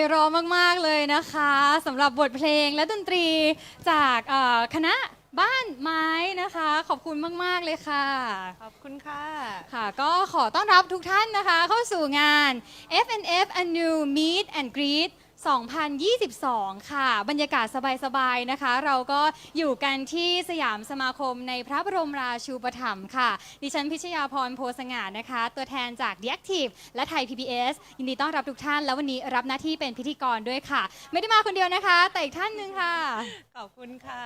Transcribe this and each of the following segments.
เราะมากๆเลยนะคะสำหรับบทเพลงและดนตรีจากคณะบ้านไม้นะคะขอบคุณมากๆเลยค่ะขอบคุณค่ะค่ะก็ขอต้อนรับทุกท่านนะคะเข้าสู่งาน FNF a New Meet and Greet 2022 ค่ะบรรยากาศสบายๆนะคะเราก็อยู่กันที่สยามสมาคมในพระบรมราชูปถัมภ์ค่ะดิฉันพิชยาพรโพสง่านะคะตัวแทนจาก The Active และไทย PBS ยินดีต้อนรับทุกท่านแล้ววันนี้รับหน้าที่เป็นพิธีกรด้วยค่ะไม่ได้มาคนเดียวนะคะแต่อีกท่านหนึ่งค่ะขอบคุณค่ะ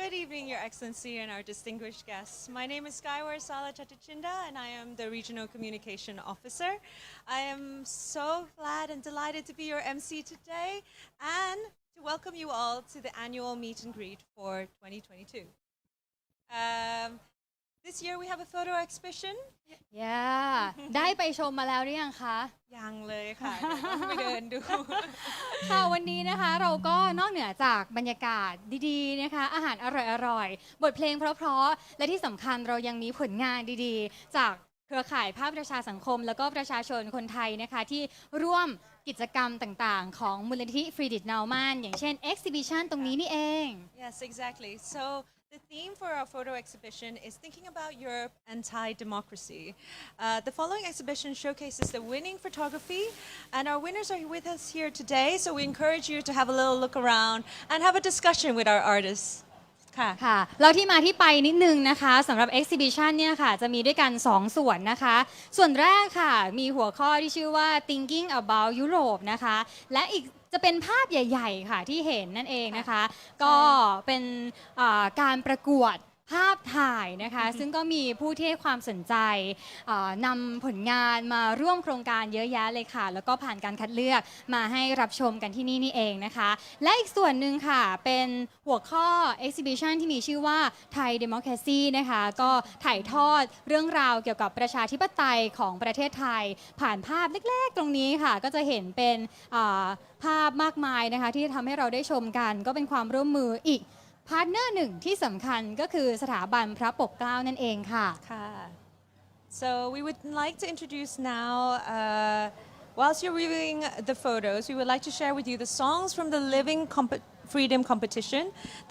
Good evening, Your Excellency and our distinguished guests. My name is Skywar Sala Chatachinda and I am the Regional Communication Officer. I am so glad and delighted to be your MC today and to welcome you all to the annual meet and greet for 2022. This year we have a photo exhibition. ได้ไปชมมาแล้วหรือยังคะ ยังเลยค่ะต้องไปเดินดู ค่ะวันนี้นะคะเราก็นอกเหนือจากบรรยากาศดีๆนะคะอาหารอร่อยๆบทเพลงเพราะๆและที่สำคัญเรายังมีผลงานดีๆจากเครือข่ายภาคประชาสังคมแล้วก็ประชาชนคนไทยนะคะที่ร่วมกิจกรรมต่างๆของมูลนิธิฟรีดิตนาวมานอย่างเช่น Exhibition ตรงนี้นี่เอง Yes, exactly. So the theme for our photo exhibition is thinking about Europe and Thai democracy. The following exhibition showcases the winning photography, and our winners are with us here today. So we encourage you to have a little look around and have a discussion with our artists. ค่ะแล้วที่มาที่ไปนิดนึงนะคะสำหรับ Exhibition เนี่ยค่ะจะมีด้วยกัน 2 ส่วนนะคะส่วนแรกค่ะมีหัวข้อที่ชื่อว่า Thinking about Europe นะคะและอีกจะเป็นภาพใหญ่ๆค่ะที่เห็นนั่นเองนะคะก็เป็นการประกวดภาพถ่ายนะคะซึ่งก็มีผู้ที่ให้ความสนใจนำผลงานมาร่วมโครงการเยอะแยะเลยค่ะแล้วก็ผ่านการคัดเลือกมาให้รับชมกันที่นี่เองนะคะและอีกส่วนหนึ่งค่ะเป็นหัวข้อ exhibition ที่มีชื่อว่า Thai Democracy นะคะก็ถ่ายทอดเรื่องราวเกี่ยวกับประชาธิปไตยของประเทศไทยผ่านภาพเล็กๆตรงนี้ค่ะก็จะเห็นเป็นภาพมากมายนะคะที่ทำให้เราได้ชมกันก็เป็นความร่วมมืออีกพาร์ทเนอร์หนึ่งที่สำคัญก็คือสถาบันพระปกเกล้านั่นเองค่ะ So we would like to introduce now, whilst you're reviewing the photos, we would like to share with you the songs from the Living Freedom Competition.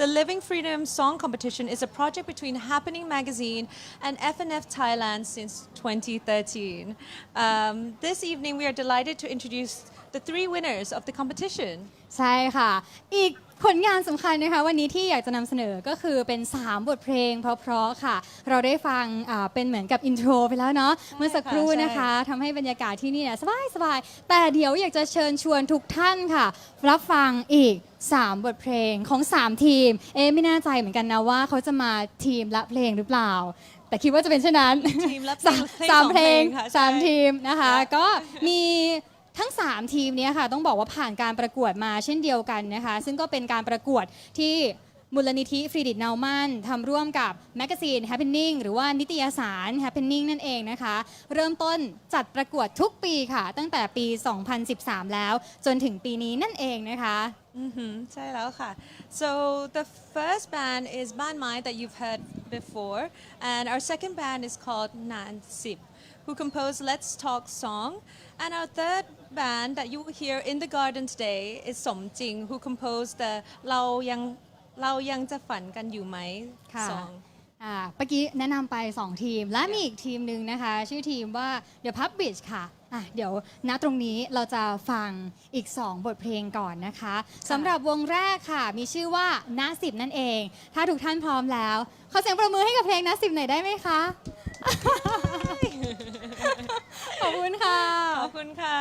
The Living Freedom Song Competition is a project between Happening Magazine and FNF Thailand since 2013. This evening we are delighted to introduce the 3 winners of the competition. ใช่ค่ะอีกผลงานสำคัญนะคะวันนี้ที่อยากจะนำเสนอก็คือเป็น3บทเพลงเพราะๆค่ะเราได้ฟังเป็นเหมือนกับอินโทรไปแล้วเนาะเมื่อสักครู่นะคะทำให้บรรยากาศที่นี่เนี่ยสบายๆแต่เดี๋ยวอยากจะเชิญชวนทุกท่านค่ะรับฟังอีก3บทเพลงของ3ทีมไม่แน่ใจเหมือนกันนะว่าเขาจะมาทีมละเพลงหรือเปล่าแต่คิดว่าจะเป็นเช่นนั้นทีมละเพลง3เพลง3ทีมนะคะก็มีทั้ง3ทีมนี้ค่ะต้องบอกว่าผ่านการประกวดมาเช่นเดียวกันนะคะซึ่งก็เป็นการประกวดที่มูลนิธิฟรีดิตนาวมานทำร่วมกับแมกกาซีน Happening หรือว่านิตยสาร Happening นั่นเองนะคะเริ่มต้นจัดประกวดทุกปีค่ะตั้งแต่ปี 2013 แล้วจนถึงปีนี้นั่นเองนะคะใช่แล้วค่ะ So the first band is Ban Mai that you've heard before and our second band is called Nan Sip who composed Let's Talk Song and our third band that you will hear in the garden today is Som Jing who composed the เรายังจะฝันกันอยู่ไหม song เมื่อกี้แนะนำไป2ทีมและมีอีกทีมหนึ่งนะคะชื่อทีมว่า The Publish ค่ะเดี๋ยวณตรงนี้เราจะฟังอีก2บทเพลงก่อนนะคะสำหรับวงแรกค่ะมีชื่อว่าณสิบนั่นเองถ้าทุกท่านพร้อมแล้วขอเสียงปรบมือให้กับเพลงณสิบหน่อยได้ไหมคะ ขอบคุณค่ะขอบคุณค่ะ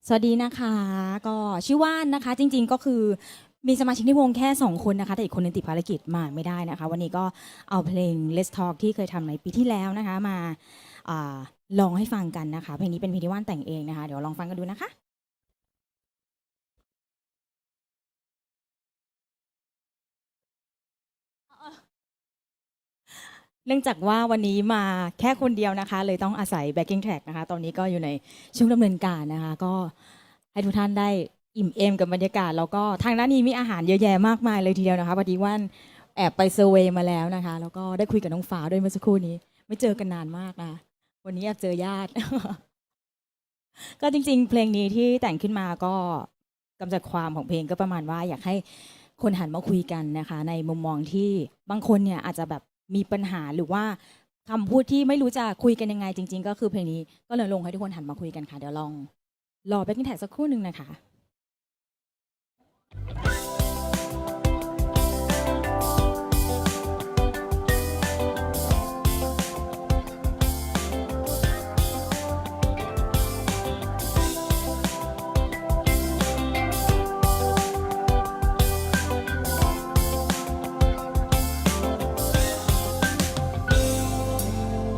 สวัสดีนะคะก็ชื่อว่านนะคะจริงๆก็คือมีสมาชิกในวงแค่2คนนะคะแต่อีกคนนึงติดภารกิจมาไม่ได้นะคะวันนี้ก็เอาเพลง Let's Talk ที่เคยทำในปีที่แล้วนะคะมาลองให้ฟังกันนะคะเพลงนี้เป็นเพลงที่ว่านแต่งเองนะคะเดี๋ยวลองฟังกันดูนะคะเนื่องจากว่าวันนี้มาแค่คนเดียวนะคะเลยต้องอาศัย backing track นะคะตอนนี้ก็อยู่ในช่วงดำเนินการนะคะก็ ให้ทุกท่านได้อิ่มเอมกับบรรยากาศแล้วก็ทางด้านนี้มีอาหารเยอะแยะมากมายเลยทีเดียวนะคะพอดีว่าแอบไปเซอร์เวย์มาแล้วนะคะแล้วก็ได้คุยกับน้องฟ้าด้วยเมื่อสักครู่นี้ไม่เจอกันนานมากนะวันนี้อยากเจอญาติ ก็จริงๆเพลงนี้ที่แต่งขึ้นมาก็กำจัดความของเพลงก็ประมาณว่าอยากให้คนหันมาคุยกันนะคะในมุมมองที่บางคนเนี่ยอาจจะแบบมีปัญหาหรือว่าคำพูดที่ไม่รู้จะคุยกันยังไงจริงๆก็คือเพลงนี้ก็เลยลงให้ทุกคนหันมาคุยกันค่ะเดี๋ยวลองรอแบ็คกิ้งแท็กสักครู่หนึ่งนะคะ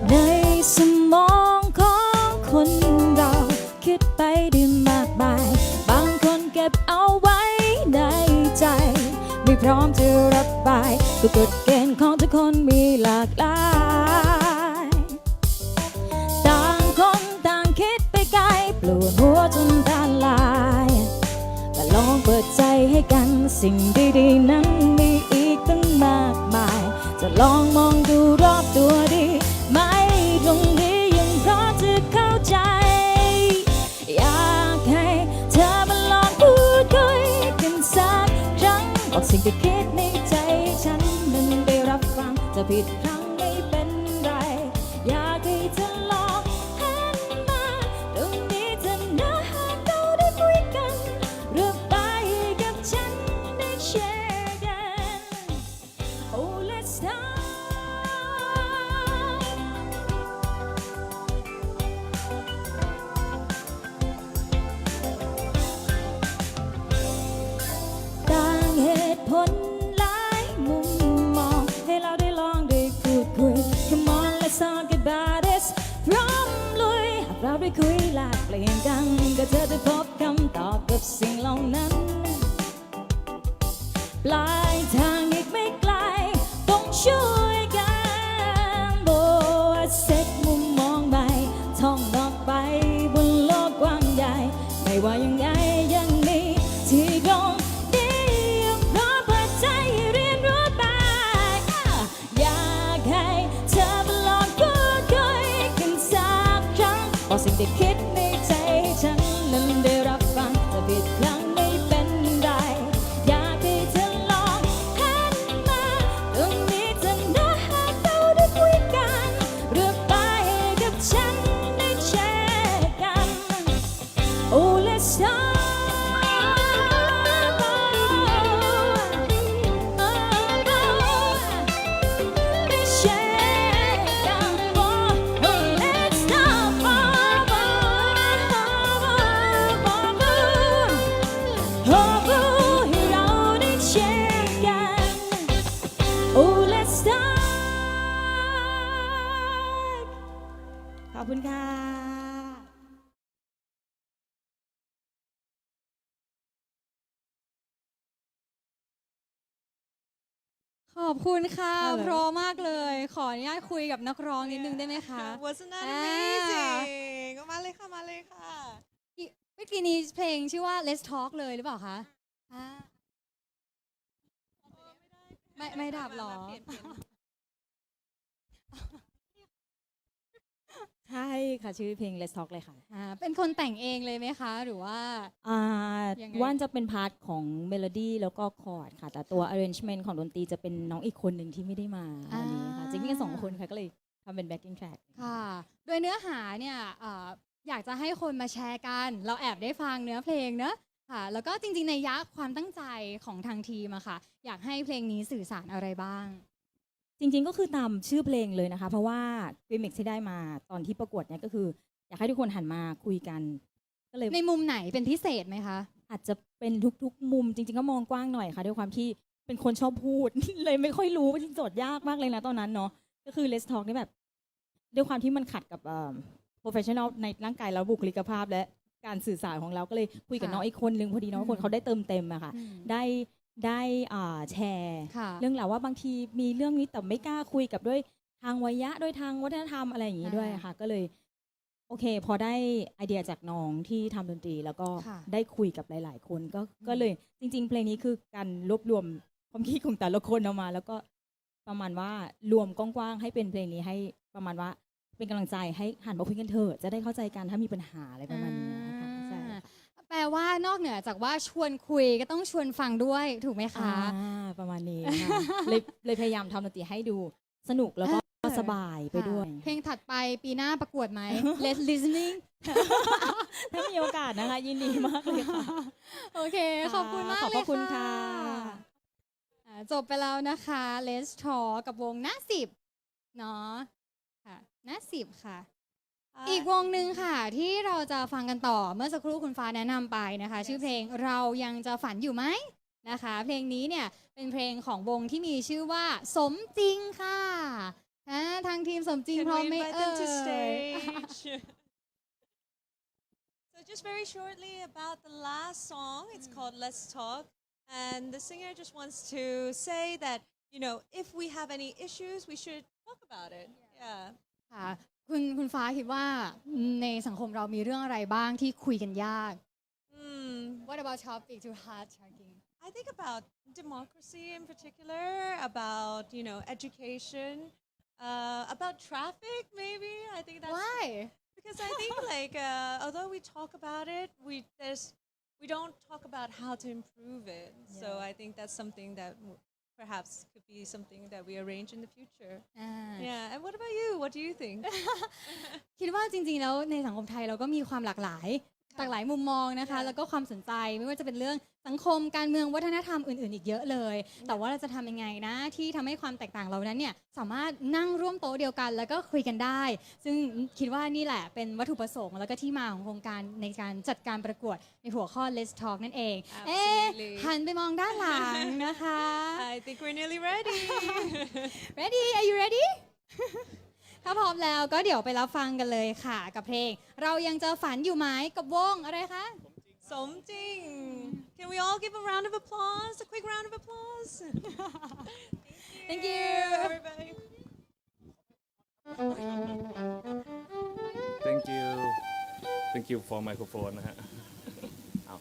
ในสมองของคนเราคิดไปได้มากมายบางคนเก็บเอาไว้ในใจไม่พร้อมจะรับบายก็กฎเกณฑ์ของทุกคนมีหลากหลายต่างคนต่างคิดไปไกลปวดหัวจนตาลายแต่ลองเปิดใจให้กันสิ่งดีๆนั้นมีอีกตั้งมากมายจะลองมองดูรอบตัวดีไหมตรงนี้ยังพร้อมจะเข้าใจอยากให้เธอมาลองพูดคุยกันสักครั้งบอกสิ่งที่คิดในใจฉันนั้นได้รับฟังจะผิดพลั้งไม่เป็นไรอยากให้เธอลองหันมาตรงนี้เธอนะหากเราได้คุยกันเรื่องไปกับฉันได้แชร์กัน Oh let's start ต่างเหตุผลหลายมุมมองให้เราได้ลองได้พูดคุย Come on let's talk about this พร้อมลุยหากเราได้คุยแลกเปลี่ยนกันก็เธอจะพบคำตอบกับสิ่งเหล่านั้นปลายทางอีกไม่ไกลต้องช่วยกันโบเซ็ตมุมมองใหม่ท่องออกไปบนโลกกว้างใหญ่ไม่ว่ายังไงยังมีที่ตรงนี้ยังพร้อมเปิดใจให้เรียนรู้ไปอยากให้เธอมาลองพูดคุยกันสักครั้งบอกสิ่งที่คิดในใจให้ฉันนั้นได้รับฟังจะผิดพลั้งไม่เป็นไรอยากให้เธอลองหันมาตรงนี้เธอนะหากเราได้คุยกันเรื่องไปกับฉันได้แชร์กัน Oh let's start ได้แชร์กัน Oh let's start ให้เราได้แชร์กัน Oh let's start ขอบคุณค่ะ ขอบคุณค่ะ Hello เพราะมากเลย ขออนุญาตคุยกับนักร้องนิดนึงได้ไหมคะ Wasn't that อ่า amazing ก็มาเลยค่ะมาเลยค่ะ เมื่อกี้นี้เพลงชื่อว่า Let's Talk เลยหรือเปล่าคะอ่าไม่ดับหรอ ใช่ค่ะชื่อเพลง Let's Talk เลยค่ะ เป็นคนแต่งเองเลยไหมคะ หรือว่า อ่า ยังไง ว่านจะเป็นพาร์ทของเมโลดี้แล้วก็คอร์ดค่ะ แต่ตัว arrangement ของดนตรีจะเป็นน้องอีกคนหนึ่งที่ไม่ได้มาวันนี้ค่ะจริงๆกัน2 คนค่ะก็เลยทำเป็น backing track ค่ะ โดยเนื้อหาเนี่ยอยากจะให้คนมาแชร์กัน เราแอบได้ฟังเนื้อเพลงเนอะค่ะ แล้วก็จริงๆในยะความตั้งใจของทางทีมอะค่ะ อยากให้เพลงนี้สื่อสารอะไรบ้าง จริงๆก็คือตามชื่อเพลงเลยนะคะ เพราะว่ารีมิกซ์ที่ได้มาตอนที่ประกวดเนี่ยก็คือ อยากให้ทุกคนหันมาคุยกันก็เลย ในมุมไหนเป็นพิเศษไหมคะ อาจจะเป็นทุกๆมุมจริงๆก็มองกว้างหน่อยค่ะด้วยความที่เป็นคนชอบพูด เลยไม่ค่อยรู้จริงๆโจทย์ยากมากเลยนะตอนนั้นเนาะก็คือ Let's Talk นี่แบบด้วยความที่มันขัดกับprofessional ในร่างกายแล้วบุคลิกภาพและการสื่อสารของเราก็เลยคุยกับ ค่ะ น้องอีกคนนึงพอดีน้องอีกคนเขาได้เติมเต็มอะค่ะ อืม ได้แชร์ ค่ะ เรื่องราวว่าบางทีมีเรื่องนี้แต่ไม่กล้าคุยกับด้วยทางวัยะด้วยทางวัฒนธรรมอะไรอย่างนี้ด้วยค่ะก็เลย โอเคพอได้ไอเดียจากน้องที่ทำดนตรีแล้วก็ ค่ะ ได้คุยกับหลาย ๆ คนก็เลยจริง ๆ เพลงนี้คือการรวบรวมความคิดของแต่ละคนออกมา แล้วก็ประมาณว่ารวมกว้างๆให้เป็นเพลงนี้ให้ประมาณว่าเป็นกำลังใจให้หันมาคุยกันเถอะจะได้เข้าใจกันถ้ามีปัญหาอะไรประมาณนี้ค่ะใช่ แปลว่านอกเหนือจากว่าชวนคุยก็ต้องชวนฟังด้วยถูกไหมคะ ประมาณนี้ค่ะ เลยพยายามทำดนตรีให้ดูสนุกแล้วก็สบายไปด้วย เพลงถัดไปปีหน้าประกวดไหม Let's listening ถ้ามีโอกาสนะคะยินดีมากเลยค่ะ โอเค ขอบคุณมาก ขอบ เล พ ย ระคุณค่ะ จบไปแล้วนะคะ Let's Talk กับวงหน้าสิบเนาะค่ะหน้าสิบค่ะ อีกวงหนึ่งค่ะที่เราจะฟังกันต่อเมื่อสักครู่คุณฟ้าแนะนำไปนะคะ ชื่อเพลงเรายังจะฝันอยู่ไหมนะคะ เพลงนี้เนี่ยเป็นเพลงของวงที่มีชื่อว่าสมจริงค่ะทางทีมสมจริง Can พร้อม we ไหม invite เอ่ them to ย stage? So just very shortly about the last song, it's called Let's Talk. And the singer just wants to say that, you know, if we have any issues, we should talk about it. Yeah. ค่ะคุณฟ้าคิดว่าในสังคมเรามีเรื่องอะไรบ้างที่คุยกันยาก What about topic too hard talking I think about democracy in particular, about, you know, education, about traffic maybe. I think that's Why because I think like although we talk about it, we don't talk about how to improve it. So I think that's something that perhaps could be something that we arrange in the future. อ่า Yeah. And what about you? What do you think? คิดว่าจริงๆแล้วในสังคมไทยเราก็มีความหลากหลายมุมมองนะคะ แล้วก็ความสนใจไม่ว่าจะเป็นเรื่องสังคมการเมืองวัฒนธรรมอื่นๆอีกเยอะเลย แต่ว่าเราจะทำยังไงนะที่ทำให้ความแตกต่างเรานั้นเนี่ยสามารถนั่งร่วมโต๊ะเดียวกันแล้วก็คุยกันได้ ซึ่งคิดว่านี่แหละเป็นวัตถุประสงค์แล้วก็ที่มาของโครงการในการจัดการประกวดในหัวข้อ Let's Talk นั่นเอง Absolutely. หันไปมองด้านหลังนะคะ I think we're nearly ready. Ready Are you ready ถ้าพร้อมแล้วก็เดี๋ยวไปรับฟังกันเลยค่ะ กับเพลงเรายังจะฝันอยู่ไหมกับวงอะไรคะ Something. Can we all give a round of applause? A quick round of applause. Thank you everybody. Thank you for microphone นะฮะเอา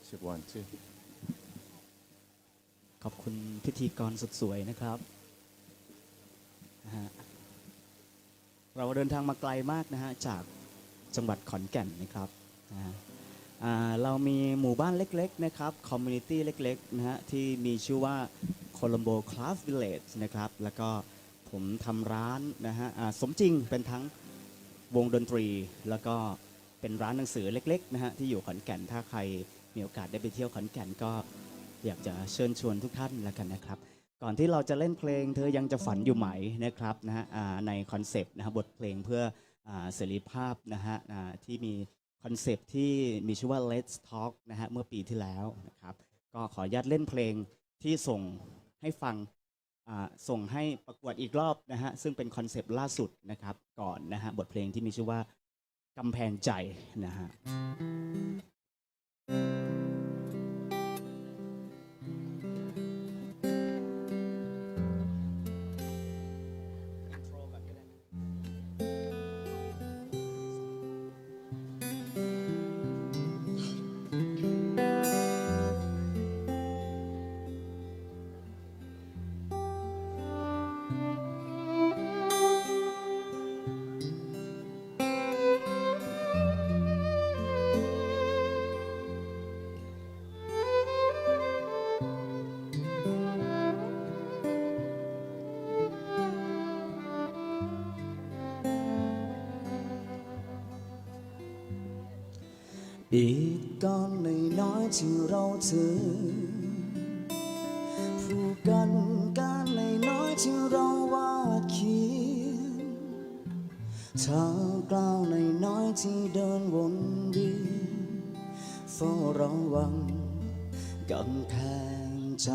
ชื่อวันชื่อ ขอบคุณพิธีกรสุดสวยนะครับนะฮะเราเดินทางมาไกลมากนะฮะจากจังหวัดขอนแก่นนะครับนะฮะเรามีหมู่บ้านเล็กๆนะครับคอมมูนิตี้เล็กๆนะฮะที่มีชื่อว่า Colombo Class Village นะครับแล้วก็ผมทำร้านนะฮะสมจริงเป็นทั้งวงดนตรี แล้วก็เป็นร้านหนังสือเล็กๆนะฮะที่อยู่ขอนแก่นถ้าใครมีโอกาสได้ไปเที่ยวขอนแก่นก็อยากจะเชิญชวนทุกท่านแล้วกันนะครับก่อนที่เราจะเล่นเพลงเธอยังจะฝันอยู่ไหมนะครับนะฮะในคอนเซปต์นะฮะบทเพลงเพื่อเสรีภาพนะฮะที่มีคอนเซปต์ที่มีชื่อว่า Let's Talk นะฮะเมื่อปีที่แล้วนะครับก็ขออนุญาตเล่นเพลงที่ส่งให้ฟังส่งให้ประกวดอีกรอบนะฮะซึ่งเป็นคอนเซปต์ล่าสุดนะครับก่อนนะฮะบทเพลงที่มีชื่อว่ากำแพงใจนะฮะ อีกก้อนน้อยๆที่เราถือผูกกันการน้อยๆที่เราวาดเขียนทางกล่าวน้อยๆที่เดินวนเวียนเฝ้าระวังกำแพงใจ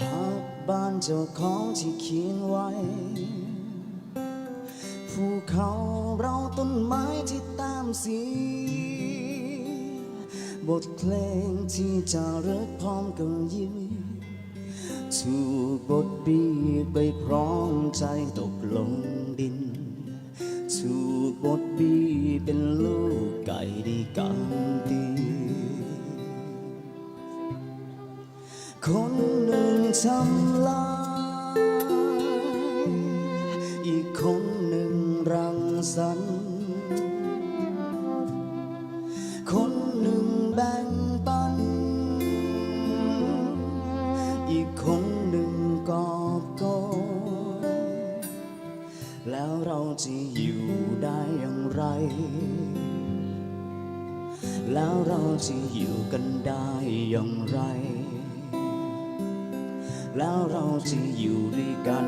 หากบ้านเจ้าของที่เขียนไว้ภูเขาเราต้นไม้ที่ตามสีบทเพลงที่จะรึกพร้อมกับยิ้มเธ ถูกบดบีบไปพร้อมใจตกลงดินถูกบดบีบเป็นลูกไก่ดีกำตีคนหนึ่งทำลายอีกคนหนึ่งรังสรรค์คนหนึ่งแบ่งปันอีกคนหนึ่งกอบโกยแล้วเราจะอยู่ได้อย่างไรแล้วเราจะอยู่กันได้อย่างไรแล้วเราจะอยู่ด้วยกัน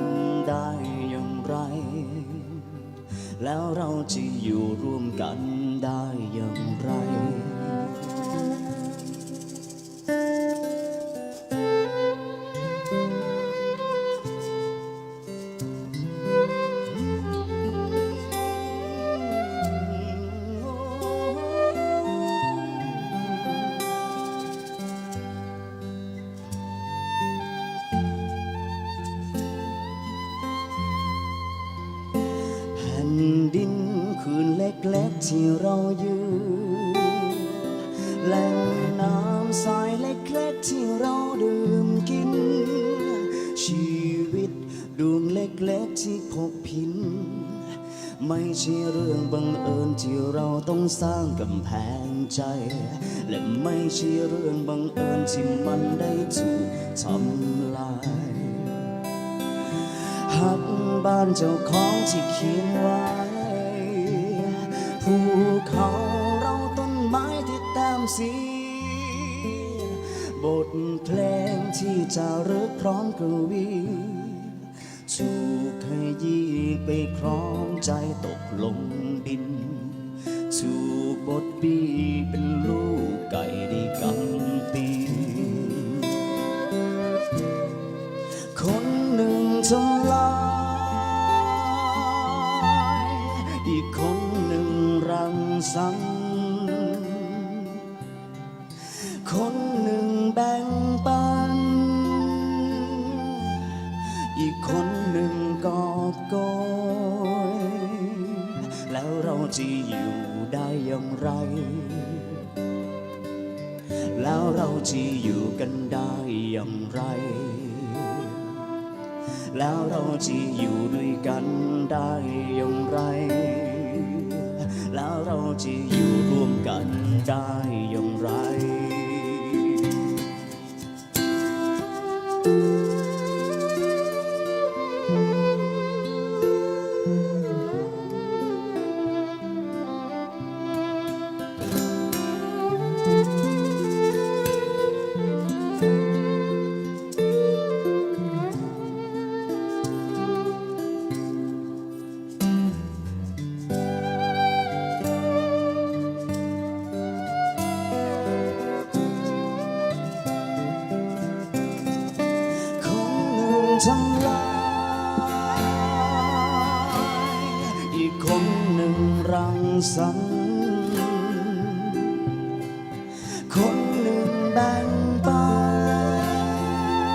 ได้อย่างไรแล้วเราจะอยู่ร่วมกันได้อย่างไรแผ่นดินคืนเล็กๆที่เรายืนแหล่งน้ำสายเล็กๆที่เราดื่มกินชีวิตดวงเล็กๆที่พบพินไม่ใช่เรื่องบังเอิญที่เราต้องสร้างกำแพงใจและไม่ใช่เรื่องบังเอิญที่มันได้ถูกทำลายหักบ้านเจ้าของที่เขียนไว้ภูเขาเราต้นไม้ที่แต้มสีบทเพลงที่จะรึกพร้อมกวีถูกขยี้ไปพร้อมใจตกลงดินถูกบทบีเป็นลูกไก่ได้กำตีคนหนึ่งทำลายอีกคนหนึ่งรังสรรค์คนหนึ่งแบ่งปันอีกคนหนึ่งกอบโกยแล้วเราจะอยู่ได้อย่างไรแล้วเราจะอยู่กันได้อย่างไรแล้วเราจะอยู่ด้วยกันได้อย่างไรแล้วเราจะอยู่ร่วมกันได้อย่างไรทำลายอีกคนหนึ่งรังสรรค์คนหนึ่งแบ่งปั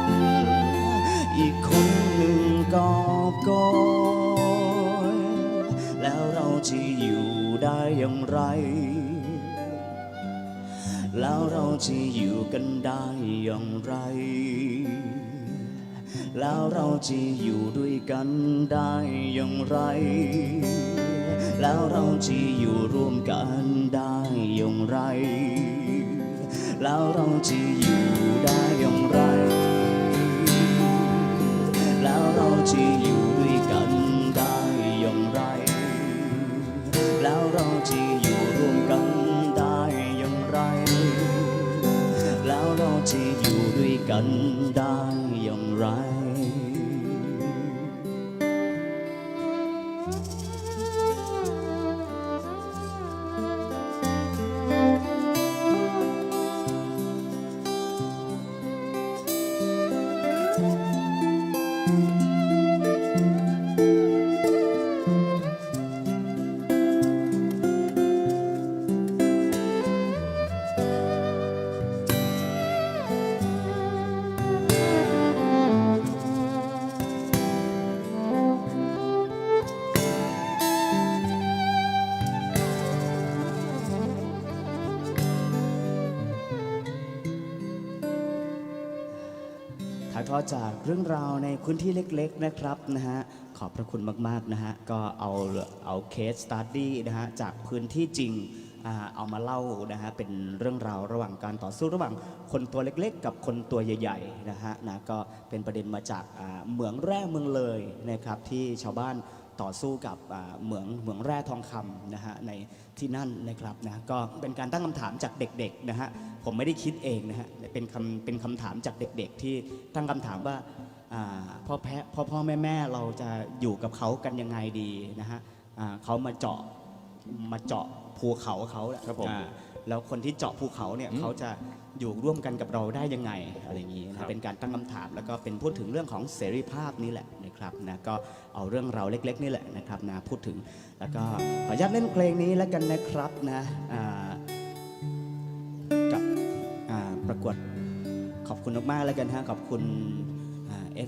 นอีกคนหนึ่งกอบโกยแล้วเราจะอยู่ได้อย่างไรแล้วเราจะอยู่กันได้อย่างไรแล้วเราจะอยู่ด้วยกันได้อย่างไรแล้วเราจะอยู่ร่วมกันได้อย่างไรแล้วเราจะอยู่ได้อย่างไรแล้วเราจะอยู่ด้วยกันได้อย่างไรแล้วเราจะอยู่ร่วมกันได้อย่างไรแล้วเราจะอยู่ด้วยกันได้อย่างไร ถ่ายทอดจากเรื่องราวในพื้นที่เล็กๆนะครับนะฮะขอบพระคุณมากๆนะฮะก็เอาเคสสตัดดี้นะฮะจากพื้นที่จริงเอามาเล่านะฮะเป็นเรื่องราวระหว่างการต่อสู้ระหว่างคนตัวเล็กๆกับคนตัวใหญ่ๆนะฮะนะก็เป็นประเด็นมาจากเหมืองแร่เมืองเลยนะครับที่ชาวบ้านต่อสู้กับเหมืองแร่ทองคำนะฮะในที่นั่นนะครับนะก็เป็นการตั้งคำถามจากเด็กๆนะฮะผมไม่ได้คิดเองนะฮะเป็นคำถามจากเด็กๆที่ตั้งคำถามว่าพ่อแม่เราจะอยู่กับเขากันยังไงดีนะฮะเขามาเจาะภูเขาเขาครับผมแล้วคนที่เจาะภูเขาเนี่ยเขาจะอยู่ร่วมกันกับเราได้ยังไงอะไรอย่างนี้นะเป็นการตั้งคำถามแล้วก็เป็นพูดถึงเรื่องของเสรีภาพนี่แหละนะครับนะก็เอาเรื่องเราเล็กๆนี่แหละนะครับนะพูดถึงแล้วก็ขออนุญาตเล่นเพลงนี้แล้วกันนะครับนะกับประกวดขอบคุณมากๆแล้วกันฮะขอบคุณ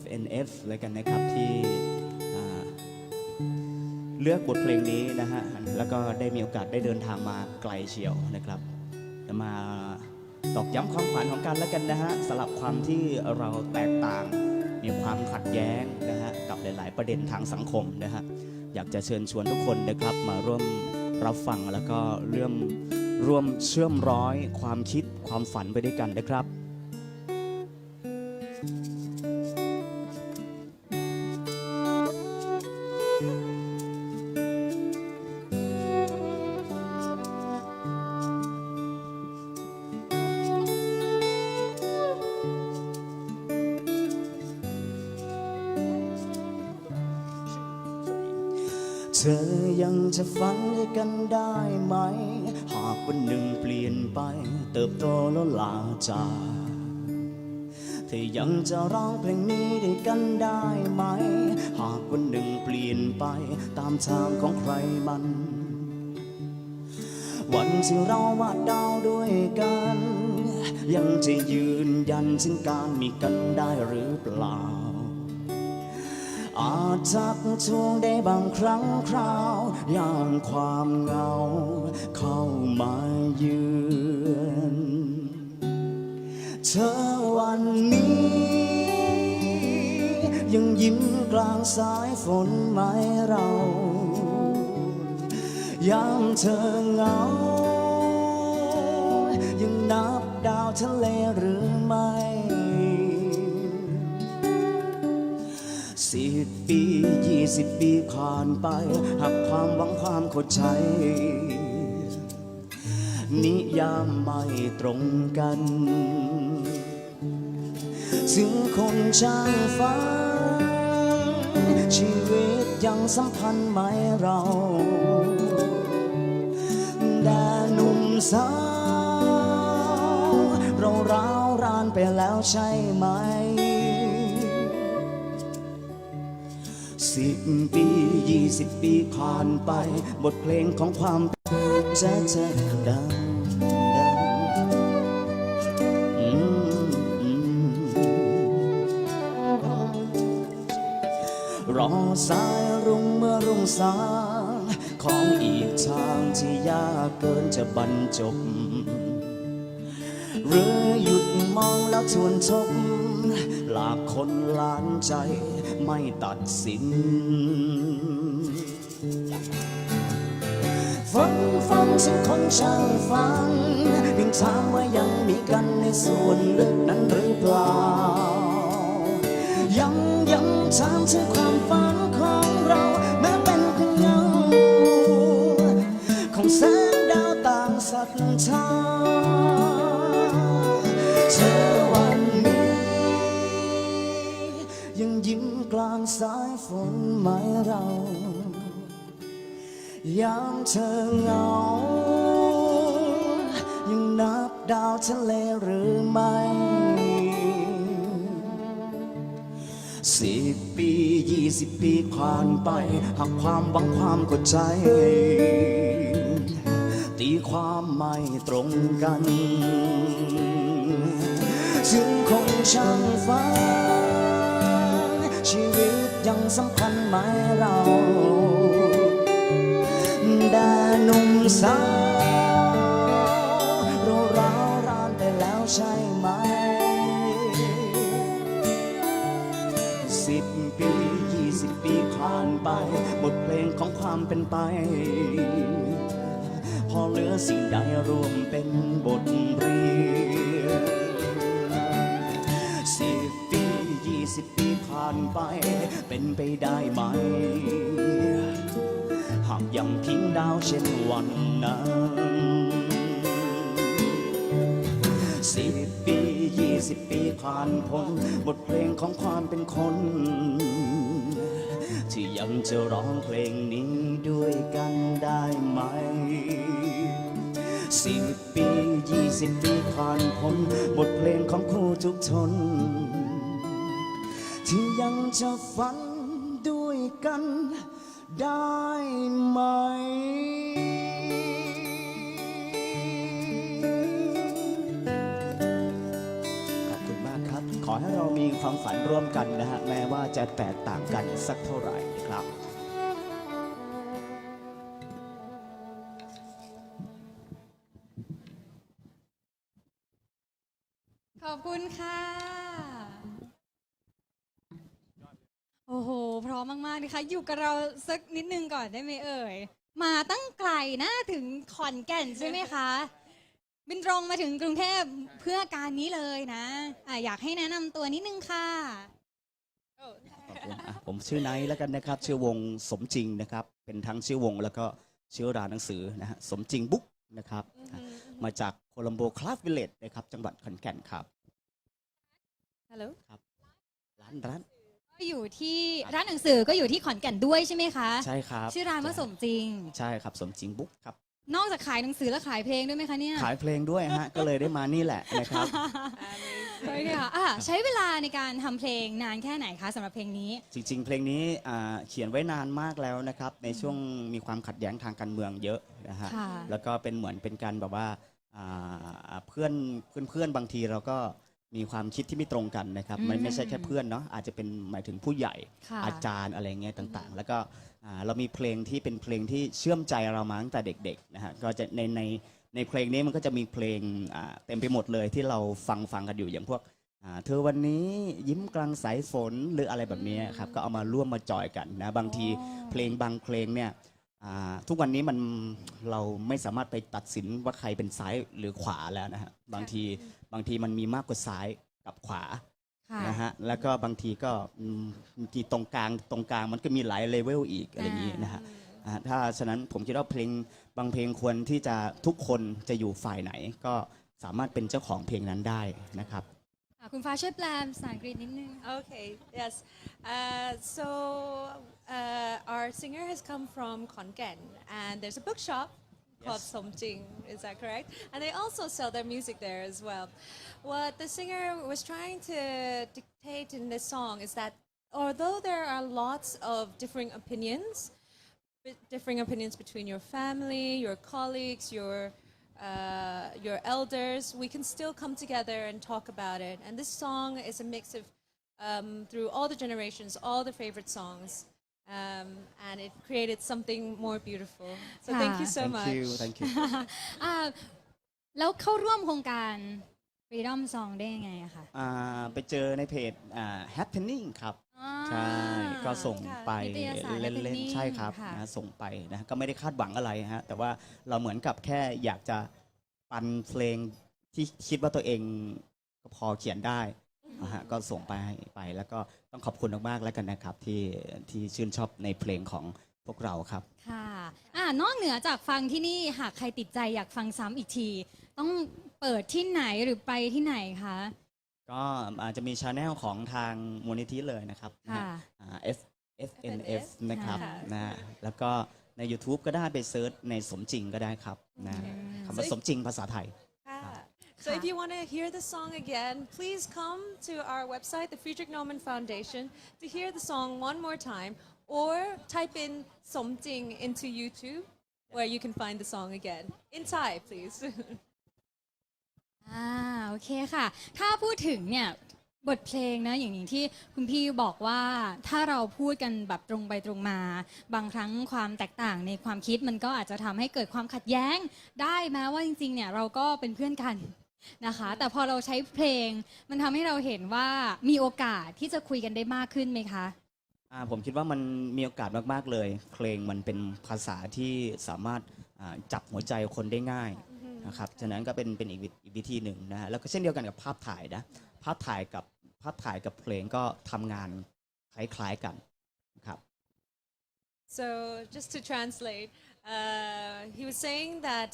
FNF แล้วกันนะครับที่เลือกบทเพลงนี้นะฮะแล้วก็ได้มีโอกาสได้เดินทางมาไกลเชียวนะครับจะมาตอกย้ำความฝันของกันแล้วกันนะฮะสลับความที่เราแตกต่างมีความขัดแย้งนะฮะกับหลายๆประเด็นทางสังคมนะฮะอยากจะเชิญชวนทุกคนนะครับมาร่วมรับฟังแล้วก็ร่วมเชื่อมร้อยความคิดความฝันไปด้วยกันนะครับ เธอยังจะฝันให้กันได้ไหมหากวันหนึ่งเปลี่ยนไปเติบโตแล้วลาจากเธอยังจะร้องเพลงนี้ด้วยกันได้ไหมหากวันหนึ่งเปลี่ยนไปตามทางของใครมันวันที่เราวาดดาวด้วยกันยังจะยืนยันถึงการมีกันได้หรือเปล่าอาจทักทวงได้บางครั้งคราวอย่างความเหงาเข้ามาเยือนเธอวันนี้ยังยิ้มกลางสายฝนไหมเรายามเธอเหงายังนับดาวทะเลหรือไม่10 ปี20 ปีผ่านไปหากความหวังความเข้าใจนิยามไม่ตรงกันถึงคนช่างฝันชีวิตยังสัมพันธ์ไหมเราแต่หนุ่มสาวเราร้าวรานไปแล้วใช่ไหม10 ปี20 ปีผ่านไปบทเพลงของความจะดังรอสายรุ่งเมื่อรุ่งสางของอีกทางที่ยากเกินจะบรรจบหรือหยุดมองแล้วทวนทบหลากคนล้านใจไม่ตัดสินฟังถึงคนช่างฟังยังถามว่ายังมีกันในส่วนลึกนั้นหรือเปล่ายังถามถึงความฝันของเราแม้เป็นเพียงเงาของแสงดาวต่างศรัทธาเธอวันนี้ยังยิ้มกลางสายฝนไหมเรายามเธอเหงายังนับดาวทะเลหรือไม่10 ปี20 ปีผ่านไปหากความหวังความเข้าใจตีความไม่ตรงกันถึงคงช่างฝันชีวิตยังสำคัญไหมเราแต่หนุ่มสาวเราร้าวรานไปแล้วใช่ไหม ไปบทเพลงของความเป็นไป พอเหลือสิ่งใดรวมเป็นบทเรียน10 ปี 20 ปีผ่านไปเป็นไปได้ไหม หากยังทิ้งดาวเช่นวันนั้น10 ปี 20 ปีผ่านพ้นบทเพลงของความเป็นคน ที่ยังจะร้องเพลงนี้ด้วยกันได้ไหม10 ปี 20 ปีผ่านพ้นบทเพลงของคู่ทุกชน ที่ยังจะฝันด้วยกันได้ไหมขอบคุณมากครับ ขอให้เรามีความฝันร่วมกันนะฮะแม้ว่าจะแตกต่างกันสักเท่าไหร่นะครับ ขอบคุณค่ะ โอ้โห พร้อมมากๆนะคะอยู่กับเราสักนิดนึงก่อนได้ไหมเอ่ย มาตั้งไกลนะถึงขอนแก่นใช่ไหมคะ บินตรงมาถึงกรุงเทพเพื่อการนี้เลยนะอยากให้แนะนำตัวนิดนึงค่ะ ผมชื่อไนท์แล้วกันนะครับ ชื่อวงสมจริงนะครับ เป็นทั้งชื่อวงแล้วก็ชื่อร้านหนังสือนะฮะสมจริงบุ๊กนะครับ มาจากโคลัมโบคลาสวิลเลจนะครับ จังหวัดขอนแก่นครับ ฮัลโหล ร้าน ก็อยู่ที่ร้านหนังสือก็อยู่ที่ขอนแก่นด้วยใช่ไหมคะ ใช่ครับ ชื่อร้านว่าสมจริง ใช่ครับสมจริงบุ๊กครับ นอกจากขายหนังสือแล้วขายเพลงด้วยไหมคะเนี่ย ขายเพลงด้วยฮะ ก็เลยได้มานี่แหละนะครับ ใช่ค่ะใช้เวลาในการทำเพลงนานแค่ไหนคะสำหรับเพลงนี้ จริงๆ เพลงนี้เขียนไว้นานมากแล้วนะครับ ในช่วงมีความขัดแย้งทางการเมืองเยอะนะฮะ ค่ะ แล้วก็เป็นเหมือนเป็นการแบบว่าเพื่อนบางทีเราก็มีความคิดที่ไม่ตรงกันนะครับไม่ใช่แค่เพื่อนเนาะอาจจะเป็นหมายถึงผู้ใหญ่ ค่ะ อาจารย์อะไรเงี้ยต่างๆ แล้วก็เรามีเพลงที่เป็นเพลงที่เชื่อมใจเรามาตั้งแต่เด็กๆนะฮะก็จะในเพลงนี้มันก็จะมีเพลงเต็มไปหมดเลยที่เราฟังกันอยู่อย่างพวกเธอวันนี้ยิ้มกลางสายฝนหรืออะไรแบบนี้ครับก็เอามาร่วมมาจอยกันนะบางทีเพลงบางเพลงเนี่ยทุกวันนี้เราไม่สามารถไปตัดสินว่าใครเป็นซ้ายหรือขวาแล้วนะฮะบางทีมันมีมากกว่าซ้ายกับขวา ค่ะ นะฮะแล้วก็บางทีก็บางทีตรงกลางมันก็มีหลายเลเวลอีกอะไรอย่างนี้นะฮะถ้าฉะนั้นผมคิดว่าเพลงบางเพลงควรที่จะทุกคนจะอยู่ฝ่ายไหนก็สามารถเป็นเจ้าของเพลงนั้นได้นะครับ คุณฟ้าช่วยแปลภาษาอังกฤษนิดนึง Okay, yes. So our singer has come from Khon-Kaen, and there's a bookshop called Somjing, is that correct? And they also sell their music there as well. What the singer was trying to dictate in this song is that although there are lots of differing opinions between your family, your colleagues, your elders, we can still come together and talk about it. And this song is a mix of through all the generations, all the favorite songs, and it created something more beautiful. So thank you so much. Thank you แล้วเข้าร่วมโครงการ Freedom Song ได้ยังไงอะคะ ไปเจอในเพจhappening ครับ ใช่ ก็ส่งไป นิตยสาร เล่น Happening ๆ ใช่ครับ ค่ะ นะส่งไปนะก็ไม่ได้คาดหวังอะไรฮะแต่ว่าเราเหมือนกับแค่อยากจะปันเพลงที่คิดว่าตัวเองก็พอเขียนได้นะฮะก็ส่งไปแล้วก็ต้องขอบคุณมากๆแล้วกันนะครับที่ชื่นชอบในเพลงของพวกเราครับ ค่ะนอกเหนือจากฟังที่นี่หากใครติดใจอยากฟังซ้ำอีกที ต้องเปิดที่ไหนหรือไปที่ไหนคะ ก็อาจจะมีชาแนลของทางมูลนิธิเลยนะครับนะ ค่ะ ฮะFNF นะครับ ค่ะ นะฮะแล้วก็ใน YouTube ก็ได้ไปเซิร์ชในสมจริงก็ได้ครับนะคำว่าสมจริงภาษาไทย So if you want to hear the song again, please come to our website, the Friedrich Naumann Foundation, to hear the song one more time, or type in Somjing into YouTube, where you can find the song again. In Thai, please. โอเคค่ะ ถ้าพูดถึงเนี่ยบทเพลงนะอย่างที่คุณพี่บอกว่าถ้าเราพูดกันแบบตรงไปตรงมา บางครั้งความแตกต่างในความคิดมันก็อาจจะทำให้เกิดความขัดแย้งได้แม้ว่าจริงๆเนี่ยเราก็เป็นเพื่อนกันนะคะ แต่พอเราใช้เพลงมันทำให้เราเห็นว่ามีโอกาสที่จะคุยกันได้มากขึ้นไหมคะ ผมคิดว่ามันมีโอกาสมากๆเลยเพลงมันเป็นภาษาที่สามารถจับหัวใจคนได้ง่ายนะครับฉะนั้นก็เป็นอีกวิธีหนึ่งนะฮะแล้วก็เช่นเดียวกันกับภาพถ่ายนะภาพถ่ายกับเพลงก็ทำงานคล้ายๆกันครับ So just to translate, he was saying that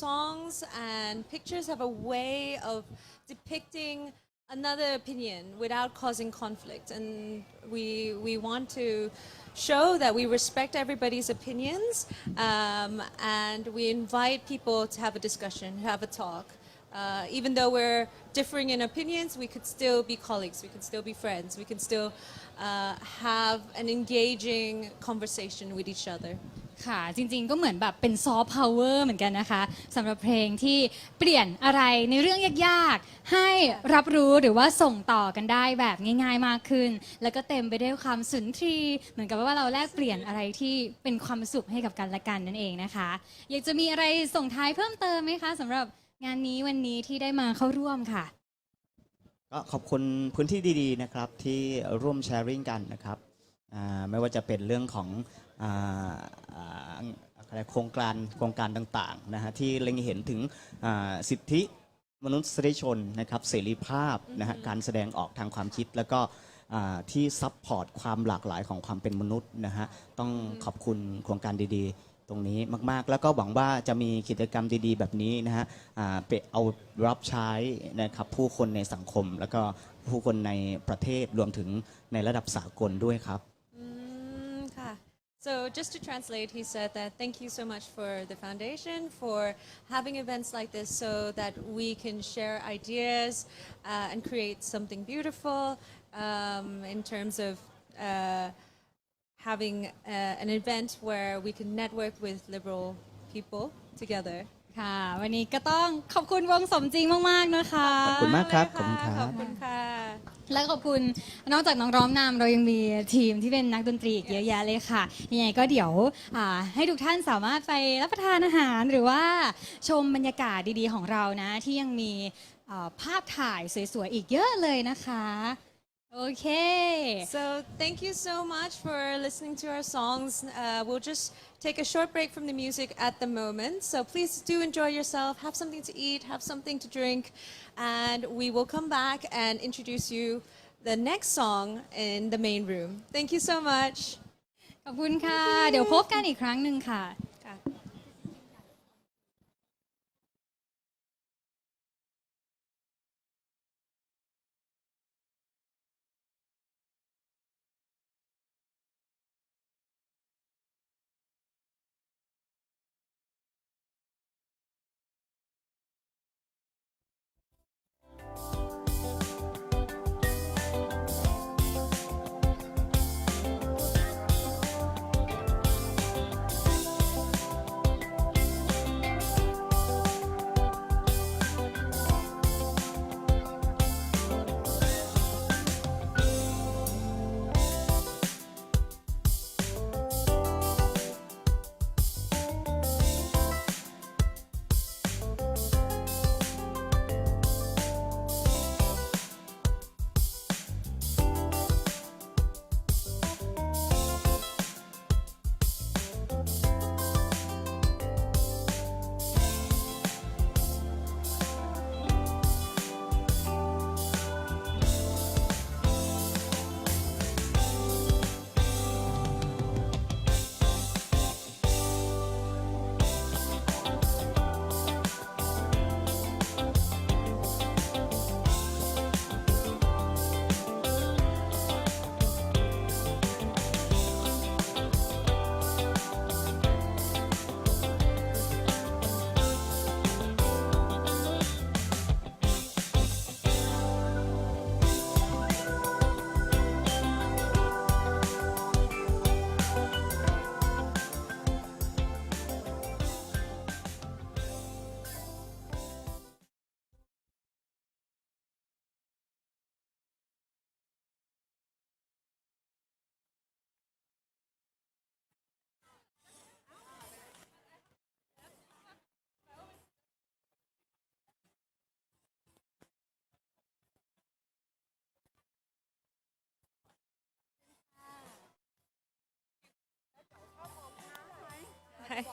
songs and pictures have a way of depicting another opinion without causing conflict, and we want to show that we respect everybody's opinions, and we invite people to have a discussion, have a talk. Even though we're differing in opinions, we could still be colleagues, we could still be friends, we can still have an engaging conversation with each other. ค่ะจริงๆก็เหมือนแบบเป็นซอฟต์พาวเวอร์เหมือนกันนะคะสำหรับเพลงที่เปลี่ยนอะไรในเรื่องยากๆให้รับรู้หรือว่าส่งต่อกันได้แบบง่ายๆมากขึ้น แล้วก็เต็มไปด้วยความสุนทรีย์เหมือนกับว่าเราแลกเปลี่ยนอะไรที่เป็นความสุขให้กับกันและกันนั่นเองนะคะอยากจะมีอะไรส่งท้ายเพิ่มเติมไหมคะสำหรับงานนี้วันนี้ที่ได้มาเข้าร่วมค่ะก็ขอบคุณพื้นที่ดีๆนะครับที่ร่วมแชร์ริ่งกันนะครับไม่ว่าจะเป็นเรื่องของโครงการต่างๆนะฮะที่เล็งเห็นถึงสิทธิมนุษยชนนะครับเสรีภาพนะฮะการแสดงออกทางความคิดแล้วก็ที่ซัพพอร์ตความหลากหลายของความเป็นมนุษย์นะฮะต้องขอบคุณโครงการดีๆตรงนี้มากๆแล้วก็หวังว่าจะมีกิจกรรมดีๆแบบนี้นะฮะไปเอารับใช้นะครับผู้คนในสังคมแล้วก็ผู้คนในประเทศรวมถึงในระดับสากลด้วยครับ So just to translate, he said that thank you so much for the foundation for having events like this so that we can share ideas and create something beautiful in terms of having an event where we can network with liberal people together. ค่ะวันนี้ก็ต้องขอบคุณวงสมจริงมากๆนะคะ ขอบคุณมากครับขอบคุณค ข รั อบ บคุณค่ะ และขอบคุณนอกจากน้องร้องนำเรายังมีทีมที่เป็นนักดนตรีอีกเยอะแยะเลยค่ะยังไงก็เดี๋ยวให้ทุกท่านสามารถไปรับประทานอาหารหรือว่าชมบรรยากาศดีๆของเรานะที่ยังมีภาพถ่ายสวยๆอีกเยอะเลยนะคะโอเค So thank you so much for listening to our songs. We'll just take a short break from the music at the moment. So please do enjoy yourself, have something to eat, have something to drink, and we will come back and introduce you the next song in the main room. Thank you so much. ขอบคุณค่ะเดี๋ยวพบกันอีกครั้งหนึ่งค่ะ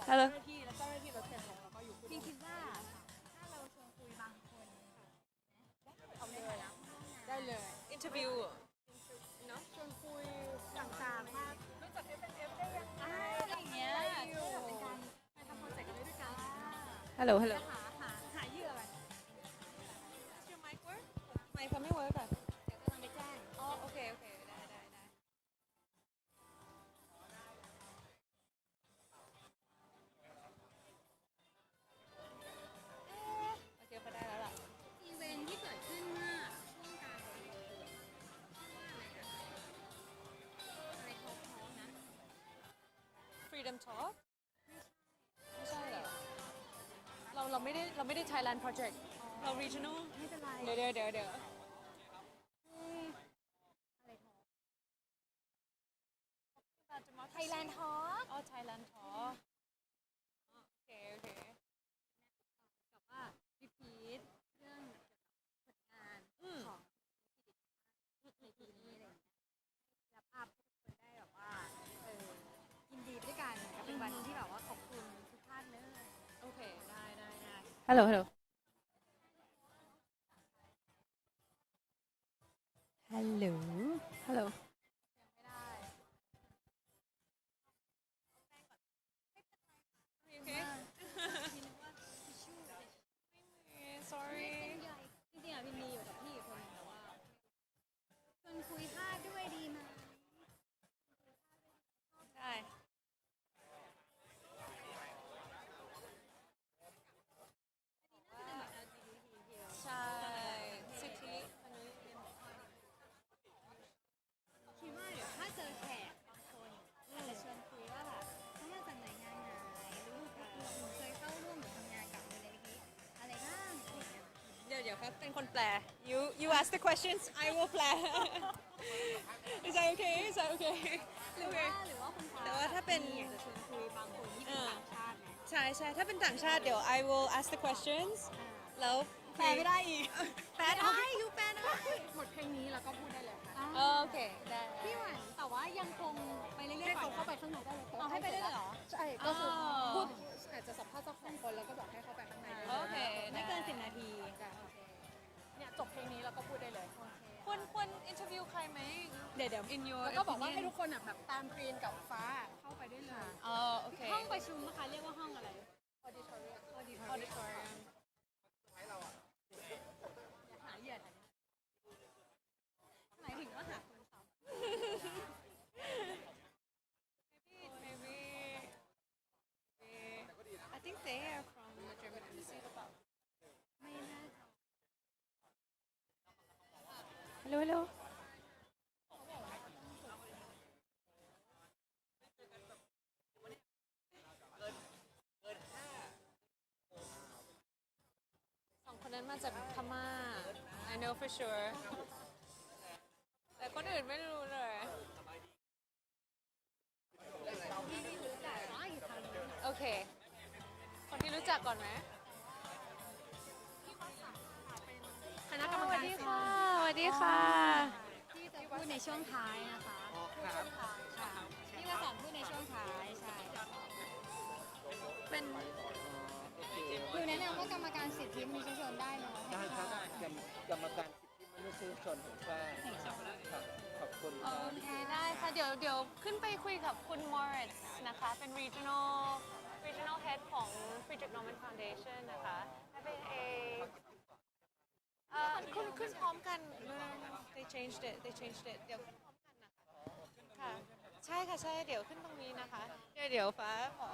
hello พี่คิดว่า interview อะไรอย่างเงี้ยเป็นการไปทำโปรเจกต์อะไรด้วยกัน hello hello หาเหยื่อกัน Does your mic work ไมค์เขาไม่ work อ่ะ เดี๋ยวกำลังไปแจ้ง อ๋อโอเคโอเคได้โอเคเขาได้แล้วล่ะ อีเวนท์ที่เกิดขึ้นเมื่อช่วงกลางปีอะไรทอล์กนะ Freedom Talk ไม่ใช่เหรอเราไม่ได้ Thailand Project เรา Regional ไม่เป็นไร เดี๋ยวอะไรทอล์ก ไทยแลนด์ทอล์ก อ๋อ Thailand Talk โอเคโอเค กับว่ารีพีทเรื่องเกี่ยวกับผลงาน อืม ของในปีนี้อะไรอย่างเงี้ยและภาพให้ทุกคนได้แบบว่ายินดีไปด้วยกันกับเป็นวันที่แบบว่าขอบคุณทุกท่านเลย โอเคได้ Hello hello Hello hello ไม่ได้ okay เส้น sorry ใหญ่จริงๆอ่ะพี่มีอยู่กับพี่อีกคนนึงแต่ว่าชวนคุยพลาดด้วยดีไหม ได้ ใช่สิทธิมนุษยชน คิดว่าเดี๋ยวถ้าเจอแขกบางคนจะชวนคุยว่าแบบเขามาจากหน่วยงานไหนหรือเคยเข้าร่วมหรือทำงานกับมูลนิธิอะไรบ้างอะไรอย่างเงี้ย เดี๋ยวครับเป็นคนแปล you ask the questions I will แปล is that okay is that okay หรือว่าคุณฟ้า แต่ว่าถ้าเป็น อยากจะชวนคุยบางคนที่เป็นต่างชาตินะ ใช่ถ้าเป็นต่างชาติเดี๋ยว I will ask the questions แล้ว แปลไม่ได้อีก แปลได้ยูแปลได้ หมดเพลงนี้แล้วก็พูดได้เลยค่ะ โอเคได้ พี่หวานแต่ว่ายังคงไปเรื่อยๆก่อนเข้าไปข้างในได้เลยเอาให้ไปได้เลยเหรอ ใช่ ก็คือพูดอาจจะสัมภาษณ์เจ้าของคนแล้วก็บอกให้เข้าไปข้างในได้เลย โอเค ไม่เกิน10 นาที เนี่ยจบเพลงนี้แล้วก็พูดได้เลย ควร interview ใครไหม เดี๋ยว in your แล้วก็บอกว่า opinion ให้ทุกคนแบบตามกรีนกับฟ้าเข้าไปได้เลย โอเค ห้องประชุมนะคะเรียกว่าห้องอะไร auditorium auditorium หาเหยื่อทันหมายถึงว่าหาคนซ้ maybe I think they are from the German embassy หรือเปล่า ำไม่น่าจะ hello สองคนนั้นมาจากพม่า I know for sure แต่คนอื่นไม่รู้เลย โอเค คนที่รู้จักก่อนไหม คณะกรรม ส กา วั ร สดีค่ะ สวัสดีค่ะ ที่จะพูดในช่วงท้ายนะคะค่ะที่มาสอนพูดในช่วงท้ายใช่ เป็น คือแนะนำว่ากรรมการสิทธิมนุษยชนได้เนาะ ได้ครับกรรมการสิทธิมนุษยชนแห่งชาติครับขอบคุณค โอ รับ เคได้ค่ะ เดี๋ยวขึ้นไปคุยกับคุณมอริสนะคะ เป็น regional head ของ Friedrich Naumann Foundation นะคะให้เป็นขึ้นพร้อมกัน they changed it เดี๋ยวขึ้นพร้อมกันนะคะค่ะใช่ค่ะใช่เดี๋ยวขึ้นตรงนี้นะคะ เดี๋ยวฟ้าขอ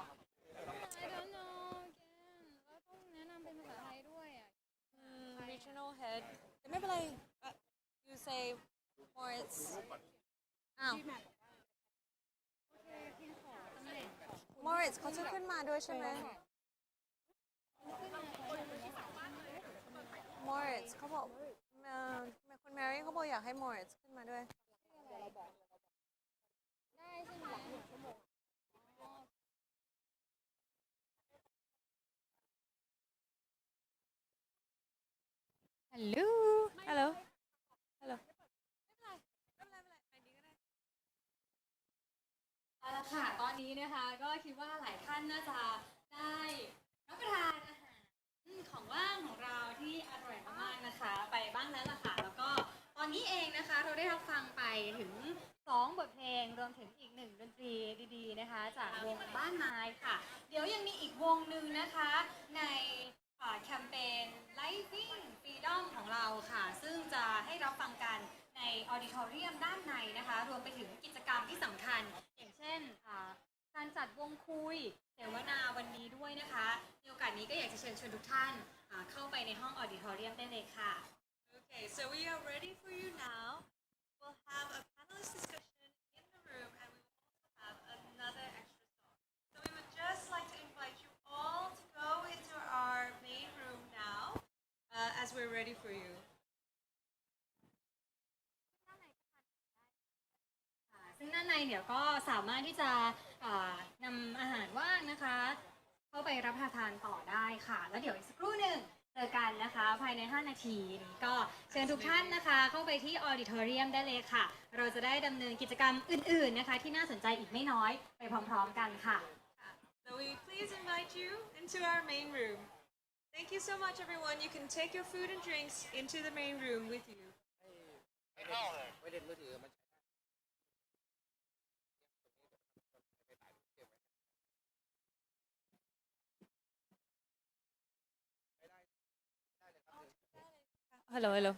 I don't know again แล้วต้องแนะนำเป็นภาษาไทยด้วยอ่ะ regional head แต่ไม่เป็นไร you say Moritz อ้าว โอเคพี่ขอตำแหน่ง Moritz เขาจะขึ้นมาด้วยใช่ไหม Moritz เขาบอกคุณแมรี่เขาบอกอยากให้ Moritz ขึ้นมาด้วย ได้ใช่ไหมฮัลโหล Hello Hello ค่ะ ตอนนี้นะคะก็คิดว่าหลายท่านน่าจะได้รับประทานอาหารของว่างของเราที่อร่อยมากๆนะคะ ไปบ้างแล้วล่ะค่ะ แล้วก็ตอนนี้เองนะคะเราได้รับฟังไปถึง2บทเพลงรวมถึงอีก1ดนตรีดีๆนะคะ จากวงบ้านไม้ค่ะ เดี๋ยวยังมีอีกวงหนึ่งนะคะในแคมเปญ Living Freedom ของเราค่ะ ซึ่งจะให้รับฟังกันในออดิทอเรียมด้านในนะคะ รวมไปถึงกิจกรรมที่สำคัญ อย่างเช่นการจัดวงคุยเสวนาวันนี้ด้วยนะคะในโอกาสนี้ก็อยากจะเชิญชวนทุกท่านเข้าไปในห้องออดิทอเรียมได้เลยค่ะ Okay, so we are ready for you now. We'll have a panelist discussion in the room, and we will also have another extra song. So we would just like to invite you all to go into our main room now, as we're ready for you. ซึ่งด้านในเดี๋ยวก็สามารถที่จะนำอาหารว่างนะคะ เข้าไปรับประทานต่อได้ค่ะ แล้วเดี๋ยวอีกสักครู่หนึ่งเจอกันนะคะภายใน5นาทีนี้ก็เชิญทุกท่านนะคะเข้าไปที่ออดิทอเรียมได้เลยค่ะ เราจะได้ดำเนินกิจกรรมอื่นๆนะคะที่น่าสนใจอีกไม่น้อยไปพร้อมๆกันค่ะ So we please invite you into our main room. Thank you so much, everyone. You can take your food and drinks into the main room with you. ไม่เล่นมือถือมัน Hello, hello.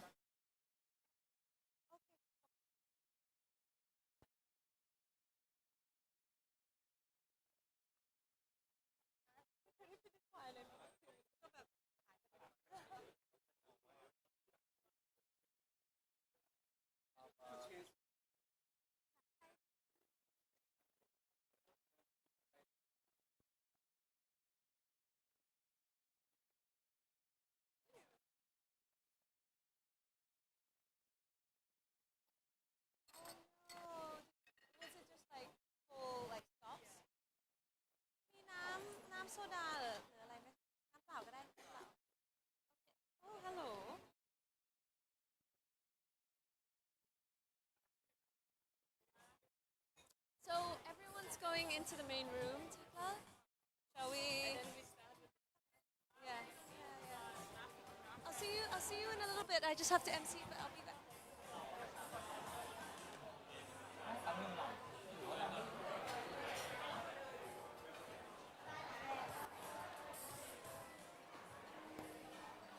Was it just like full like stops? มีน้ำโซดาหรืออะไรไหมน้ำเปล่าก็ได้น้ำเปล่า Okay. Oh, hello. So everyone's going into the main room, Tika. Shall we? Yeah. I'll see you in a little bit. I just have to MC, but I'll be back.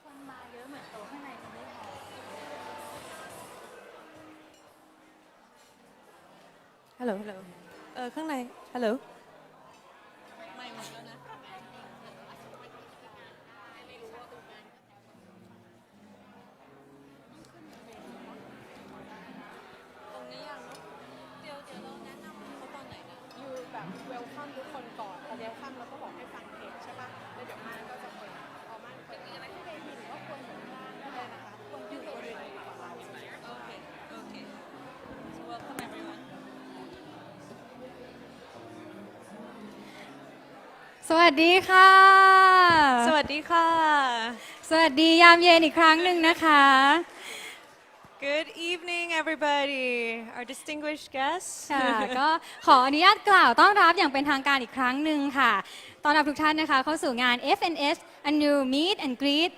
คนมาเยอะเหมือนโต๊ะข้างในจะไม่พอ Hello, hello. ข้างใน Hello. ไม่หมดแล้วนะ ตรงนี้ยังเนอะเดี๋ยวเราแนะนำเขาตอนไหนนะ อยู่แบบเวลคัมทุกคนก่อนพอเวลคัมเราก็บอกให้ฟังเพลงใช่ปะแล้วเดี๋ยวมาก็จะเปิดพอมาเปิดอะไรที่เวทีหรือว่าควรอยู่ข้างล่างก็ได้นะคะควรอยู่บริเวณนี้ก่อนเรา Okay, okay. So welcome everyone. สวัสดีค่ะ สวัสดีค่ะ สวัสดียามเย็นอีกครั้งหนึ่งนะคะ Good evening, everybody. Our distinguished guests. ค่ะก็ขออนุญาตกล่าวต้อนรับอย่างเป็นทางการอีกครั้งหนึ่งค่ะต้อนรับทุกท่านนะคะเข้าสู่งาน FNS Annual Meet and Greet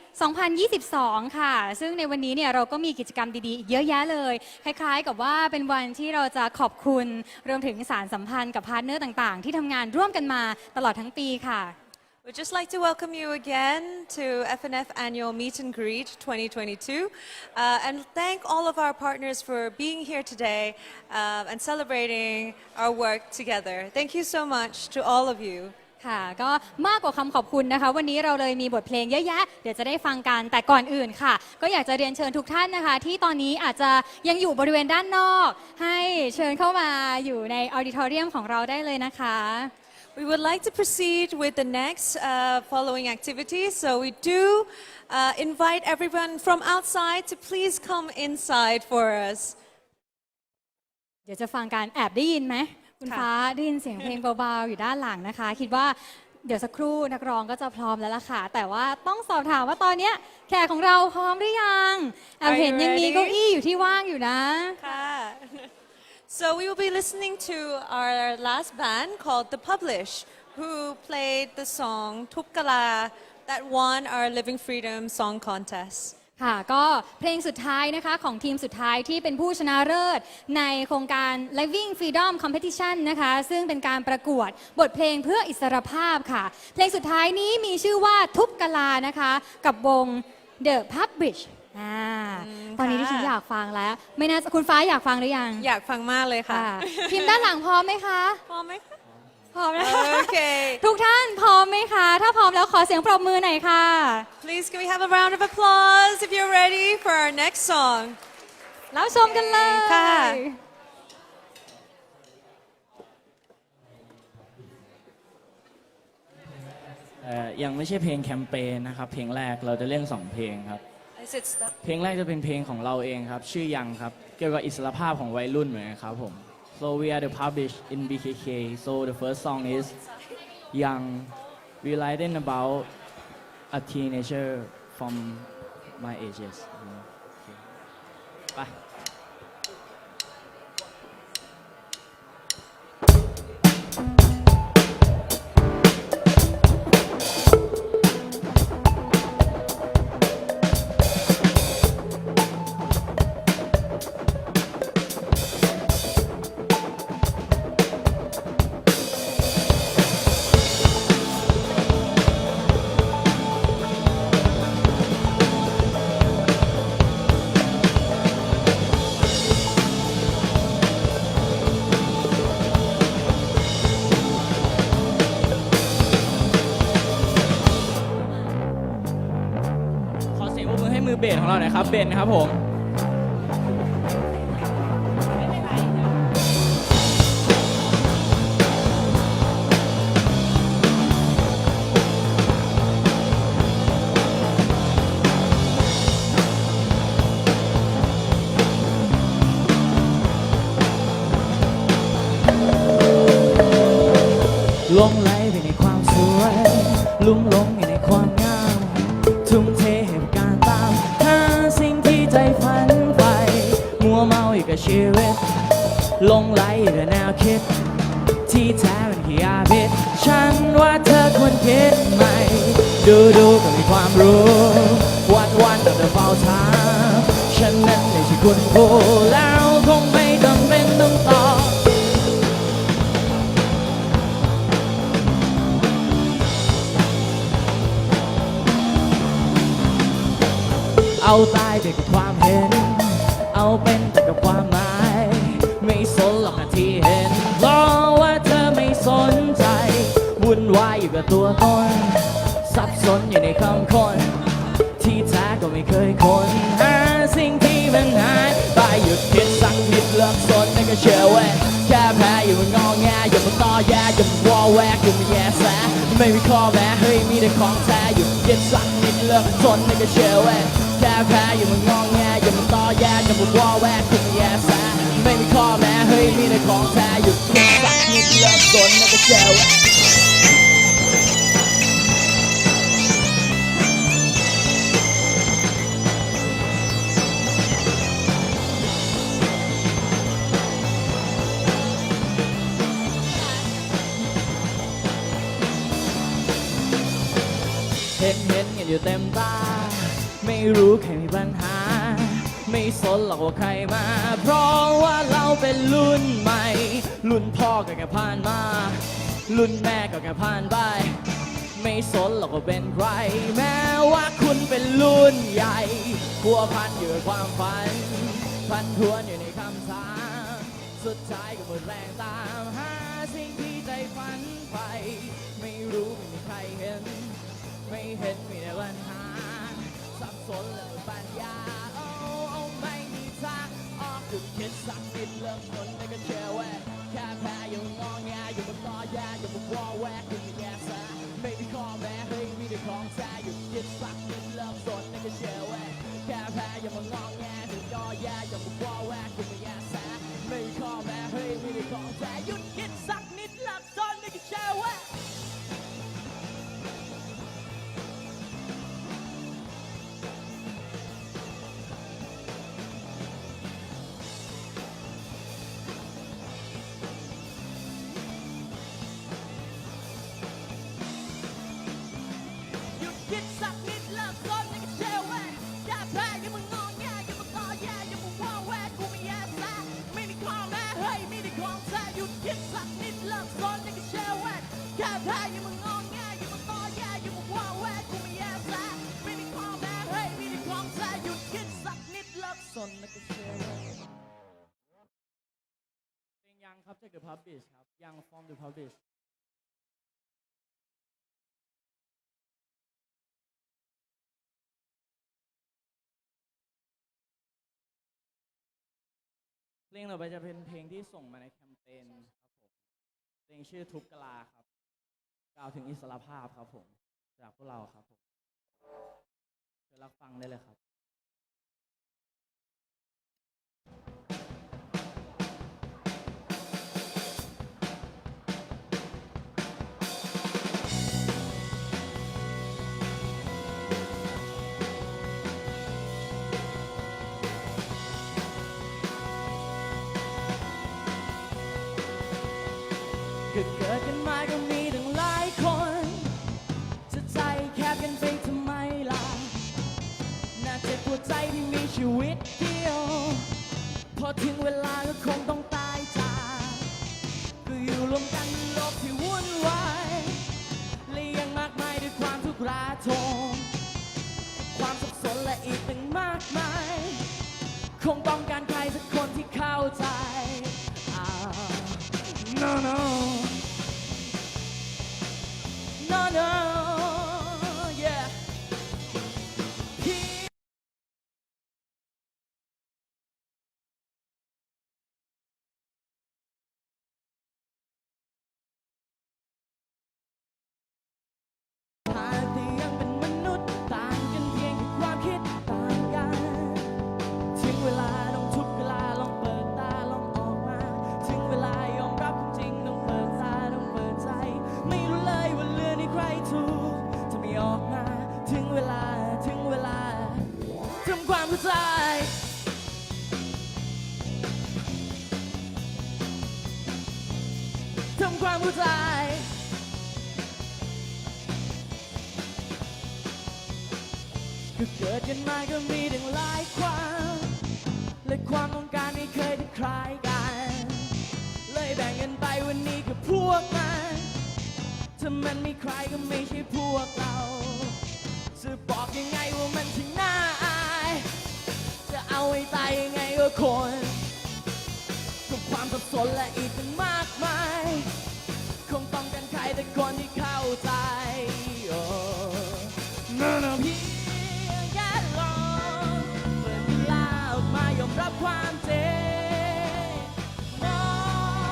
2022 ค่ะ ซึ่งในวันนี้เนี่ยเราก็มีกิจกรรมดีๆอีกเยอะแยะเลย คล้ายๆกับว่าเป็นวันที่เราจะขอบคุณรวมถึงสารสัมพันธ์กับพาร์ทเนอร์ต่างๆ ที่ทำงานร่วมกันมาตลอดทั้งปีค่ะ We'd just like to welcome you again to FNF Annual Meet and Greet 2022 and thank all of our partners for being here today and celebrating our work together. Thank you so much to all of you. ค่ะก็มากกว่าคำขอบคุณนะคะ วันนี้เราเลยมีบทเพลงเยอะแยะเดี๋ยวจะได้ฟังกันแต่ก่อนอื่นค่ะ ก็อยากจะเรียนเชิญทุกท่านนะคะ ที่ตอนนี้อาจจะยังอยู่บริเวณด้านนอก ให้เชิญเข้ามาอยู่ในออดิทอเรียมของเราได้เลยนะคะ We would like to proceed with the next following activities. So we do invite everyone from outside to please come inside for us. เดี๋ยวจะฟังการแอบได้ยินไหมคุณฟ้าได้ยินเสียงเพลงเบาๆอยู่ด้านหลังนะคะ คิดว่าเดี๋ยวสักครู่นักร้องก็จะพร้อมแล้วล่ะค่ะ แต่ว่าต้องสอบถามว่าตอนนี้แขกของเราพร้อมหรือยังแอบเห็นยังมีเก้าอี้อยู่ที่ว่างอยู่นะ ค่ะ So we will be listening to our last band called The Publish, who played the song Tukkala that won our Living Freedom Song Contest. ค่ะก็เพลงสุดท้ายนะคะของทีมสุดท้ายที่เป็นผู้ชนะเลิศในโครงการ Living Freedom Competition นะคะซึ่งเป็นการประกวดบทเพลงเพื่ออิสรภาพค่ะเพลงสุดท้ายนี้มีชื่อว่าทุบกะลานะคะกับวง The Publish ตอนนี้ที่ฉันอยากฟังแล้วไม่น่าคุณฟ้าอยากฟังหรือยัง อยากฟังมากเลยค่ะ ทีมด้านหลังพร้อมไหมคะ พร้อมไหมคะ พร้อมนะ โอเค ทุกท่านพร้อมไหมคะ ถ้าพร้อมแล้วขอเสียงปรบมือหน่อยค่ะ Please can we have a round of applause if you're ready for our next song แล้วชมกันเลย ค่ะ ยังไม่ใช่เพลงแคมเปญนะครับเพลงแรกเราจะเล่น2เพลงครับ Is it stuck? เพลงแรกจะเป็นเพลงของเราเองครับชื่อยังครับเกี่ยวกับอิสรภาพของวัยรุ่นเหมือนกันครับผม so we are the publish in BKK so the first song is young we writing about a teenager from my ages ไป ขอเสียงปรบมือให้มือเบสของเราหน่อยครับเบสนะครับผมหลงไหลไปในความสวยลุ่มหลงอยู่ในความงามทุ่มเทให้กับการตามหาสิ่งที่ใจฝันใฝ่มัวเมาอยู่กับชีวิตหลงไหลอยู่กับแนวคิดที่แท้มันแค่ยาพิษฉันว่าเธอควรคิดใหม่ดูก็มีความรู้วันๆแต่เฝ้าถามฉันนั้นไม่ใช่คนโง่แล้วคงไม่จำเป็นต้องตอบเอาตายไปกับความเห็นเอาเป็นแต่กับความหมายไม่สนหรอกนะที่เห็นเพราะว่าเธอไม่สนใจวุ่นวายอยู่กับตัวตนสับสนอยู่ในคำคนที่แท้ก็ไม่เคยค้นหาสิ่งที่มันหายไปหยุดคิดสักนิดเลิกสนนั่นก็เชื่อเว้ยแค่แพ้อยู่มันงอแงอย่ามาต่อแย่อย่ามาวอแวกอย่ามาแย่แสไม่มีข้อแม้เฮ้ยมีแต่ของแท้หยุดคิดสักนิดเลิกสนนั่นก็เชื่อเว้ยแค่แพ้อยู่มันงอแงอย่ามาต่อแย่อย่ามาวอแวกอย่ามาแย่แสไม่มีข้อแม้เฮ้ยมีแต่ของแท้หยุดคิดสักนิดเลิกสนนั่นก็เชื่อเว้ยเห็นกันอยู่เต็มตาไม่รู้ใครมีปัญหาไม่สนหรอกว่าใครมาเพราะว่าเราเป็นรุ่นใหม่รุ่นพ่อก็แค่ผ่านมารุ่นแม่ก็แค่ผ่านไปไม่สนหรอกว่าเป็นใครแม้ว่าคุณเป็นรุ่นใหญ่พัวพันอยู่กับความฝันพันทวนอยู่ในคำถามสุดท้ายก็หมดแรงตามหาสิ่งที่ใจฝันไปไม่รู้ไม่มีใครเห็นไม่เห็นมีแต่ปัญหาสับสนและหมดปัญญาโอ้ไม่มีทางออกหยุดคิดสักนิดเริ่มสนในกันเชื่อแวะแค่แพ้อยู่งอแงอยู่บนต่อแย่อยู่บนวอแวกอยู่ในแง่แสไม่มีข้อแม้เฮ้ยมีแต่ของแท้หยุดคิดสักนิดเริ่มสนในกันเชื่อแวะแค่แพ้อยู่งอแงอยู่ยอแย่อยู่บนวอแวกอยู่ในแง่แสไม่มีข้อแม้เฮ้ยมีแต่ของแท้หยุดคิดสักนิดเริ่มสนในกันเชื่อแวะ นแล้วก็เชื่อเพลงยังครับจาก The Publish ครับยัง from The Publish เพลงต่อไปจะเป็นเพลงที่ส่งมาในแคมเปญครับผมเพลงชื่อทุกกะลาครับกล่าวถึงอิสรภาพครับผมจากพวกเราครับผมเชิญรับฟังได้เลยครับ เกิดกันมาก็มีตั้งหลายคน จะใจแคบกันไปทำไมล่ะ น่าเจ็บปวดใจที่มีชีวิตเดียว พอถึงเวลาก็คงต้องตายจากก็อยู่รวมกันในโลกที่วุ่นวายและยังมากมายด้วยความทุกข์ราทมความสับสนและอีกตั้งมากมาย คงต้องการใครสักคนที่เข้าใจNo, no. No, no. Yeah. หากแต่ยังเป็นมนุษย์ต่างกันเพียงแค่ความคิดต่างกันถึงเวลาต้องทุกเวลาลองเปิดตาลองออกมาถึงเวลายอมรับความจริงต้องเปิดตาต้องเปิดใจไม่รู้เลยว่าเรื่องนี้ใครถูกจะไม่ออกมาถึงเวลาทำความเข้าใจทำความเข้าใจก็เกิดกันมาก็มีตั้งหลายความและความต้องการไม่เคยได้คล้ายกันเลยแบ่งกันไปวันนี้กับพวกมันถ้ามันไม่ใครก็ไม่ใช่พวกเราจะบอกยังไงว่ามันช่างน่าอายจะเอาให้ตายยังไงก็คนกับความสับสนและอีกตั้งมากมายคงต้องการใครแต่คนที่เข้าใจโอ้นั่นพี่แค่ลองเปิดเวลาออกมายอมรับความจริงมอ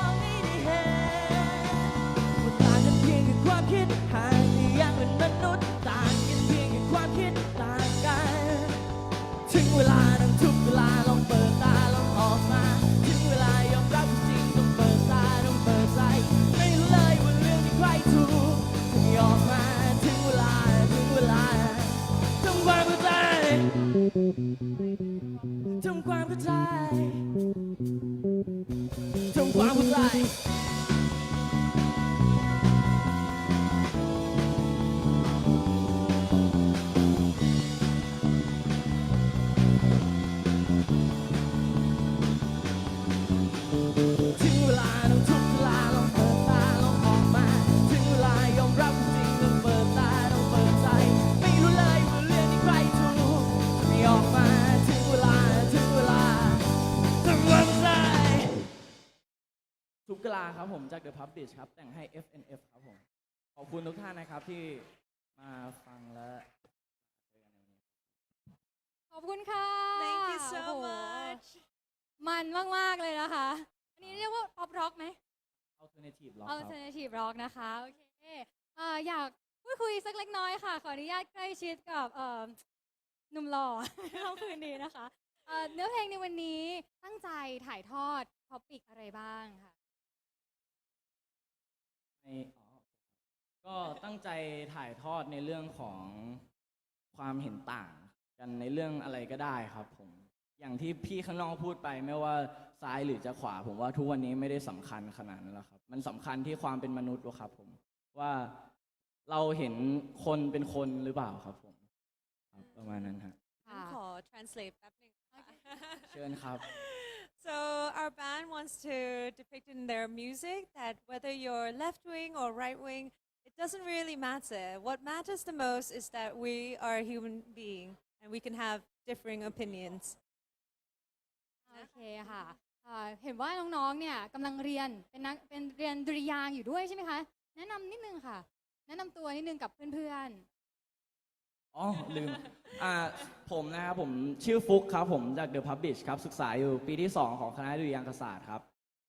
งให้ได้เห็นว่าต่างกันเพียงแค่ความคิดหากที่ยังเป็นมนุษย์ต่างกันเพียงแค่ความคิดต่างกันถึงเวลาต้องทุกเวลาลองเปิดตาลองออกมาถึงเวลายอมรับจริงต้องเปิดตาต้องเปิดใจไม่รู้เลยว่าเรื่องที่ใครถูกจะไม่ออกมาถึงเวลาทำความเข้าใจทำความเข้าใจทำความเข้าใจถึงเวลาต้องทุกเวลาลองเปิดตาลองออกมาถึงเวลายอมรับจริงต้องเปิดตาต้องเปิดใจไม่รู้เลยว่าเรื่องที่ใครถูกไม่ออกมาถึงเวลาทำความเข้าใจทุกเวลาครับผมจาก The Publish ครับแต่งให้ FNF ครับผมขอบคุณทุกท่านนะครับที่มาฟังและเจอกันในวันนี้ ขอบคุณค่ะ Thank you so โอ้โห much มันมาก ๆ เลยนะคะ อันนี้เรียกว่า pop rock ไหม Alternative Rock ครับ Alternative rock นะคะ โอเคอยากพูดคุยสักเล็กน้อยค่ะ ขออนุญาตใกล้ชิดกับหนุ่มหล่อ ค่ำคืนนี้นะคะเนื้อเพลงในวันนี้ตั้งใจถ่ายทอดท็อปิกอะไรบ้างค่ะ ก็ตั้งใจถ่ายทอดในเรื่องของความเห็นต่างกันในเรื่องอะไรก็ได้ครับผมอย่างที่พี่ข้างนอกพูดไปไม่ว่าซ้ายหรือจะขวาผมว่าทุกวันนี้ไม่ได้สำคัญขนาดนั้นแล้วครับมันสำคัญที่ความเป็นมนุษย์ครับผมว่าเราเห็นคนเป็นคนหรือเปล่าครับผมครับประมาณนั้นฮะ ขอ translate แป๊บหนึงค่ะ เชิญครับ So our band wants to depict in their music that whether you're left wing or right wing, it doesn't really matter. What matters the most is that we are a human being and we can have differing opinions. เคค่ะเห็นว่าน้องๆเนี่ยกำลังเรียนเป็นเรียนดุริยางค์อยู่ด้วยใช่ไหมคะแนะนำนิดนึงค่ะ แนะนำตัวนิดนึงกับเพื่อน อ๋อ ลืม ผมนะครับผมชื่อฟุกครับผมจาก The Publish ครับศึกษาอยู่ปีที่ 2 ของคณะดุริยางคศาสตร์ครับ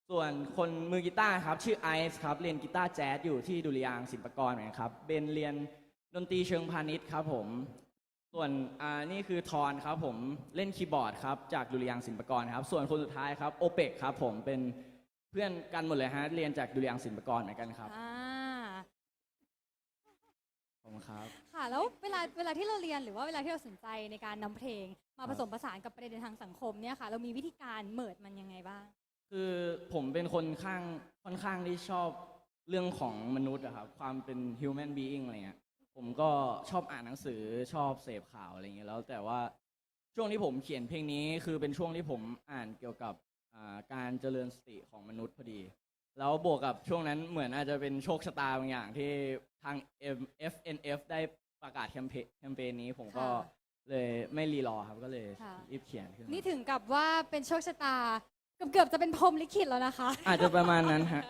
ส่วนคนมือกีตาร์ครับชื่อไอซ์ครับเรียนกีตาร์แจ๊สอยู่ที่ดุริยางค์ศิลปากรเหมือนกันครับเบนเรียนดนตรีเชิงพาณิชย์ครับผมส่วนนี่คือทอนครับผมเล่นคีย์บอร์ดครับจากดุริยางค์ศิลปากรครับส่วนคนสุดท้ายครับโอเปกครับผมเป็นเพื่อนกันหมดเลยฮะเรียนจากดุริยางค์ศิลปากรเหมือนกันครับ ๆผมครับ ค่ะแล้วเวลาที่เราเรียนหรือว่าเวลาที่เราสนใจในการนำเพลงมาผสมผสานกับประเด็นทางสังคมเนี่ยค่ะเรามีวิธีการเมิร์ดมันยังไงบ้างคือผมเป็นคนค่อนข้างที่ชอบเรื่องของมนุษย์อะครับความเป็น human being อะไรเงี้ยผมก็ชอบอ่านหนังสือชอบเสพข่าวอะไรเงี้ยแล้วแต่ว่าช่วงที่ผมเขียนเพลงนี้คือเป็นช่วงที่ผมอ่านเกี่ยวกับการเจริญสติของมนุษย์พอดีแล้วบวกกับช่วงนั้นเหมือนอาจจะเป็นโชคชะตาบางอย่างที่ทาง FNF ได้ประกาศแคมเปญนี้ผมก็เลยไม่รีรอครับก็เลยรีบเขียนขึ้นมา นี่ถึงกับว่าเป็นโชคชะตาเกือบจะเป็นพรหมลิขิตแล้วนะคะ อาจจะประมาณนั้นฮะ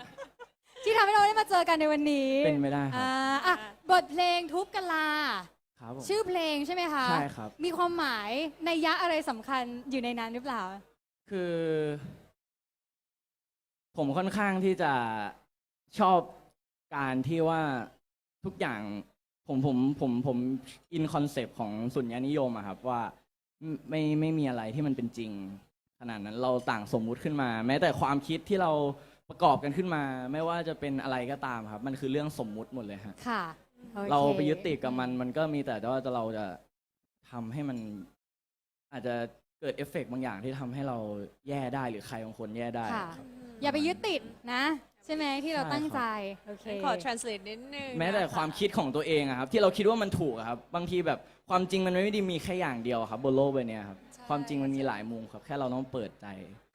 ที่ทำให้เราได้มาเจอกันในวันนี้ เป็นไม่ได้ครับ บทเพลงทุบกะลา ครับผม ชื่อเพลงใช่ไหมคะ ใช่ครับ มีความหมายนัยยะอะไรสำคัญอยู่ในนั้นหรือเปล่า คือผมค่อนข้างที่จะชอบการที่ว่าทุกอย่างผมอินคอนเซปต์ของสุญญานิยมอะครับว่าไม่มีอะไรที่มันเป็นจริงขนาดนั้นเราต่างสมมุติขึ้นมา แม้แต่ความคิดที่เราประกอบกันขึ้นมา ไม่ว่าจะเป็นอะไรก็ตามครับ มันคือเรื่องสมมุติหมดเลยฮะ ค่ะโอค เราไปยึดติดกับมันก็มีแต่ว่าเราจะทำให้มันอาจจะเกิดเอฟเฟกต์บางอย่างที่ทำให้เราแย่ได้หรือใครบางคนแย่ได้ ค่ะ ครับ อย่าไปยึดติดนะ ใช่ไหมที่เราตั้งใจโอเค ขอ translate นิดนึง แม้แต่ความคิดของตัวเองอะครับที่เราคิดว่ามันถูกอะครับบางทีแบบความจริงมันไม่ได้มีแค่อย่างเดียวครับบนโลกใบนี้ครับความจริงมันมีหลายมุมครับแค่เราต้องเปิดใจ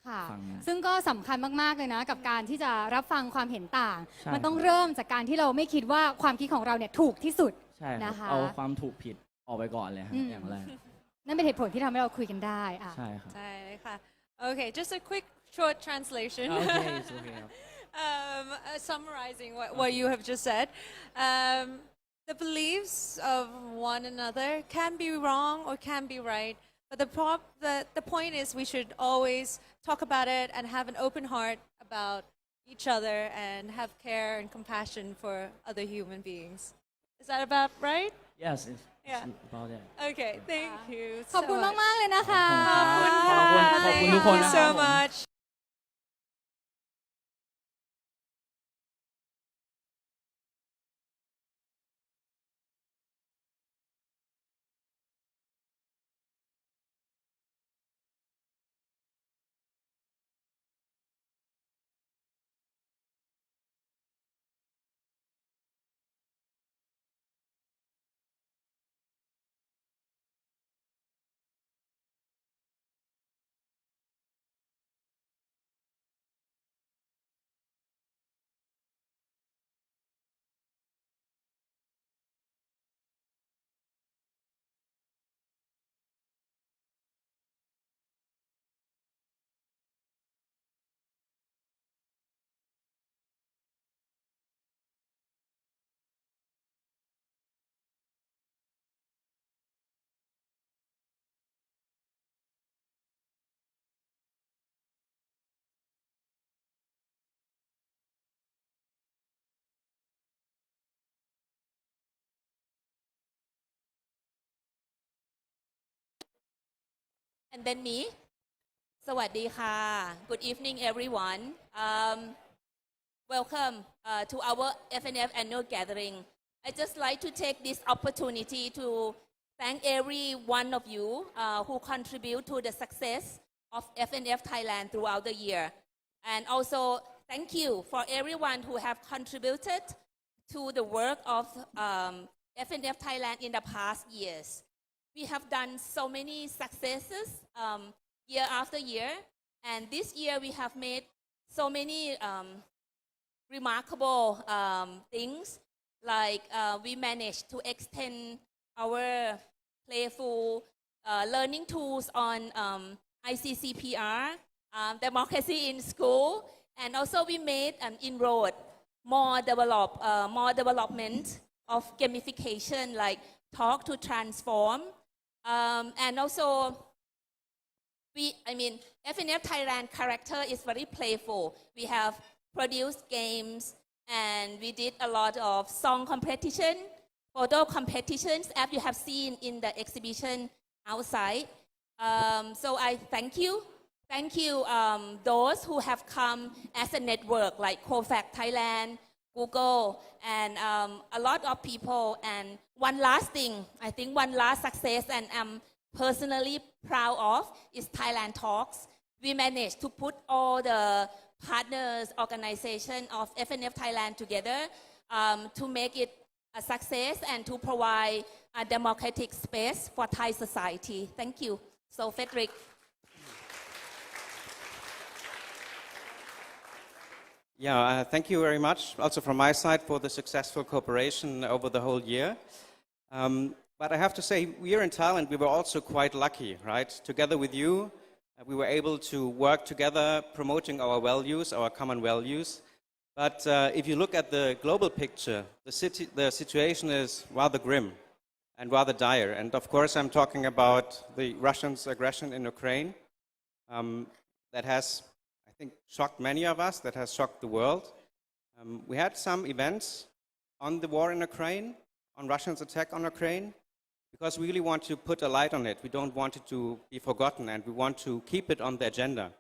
ค่ะ ฟังนะ ซึ่งก็สำคัญมากๆเลยนะกับการที่จะรับฟังความเห็นต่าง ใช่ มันต้องเริ่มจากการที่เราไม่คิดว่าความคิดของเราเนี่ยถูกที่สุด ใช่ครับ นะคะ เอาความถูกผิดออกไปก่อนเลยครับ อืม อย่างแรก นั่นเป็นเหตุผลที่ทำให้เราคุยกันได้อ่ะ ใช่ครับ ใช่เลยค่ะ Okay, just a quick short translation. โอเคโอเคครับ Summarizing what you have just said. The beliefs of one another can be wrong or can be right, but the point is we should always talk about it and have an open heart about each other and have care and compassion for other human beings. Is that about right? yes it's Yeah. about that Okay, thank you ขอบคุณ so much. มากๆเลยนะคะ ขอบคุณครับ ขอบคุณทุกคน Thank you นะค so รับผม much. And then me สวัสดีค่ะ Good evening everyone Welcome to our FNF annual gathering I just like to take this opportunity to thank every one of you who contribute to the success of FNF Thailand throughout the year and also thank you for everyone who have contributed to the work of FNF Thailand in the past years We have done so many successes year after year, and this year we have made so many remarkable things. Like we managed to extend our playful learning tools on ICCPR, democracy in school, and also we made an inroad, more development of gamification like talk to transform, and also FNF Thailand character is very playful. We have produced games and we did a lot of song competition, photo competitions, as you have seen in the exhibition outside. So I thank you. Thank you those who have come as a network like COFAC Thailand, Google, and a lot of people. And one last thing, I think one last success and I'm personally proud of is Thailand Talks. We managed to put all the partners, organization of FNF Thailand together to make it a success and to provide a democratic space for Thai society. Thank you. So Frederick. Yeah, thank you very much also from my side for the successful cooperation over the whole year. But I have to say, here in Thailand, we were also quite lucky, right? Together with you, we were able to work together promoting our values, our common values. But if you look at the global picture, the situation is rather grim and rather dire. And of course, I'm talking about the Russians' aggression in Ukraine that has, I think, shocked many of us, that has shocked the world. We had some events on the war in Ukraine, on Russia's attack on Ukraine, because we really want to put a light on it. We don't want it to be forgotten, and we want to keep it on the agenda.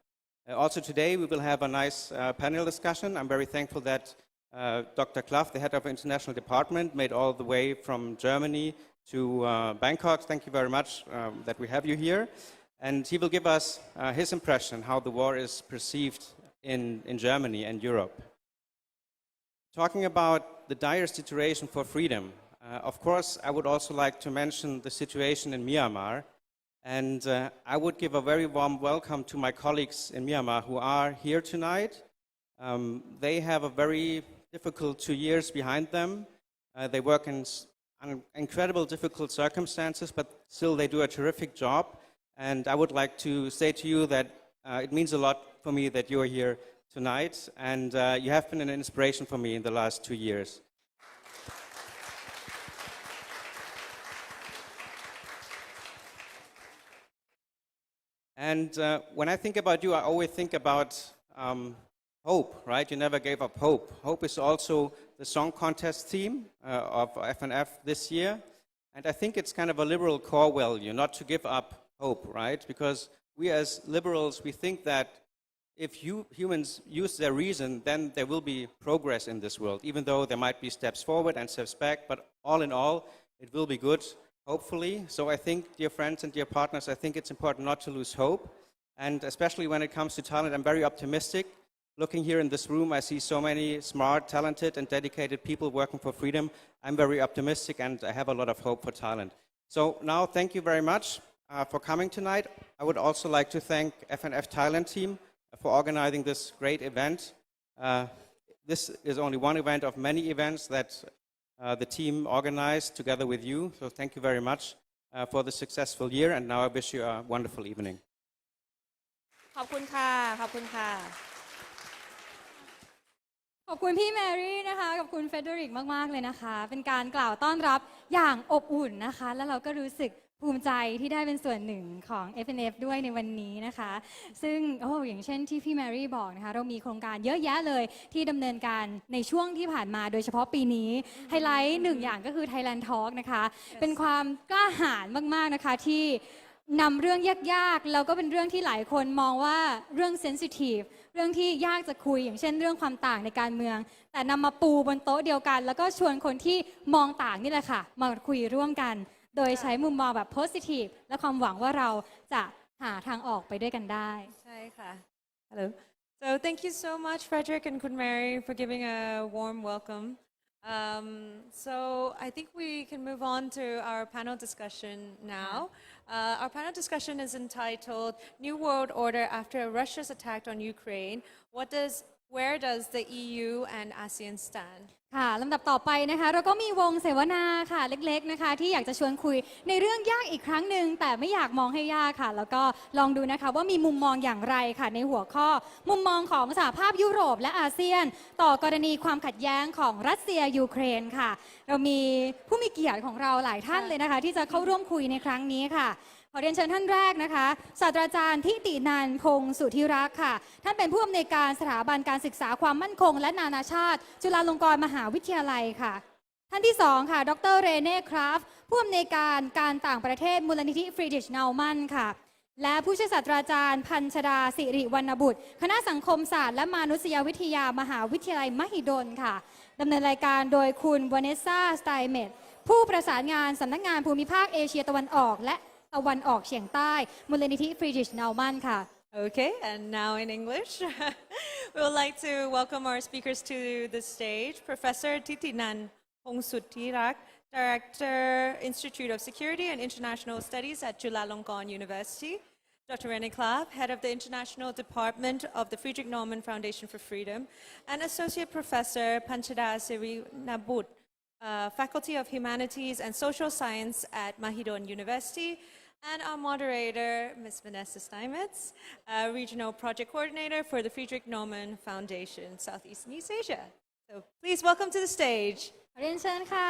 Also today, we will have a nice panel discussion. I'm very thankful that Dr. Clough, the head of international department, made all the way from Germany to Bangkok. Thank you very much that we have you here. And he will give us his impression, how the war is perceived in Germany and Europe. Talking about the dire situation for freedom, of course, I would also like to mention the situation in Myanmar. And I would give a very warm welcome to my colleagues in Myanmar who are here tonight. They have a very difficult 2 years behind them. They work in incredible difficult circumstances, but still they do a terrific job. And I would like to say to you that it means a lot for me that you are here tonight. And you have been an inspiration for me in the last 2 years. And when I think about you, I always think about hope, right? You never gave up hope. Hope is also the song contest theme of FNF this year. And I think it's kind of a liberal core value, not to give up hope, right? Because we as liberals, we think that if humans use their reason, then there will be progress in this world, even though there might be steps forward and steps back. But all in all, it will be good. Hopefully. So I think, dear friends and dear partners, I think it's important not to lose hope. And especially when it comes to talent, I'm very optimistic. Looking here in this room, I see so many smart, talented, and dedicated people working for freedom. I'm very optimistic, and I have a lot of hope for Thailand. So now, thank you very much for coming tonight. I would also like to thank FNF Thailand team for organizing this great event. This is only one event of many events that the team organized together with you. So thank you very much for the successful year. And now I wish you a wonderful evening. ขอบคุณค่ะ ขอบคุณค่ะ ขอบคุณพี่แมรี่นะคะกับคุณเฟเดริกมากๆเลยนะคะเป็นการกล่าวต้อนรับอย่างอบอุ่นนะคะแล้วเราก็รู้สึกภูมิใจที่ได้เป็นส่วนหนึ่งของ FNF ด้วยในวันนี้นะคะซึ่งอย่างเช่นที่พี่แมรี่บอกนะคะเรามีโครงการเยอะแยะเลยที่ดำเนินการในช่วงที่ผ่านมาโดยเฉพาะปีนี้ไฮไลท์หนึ่งอย่างก็คือ Thailand Talk นะคะเป็นความกล้าหาญมากๆนะคะที่นำเรื่องยากๆแล้วก็เป็นเรื่องที่หลายคนมองว่าเรื่องเซนซิทีฟเรื่องที่ยากจะคุยอย่างเช่นเรื่องความต่างในการเมืองแต่นำมาปูบนโต๊ะเดียวกันแล้วก็ชวนคนที่มองต่างนี่แหละค่ะมาคุยร่วมกันโดยใช้มุมมองแบบ positive และความหวังว่าเราจะหาทางออกไปด้วยกันได้ ใช่ค่ะ Hello. So thank you so much, Frederick and Kun Mary, for giving a warm welcome. So I think we can move on to our panel discussion now. Our panel discussion is entitled New World Order After Russia's Attack on Ukraine. What does where does the EU and ASEAN stand? ค่ะลำดับต่อไปนะคะเราก็มีวงเสวนาค่ะเล็กๆนะคะที่อยากจะชวนคุยในเรื่องยากอีกครั้งหนึ่งแต่ไม่อยากมองให้ยากค่ะแล้วก็ลองดูนะคะว่ามีมุมมองอย่างไรค่ะในหัวข้อมุมมองของสหภาพยุโรปและอาเซียน ต่อกรณีความขัดแย้งของรัสเซียยูเครนค่ะเรามีผู้มีเกียรติของเราหลายท่านเลยนะคะที่จะเข้าร่วมคุยในครั้งนี้ค่ะขอเรียนเชิญท่านแรกนะคะศาสตราจารย์ทิตินันท์พงศ์สุธิรักษ์ค่ะท่านเป็นผู้อำนวยการสถาบันการศึกษาความมั่นคงและนานาชาติจุฬาลงกรณ์มหาวิทยาลัยค่ะท่านที่สองค่ะดรเรเน่คราฟผู้อำนวยการการต่างประเทศมูลนิธิฟรีดริชเนามันค่ะและผู้ช่วยศาสตราจารย์พัญชดาสิริวรรณบุตรคณะสังคมศาสตร์และมนุษยวิทยามหาวิทยาลัยมหิดลค่ะดำเนินรายการโดยคุณวาเนสซาสไตเมตผู้ประสานงานสำนักงานภูมิภาคเอเชียตะวันออกและตะวันออกเฉียงใต้มูลนิธิฟรีดริชเนามันค่ะ Okay, and now in English, we would like to welcome our speakers to the stage. Professor Titinan Pongsuthirarak, Director, Institute of Security and International Studies at Chulalongkorn University. Dr. René Klaff, Head of the International Department of the Friedrich Naumann Foundation for Freedom, and Associate Professor Panchada Sirinabut, Faculty of Humanities and Social Science at Mahidol University, and our moderator, Ms. Vanessa Steinmetz, Regional Project Coordinator for the Friedrich Naumann Foundation, Southeast and East Asia. So please welcome to the stage. เรียนเชิญค่ะ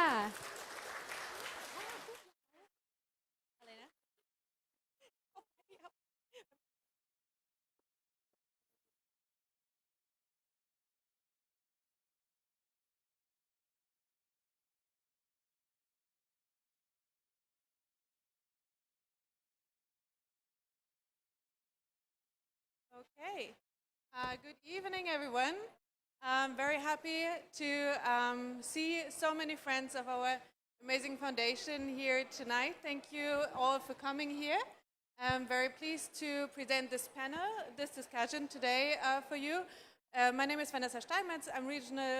Okay. Good evening, everyone. I'm very happy to see so many friends of our amazing foundation here tonight. Thank you all for coming here. I'm very pleased to present this panel, this discussion today for you. My name is Vanessa Steinmetz. I'm Regional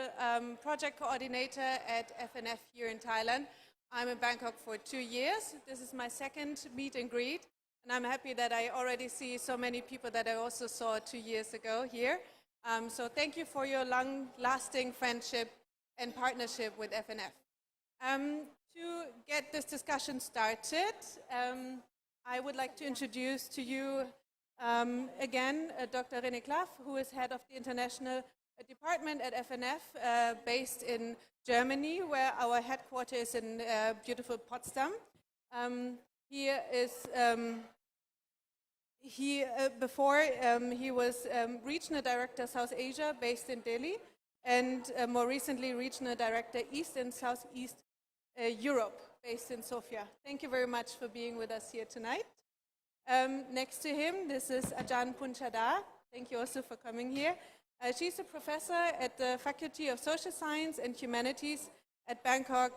Project Coordinator at FNF here in Thailand. I'm in Bangkok for 2 years. This is my second meet and greet. And I'm happy that I already see so many people that I also saw 2 years ago here. So thank you for your long-lasting friendship and partnership with FNF. To get this discussion started, I would like to introduce to you again Dr. René Klaff, who is head of the international department at FNF, based in Germany, where our headquarters is in beautiful Potsdam. Before he was Regional Director South Asia based in Delhi, and more recently Regional Director East and Southeast Europe based in Sofia. Thank you very much for being with us here tonight. Next to him, this is Ajahn Punchada. Thank you also for coming here. She's a professor at the Faculty of Social Science and Humanities at Bangkok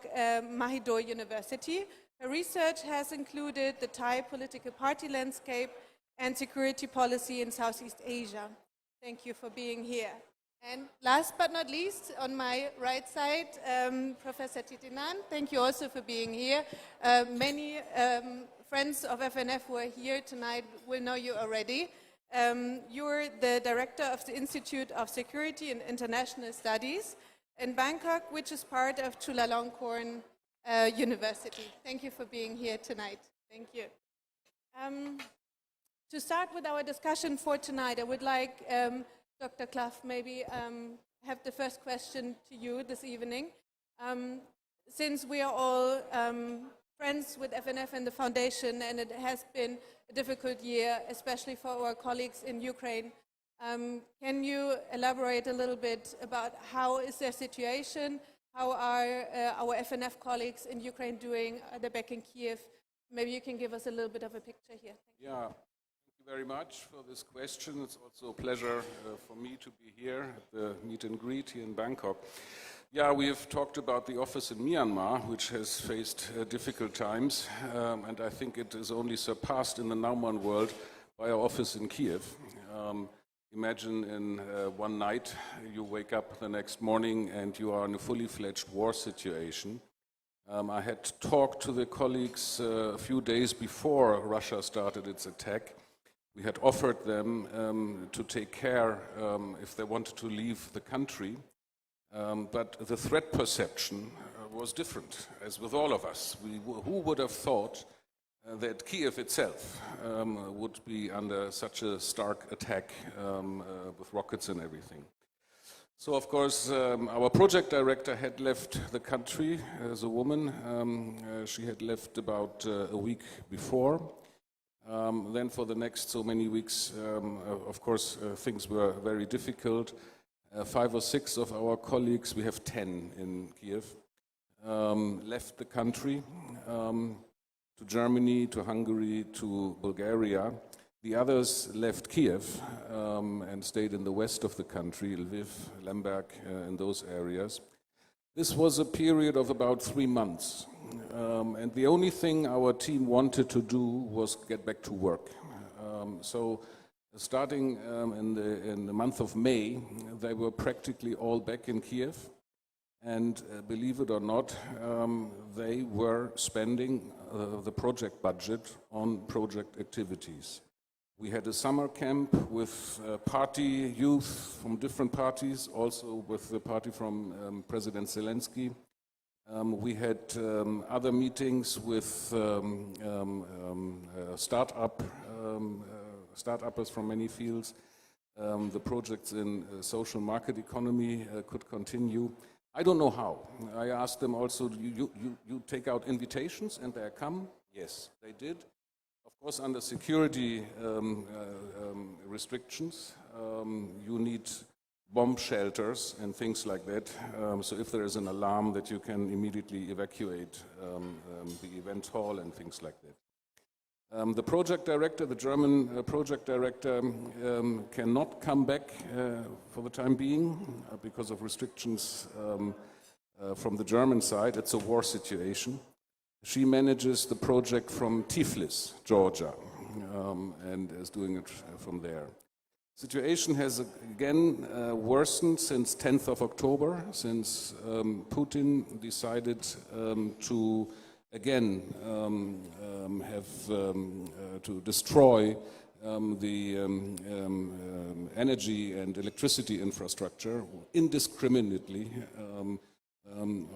Mahidol University. Her research has included the Thai political party landscape and security policy in Southeast Asia. Thank you for being here. And last but not least, on my right side, Professor Titinan, thank you also for being here. Many friends of FNF who are here tonight will know you already. You're the director of the Institute of Security and International Studies in Bangkok, which is part of Chulalongkorn University. Thank you for being here tonight. Thank you. To start with our discussion for tonight, I would like Dr. Klaff maybe have the first question to you this evening. Since we are all friends with FNF and the foundation, and it has been a difficult year, especially for our colleagues in Ukraine, can you elaborate a little bit about how is their situation? How are our FNF colleagues in Ukraine doing? They're back in Kiev. Maybe you can give us a little bit of a picture here. Yeah. Thank you very much for this question. It's also a pleasure for me to be here at the meet and greet here in Bangkok. Yeah, we have talked about the office in Myanmar, which has faced difficult times, and I think it is only surpassed in the Naumann world by our office in Kiev. Imagine in one night you wake up the next morning and you are in a fully fledged war situation. I had talked to the colleagues a few days before Russia started its attack. We had offered them to take care if they wanted to leave the country, but the threat perception was different, as with all of us. Who would have thought that Kiev itself would be under such a stark attack with rockets and everything? So, of course, our project director had left the country as a woman. She had left about a week before. Then for the next so many weeks, of course, things were very difficult. 5 or 6 of our colleagues, we have 10 in Kiev, left the country to Germany, to Hungary, to Bulgaria. The others left Kiev and stayed in the west of the country, Lviv, Lemberg, in those areas. This was a period of about 3 months. And the only thing our team wanted to do was get back to work. So starting in the month of May, they were practically all back in Kiev. And believe it or not, they were spending the project budget on project activities. We had a summer camp with party youth from different parties, also with the party from President Zelensky. We had other meetings with startuppers from many fields. The projects in social market economy could continue. I don't know how. I asked them also, you take out invitations and they come? Yes, they did. Of course, under security restrictions, you need bomb shelters and things like that. So if there is an alarm, that you can immediately evacuate the event hall and things like that. The project director, the German project director, cannot come back for the time being because of restrictions from the German side. It's a war situation. She manages the project from Tiflis, Georgia, and is doing it from there. Situation has again worsened since 10th of October, since Putin decided to again to destroy the energy and electricity infrastructure indiscriminately.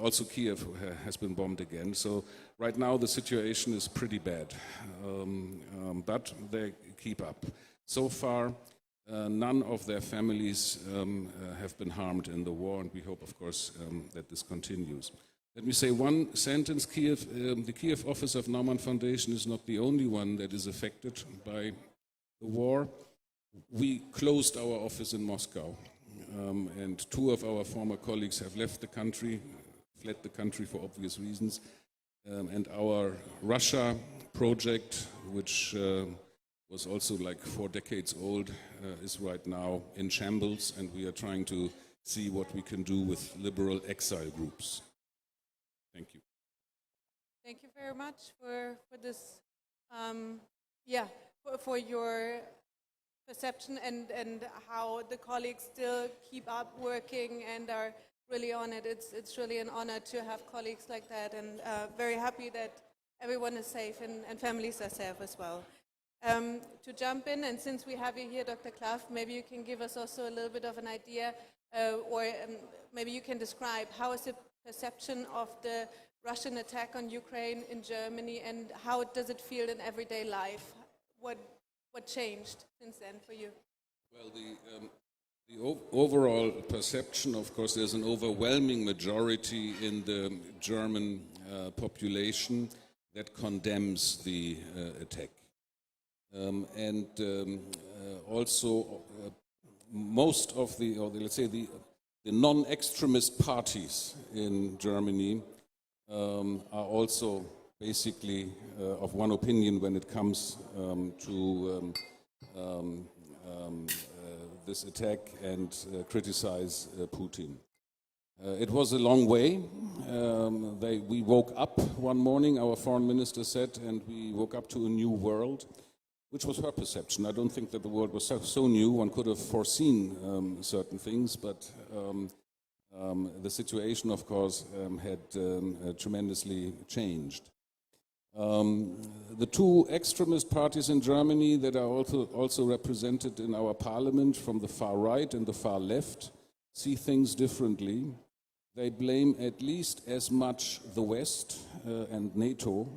Also Kiev has been bombed again, so right now the situation is pretty bad, but they keep up. So far, none of their families have been harmed in the war, and we hope, of course, that this continues. Let me say one sentence. Kiev, the Kiev office of Naumann Foundation is not the only one that is affected by the war. We closed our office in Moscow, and 2 of our former colleagues have left the country, fled the country for obvious reasons, and our Russia project, which was also like 4 decades old, is right now in shambles, and we are trying to see what we can do with liberal exile groups. Thank you. Thank you very much for this, for your perception and how the colleagues still keep up working and are really on it. It's really an honor to have colleagues like that, and very happy that everyone is safe and families are safe as well. To jump in, and since we have you here, Dr. Klaff, maybe you can give us also a little bit of an idea, or maybe you can describe how is the perception of the Russian attack on Ukraine in Germany, and how does it feel in everyday life? What changed since then for you? Well, the overall perception, of course, there's an overwhelming majority in the German population that condemns the attack. Also, most of let's say the non-extremist parties in Germany are also basically of one opinion when it comes to this attack and criticize Putin. It was a long way. We woke up one morning, our foreign minister said, and we woke up to a new world, which was her perception. I don't think that the world was so new. One could have foreseen certain things, but the situation, of course, had tremendously changed. The two extremist parties in Germany that are also represented in our parliament from the far right and the far left see things differently. They blame at least as much the West and NATO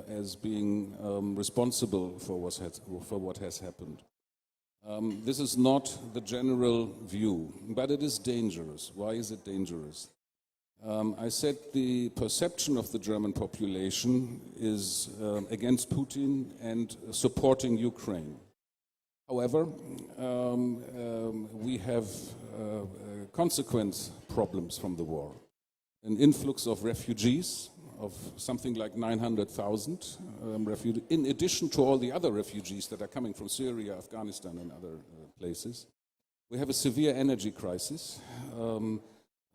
as being responsible for what has happened. This is not the general view, but it is dangerous. Why is it dangerous? I said the perception of the German population is against Putin and supporting Ukraine. However, we have consequence problems from the war. An influx of refugees of something like 900,000 refugees, in addition to all the other refugees that are coming from Syria, Afghanistan, and other places. We have a severe energy crisis,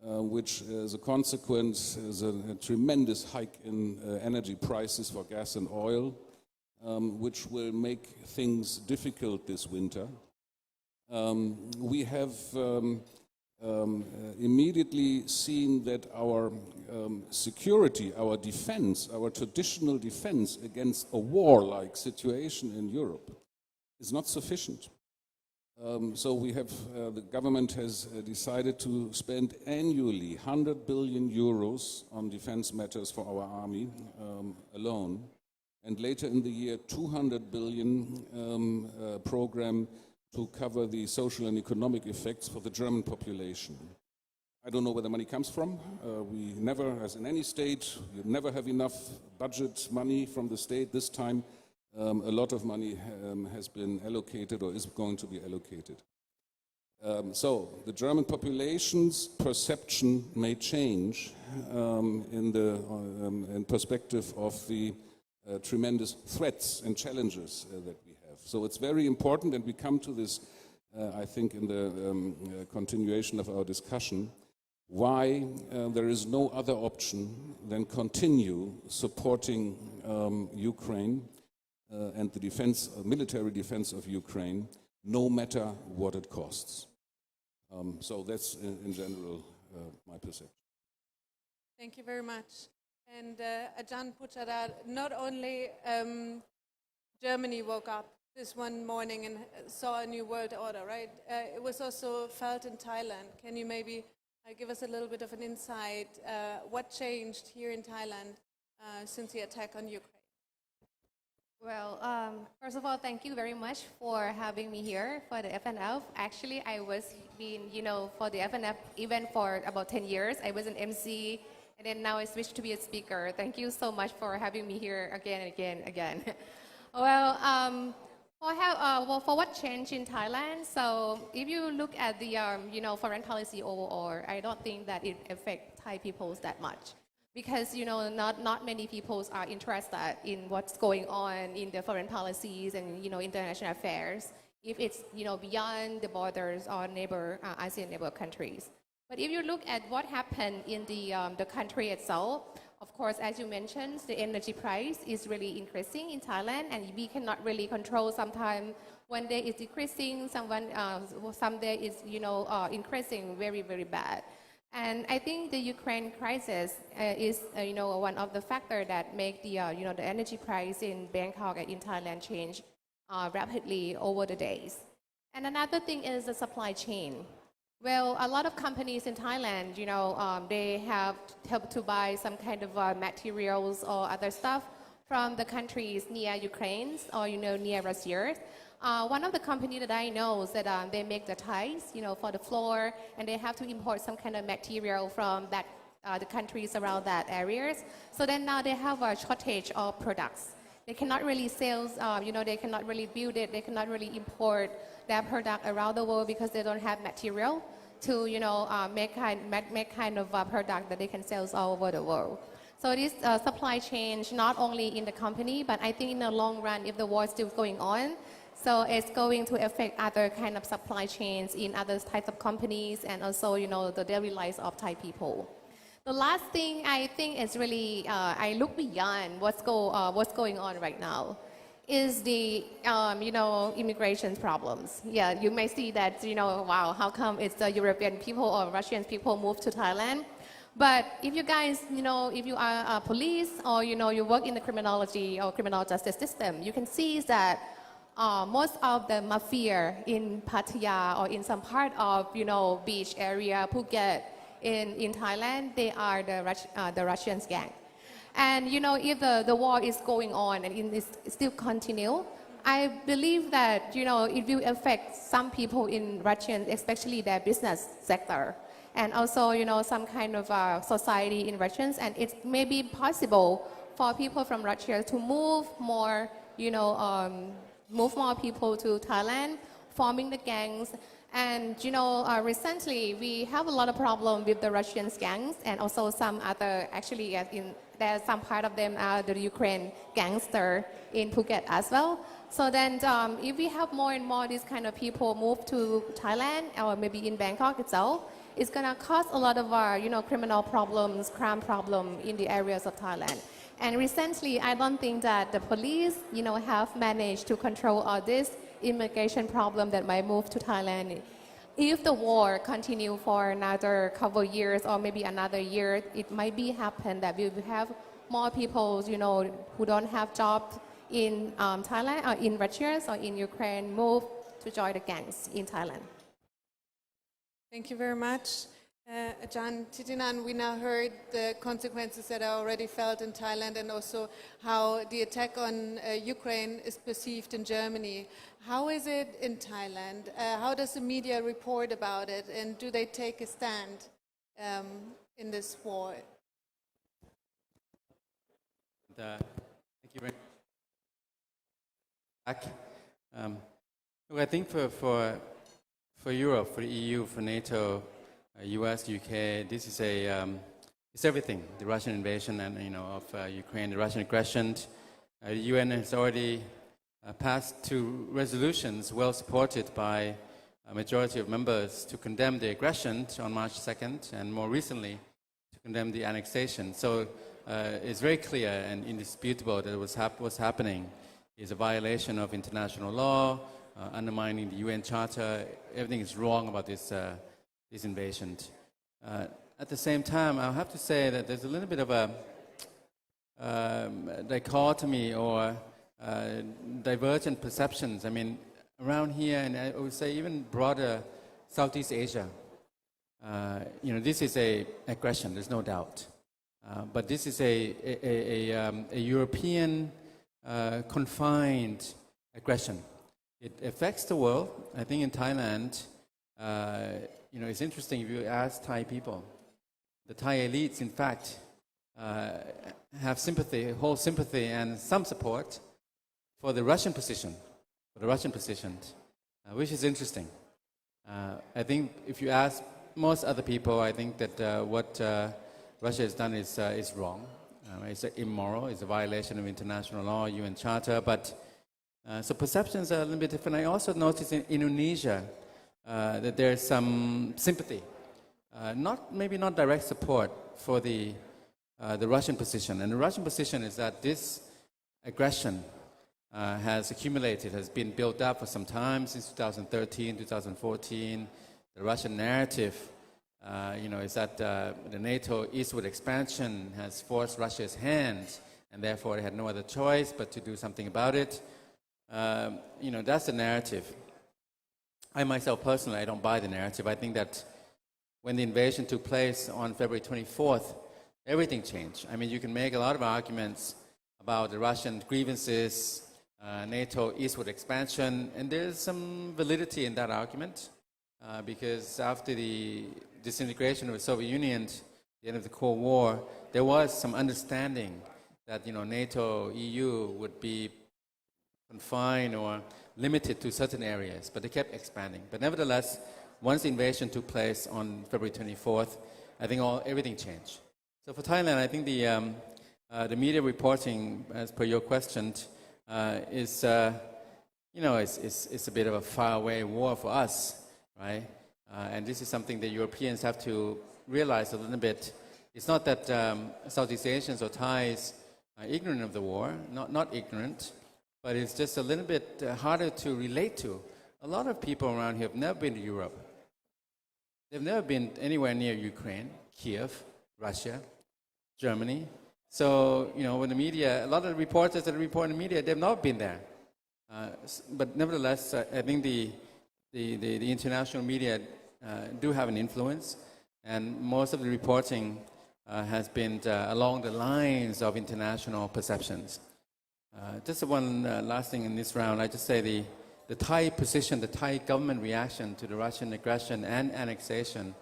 which as a consequence is a tremendous hike in energy prices for gas and oil, which will make things difficult this winter. We have immediately seen that our security, our defense, our traditional defense against a war-like situation in Europe is not sufficient. So we have, the government has decided to spend annually 100 billion euros on defense matters for our army alone, and later in the year 200 billion program to cover the social and economic effects for the German population. I don't know where the money comes from. We never, as in any state, you never have enough budget money from the state. This time, a lot of money has been allocated or is going to be allocated. So the German population's perception may change in perspective of the tremendous threats and challenges that we have. So it's very important, and we come to this, I think, in the continuation of our discussion, why there is no other option than continue supporting Ukraine and the defense, military defense of Ukraine, no matter what it costs. So that's in general my perception. Thank you very much. And Ajahn Puchadar, not only Germany woke up this one morning and saw a new world order, right? It was also felt in Thailand. Can you maybe give us a little bit of an insight? What changed here in Thailand since the attack on Ukraine? Well, first of all, thank you very much for having me here for the FNF. Actually, I was for the FNF event for about 10 years. I was an MC, and then now I switched to be a speaker. Thank you so much for having me here again and again and again. Well, for what changed in Thailand? So if you look at the foreign policy overall, I don't think that it affects Thai peoples that much, because not many peoples are interested in what's going on in the foreign policies and international affairs if it's beyond the borders or ASEAN neighbor countries. But if you look at what happened in the country itself, of course, as you mentioned, the energy price is really increasing in Thailand, and we cannot really control. Sometimes one day it's decreasing, some day it's increasing very, very bad. And I think the Ukraine crisis is one of the factors that make the the energy price in Bangkok and in Thailand change rapidly over the days. And another thing is the supply chain. Well, a lot of companies in Thailand, they have to buy some kind of materials or other stuff from the countries near Ukraine or near Russia. One of the companies that I know is that they make the ties, for the floor, and they have to import some kind of material from that the countries around that areas. So then now they have a shortage of products. They cannot really sell, they cannot really build it. They cannot really import their product around the world because they don't have material to, make kind of a product that they can sell all over the world. So this supply chain, not only in the company, but I think in the long run, if the war is still going on, so it's going to affect other kind of supply chains in other types of companies, and also, the daily lives of Thai people. The last thing I think is really, I look beyond what's going on right now, is the, immigration problems. Yeah, you may see that, wow, how come it's the European people or Russian people move to Thailand? But if you guys, if you are a police or you work in the criminology or criminal justice system, you can see that most of the mafia in Pattaya or in some part of beach area, Phuket, in Thailand, they are the Russian gang. And if the war is going on and it still continue, I believe that it will affect some people in Russia, especially their business sector, and also some kind of society in Russia. And it may be possible for people from Russia to move more, move more people to Thailand, forming the gangs. And recently we have a lot of problem with the Russian gangs, and also some other, actually there's some part of them are the Ukraine gangster in Phuket as well. So then if we have more and more these kind of people move to Thailand or maybe in Bangkok itself, it's going to cause a lot of criminal problems, crime problem in the areas of Thailand. And recently, I don't think that the police, have managed to control all this immigration problem that might move to Thailand. If the war continue for another couple of years or maybe another year, it might be happen that we will have more people, who don't have jobs in Thailand or in Russia or in Ukraine move to join the gangs in Thailand. Thank you very much. Ajahn Thitinan, we now heard the consequences that are already felt in Thailand and also how the attack on Ukraine is perceived in Germany. How is it in Thailand? How does the media report about it, and do they take a stand in this war? Thank you very much. Look, I think for Europe, for the EU, for NATO, US, UK, this is it's everything. The Russian invasion and of Ukraine, the Russian aggression. The UN has already passed 2 resolutions, well supported by a majority of members, to condemn the aggression on March 2nd, and more recently to condemn the annexation. So it's very clear and indisputable that what's happening is a violation of international law, undermining the UN Charter. Everything is wrong about this invasion. At the same time, I'll have to say that there's a little bit of a dichotomy or divergent perceptions. I mean, around here, and I would say even broader Southeast Asia, this is a aggression. There's no doubt, but this is a European confined aggression. It affects the world. I think in Thailand, it's interesting if you ask Thai people, the Thai elites, in fact, have sympathy, whole sympathy, and some support for the Russian position, which is interesting. I think if you ask most other people, I think that what Russia has done is wrong. It's immoral. It's a violation of international law, UN Charter. But so perceptions are a little bit different. I also noticed in Indonesia that there's some sympathy, maybe not direct support for the Russian position. And the Russian position is that this aggression has accumulated, has been built up for some time, since 2013, 2014. The Russian narrative, is that the NATO eastward expansion has forced Russia's hand, and therefore they had no other choice but to do something about it. That's the narrative. I myself personally, I don't buy the narrative. I think that when the invasion took place on February 24th, everything changed. I mean, you can make a lot of arguments about the Russian grievances, NATO eastward expansion, and there's some validity in that argument, because after the disintegration of the Soviet Union, the end of the Cold War, there was some understanding that NATO, EU would be confined or limited to certain areas, but they kept expanding. But nevertheless, once the invasion took place on February 24th, I think everything changed. So for Thailand, I think the media reporting, as per your question, is it's a bit of a faraway war for us, right? And this is something that Europeans have to realize a little bit. It's not that Southeast Asians or Thais are ignorant of the war, not ignorant, but it's just a little bit harder to relate to. A lot of people around here have never been to Europe. They've never been anywhere near Ukraine, Kiev, Russia, Germany. So, when the media, a lot of the reporters that report in the media, they've not been there. But nevertheless, I think the international media do have an influence, and most of the reporting has been along the lines of international perceptions. Just one last thing in this round, I just say the Thai position, the Thai government reaction to the Russian aggression and annexation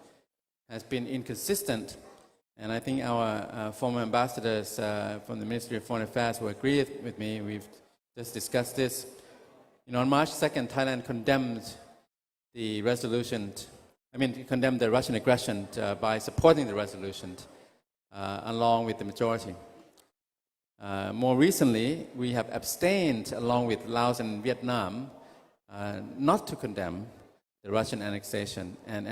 has been inconsistent. And I think our former ambassadors from the Ministry of Foreign Affairs will agree with me. We've just discussed this. On March 2nd, Thailand condemned the resolution, condemned the Russian aggression by supporting the resolution along with the majority. More recently, we have abstained along with Laos and Vietnam not to condemn the Russian annexation. And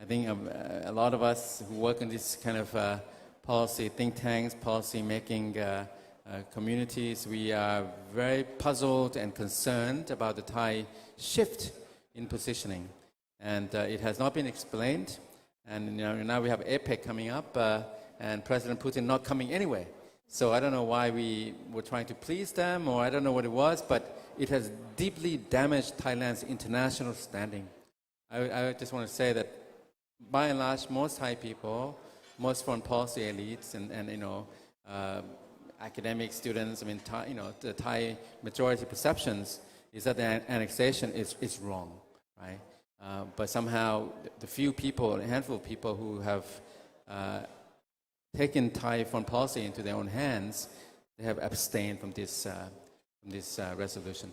I think a lot of us who work in this kind of policy think tanks, policy making communities, we are very puzzled and concerned about the Thai shift in positioning. And it has not been explained. And now we have APEC coming up and President Putin not coming anyway. So I don't know why we were trying to please them, or I don't know what it was, but it has deeply damaged Thailand's international standing. I just want to say that by and large, most Thai people, most foreign policy elites and academic students, the Thai majority perceptions is that the annexation is wrong, right? But somehow the few people, a handful of people who have taken Thai foreign policy into their own hands, they have abstained from this resolution.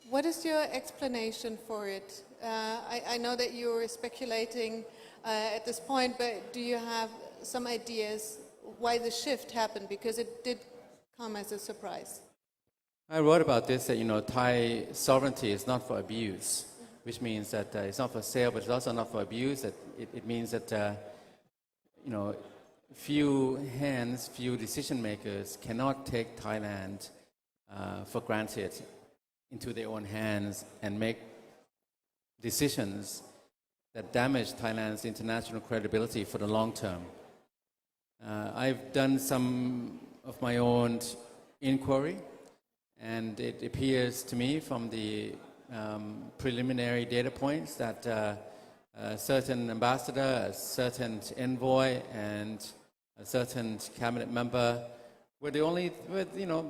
What is your explanation for it? I know that you were speculating at this point, but do you have some ideas why the shift happened? Because it did come as a surprise. I wrote about this that Thai sovereignty is not for abuse, which means that it's not for sale, but it's also not for abuse. That it means that few hands, few decision makers cannot take Thailand for granted into their own hands and make decisions that damage Thailand's international credibility for the long term. I've done some of my own inquiry, and it appears to me from the preliminary data points that a certain ambassador, a certain envoy, and a certain cabinet member were the only,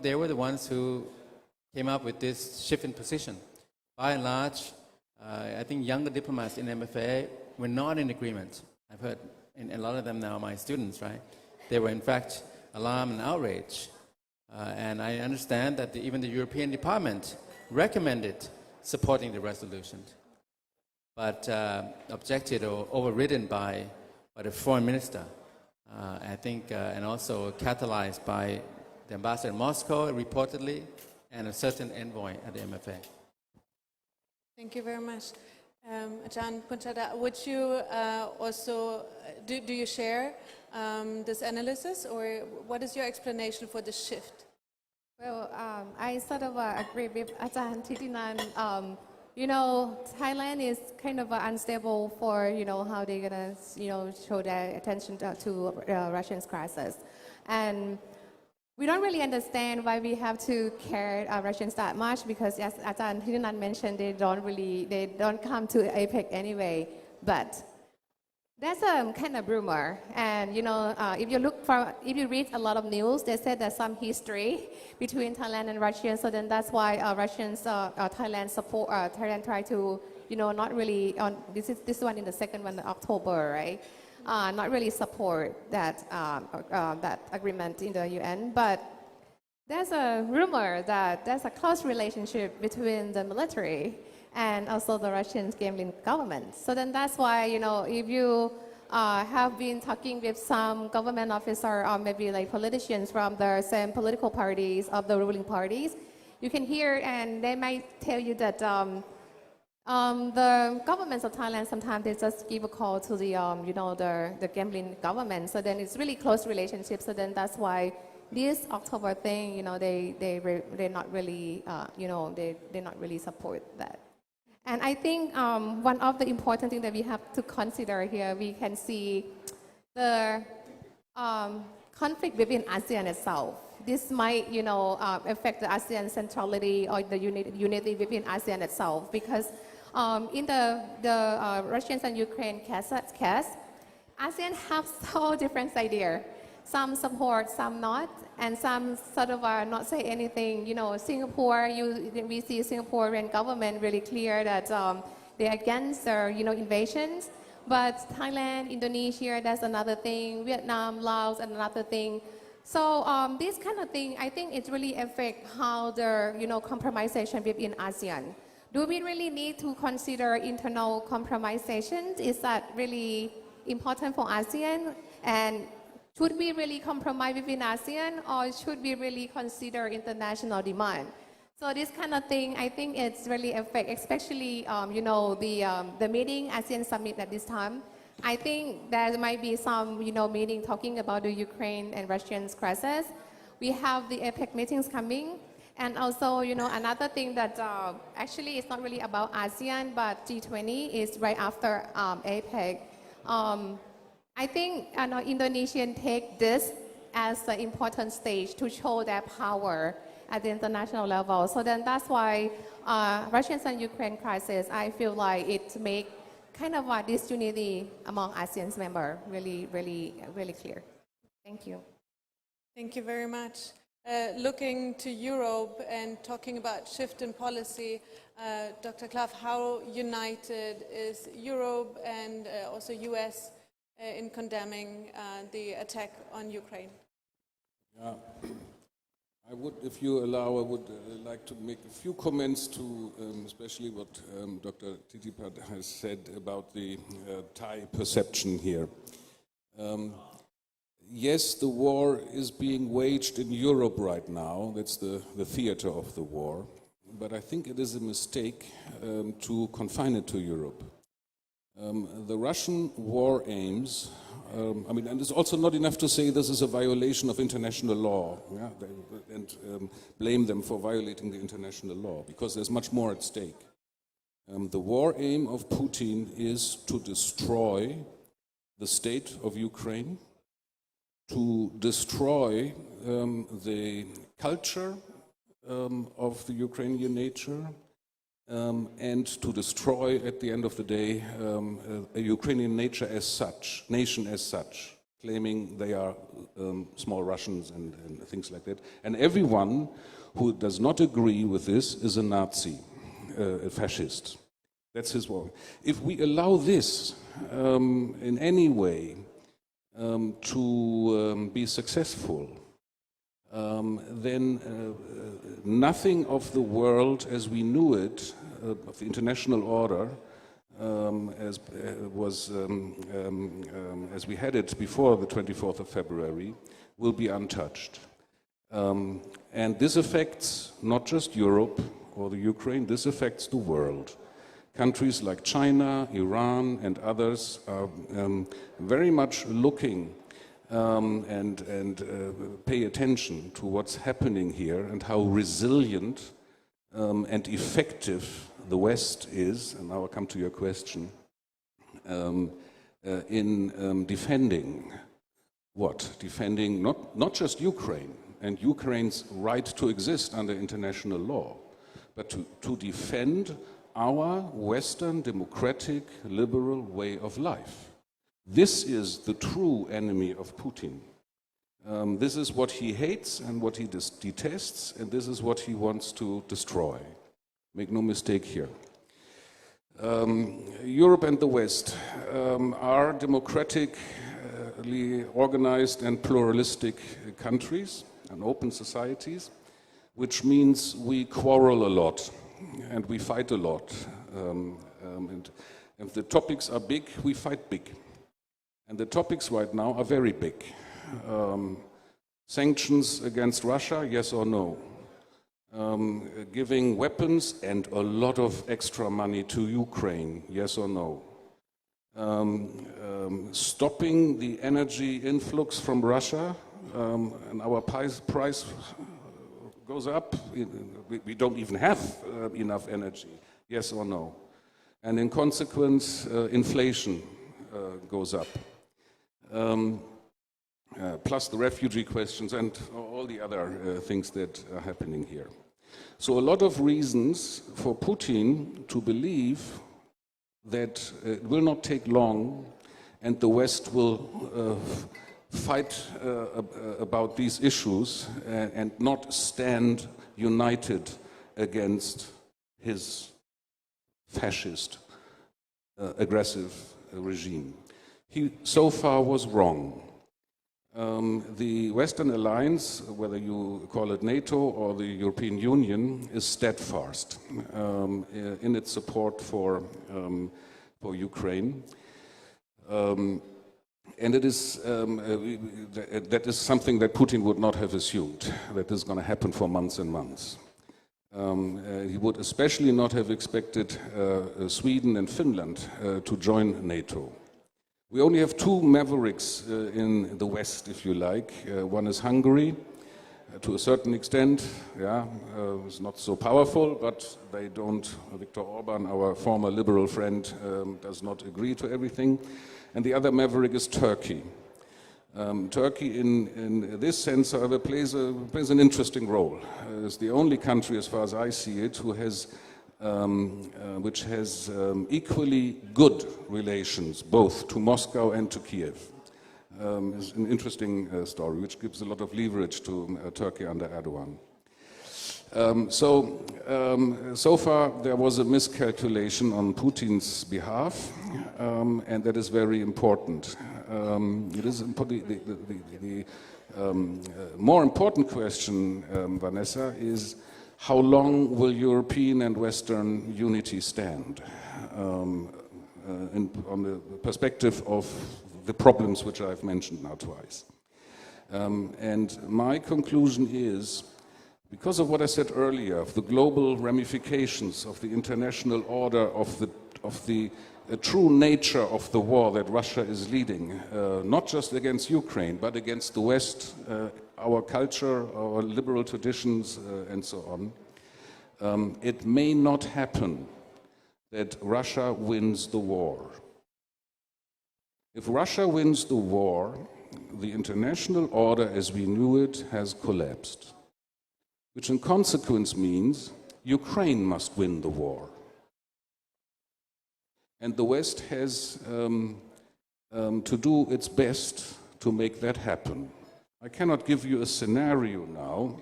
they were the ones who came up with this shift in position. By and large, I think younger diplomats in MFA were not in agreement. I've heard, and a lot of them now are my students, right? They were in fact alarmed and outraged. And I understand that even the European Department recommended supporting the resolution, but objected or overridden by the foreign minister. I think, and also catalyzed by the ambassador in Moscow, reportedly, and a certain envoy at the MFA. Thank you very much. Ajahn Punchada, would you also, do you share this analysis, or what is your explanation for the shift? Well, I sort of agree with Ajahn Thitinan. Thailand is kind of unstable for, how they're going to, show their attention to Russia's crisis. And we don't really understand why we have to care Russians that much, because as Ajahn Thitinan mentioned, they don't come to APEC anyway. But that's a kind of rumor, and if you read a lot of news, they said there's some history between Thailand and Russia. So then that's why Thailand try to, not really on this one in the second one, October, right? Not really support that agreement in the UN, but there's a rumor that there's a close relationship between the military and also the Russian Kremlin government. So then that's why, if you have been talking with some government officer or maybe like politicians from the same political parties of the ruling parties, you can hear and they might tell you that the governments of Thailand sometimes they just give a call to the the Kremlin government. So then it's really close relationship. So then that's why this October thing, they're not really they not really support that. And I think one of the important things that we have to consider here, we can see the conflict within ASEAN itself. This might, affect the ASEAN centrality or the unity within ASEAN itself, because in the Russians and Ukraine case, ASEAN have so different ideas. Some support, some not, and some sort of are not say anything. Singapore, we see Singaporean government really clear that they're against invasions. But Thailand, Indonesia, that's another thing. Vietnam, Laos, another thing. So this kind of thing, I think it really affects how the compromisation within ASEAN. Do we really need to consider internal compromisation? Is that really important for ASEAN? And should we really compromise within ASEAN, or should we really consider international demand? So this kind of thing, I think it's really affect, especially the meeting ASEAN summit at this time. I think there might be some meeting talking about the Ukraine and Russian crisis. We have the APEC meetings coming, and also another thing that actually it's not really about ASEAN, but G20 is right after APEC. I think Indonesian take this as an important stage to show their power at the international level. So then that's why Russian and Ukraine crisis, I feel like it make kind of this unity among ASEAN's members really, really, really clear. Thank you. Thank you very much. Looking to Europe and talking about shift in policy, Dr. Klaff, how united is Europe and also US in condemning the attack on Ukraine? Yeah. I would, if you allow, I would like to make a few comments to especially what Dr. Titipat has said about the Thai perception here. Yes, the war is being waged in Europe right now. That's the theater of the war. But I think it is a mistake to confine it to Europe. The Russian war aims, and it's also not enough to say this is a violation of international law, and blame them for violating the international law, because there's much more at stake. The war aim of Putin is to destroy the state of Ukraine, to destroy the culture of the Ukrainian nature, and to destroy, at the end of the day, a Ukrainian nation as such, claiming they are small Russians and things like that. And everyone who does not agree with this is a Nazi, a fascist. That's his war. If we allow this in any way to be successful, then nothing of the world as we knew it, of the international order, as we had it before the 24th of February, will be untouched. And this affects not just Europe or the Ukraine, this affects the world. Countries like China, Iran, and others are very much looking and pay attention to what's happening here and how resilient and effective the West is, and now I'll come to your question, in defending what? Defending not just Ukraine and Ukraine's right to exist under international law, but to defend our Western democratic liberal way of life. This is the true enemy of Putin. This is what he hates and what he detests, and this is what he wants to destroy. Make no mistake here. Europe and the West are democratically organized and pluralistic countries and open societies, which means we quarrel a lot and we fight a lot. And if the topics are big, we fight big. And the topics right now are very big. Sanctions against Russia, yes or no? Giving weapons and a lot of extra money to Ukraine, yes or no? Stopping the energy influx from Russia, and our price goes up. We don't even have enough energy, yes or no? And in consequence, inflation goes up. plus the refugee questions and all the other things that are happening here. So a lot of reasons for Putin to believe that it will not take long and the West will fight about these issues and not stand united against his fascist, aggressive regime. He so far was wrong. The Western alliance, whether you call it NATO or the European Union, is steadfast in its support for Ukraine. And it is, that is something that Putin would not have assumed, that this is going to happen for months and months. He would especially not have expected Sweden and Finland to join NATO. We only have two mavericks in the West, if you like. One is Hungary, to a certain extent. Yeah, it's not so powerful, but they don't. Viktor Orban, our former liberal friend, does not agree to everything. And the other maverick is Turkey. Turkey, in this sense, however, plays an interesting role. It's the only country, as far as I see it, which has equally good relations, both to Moscow and to Kiev. It's an interesting story, which gives a lot of leverage to Turkey under Erdogan. So far there was a miscalculation on Putin's behalf, and that is very important. It is the more important question, Vanessa, is how long will European and Western unity stand on the perspective of the problems which I've mentioned now twice? And my conclusion is, because of what I said earlier, of the global ramifications of the international order, of the true nature of the war that Russia is leading, not just against Ukraine, but against the West, our culture, our liberal traditions, and so on, it may not happen that Russia wins the war. If Russia wins the war, the international order as we knew it has collapsed, which in consequence means Ukraine must win the war. And the West has to do its best to make that happen. I cannot give you a scenario now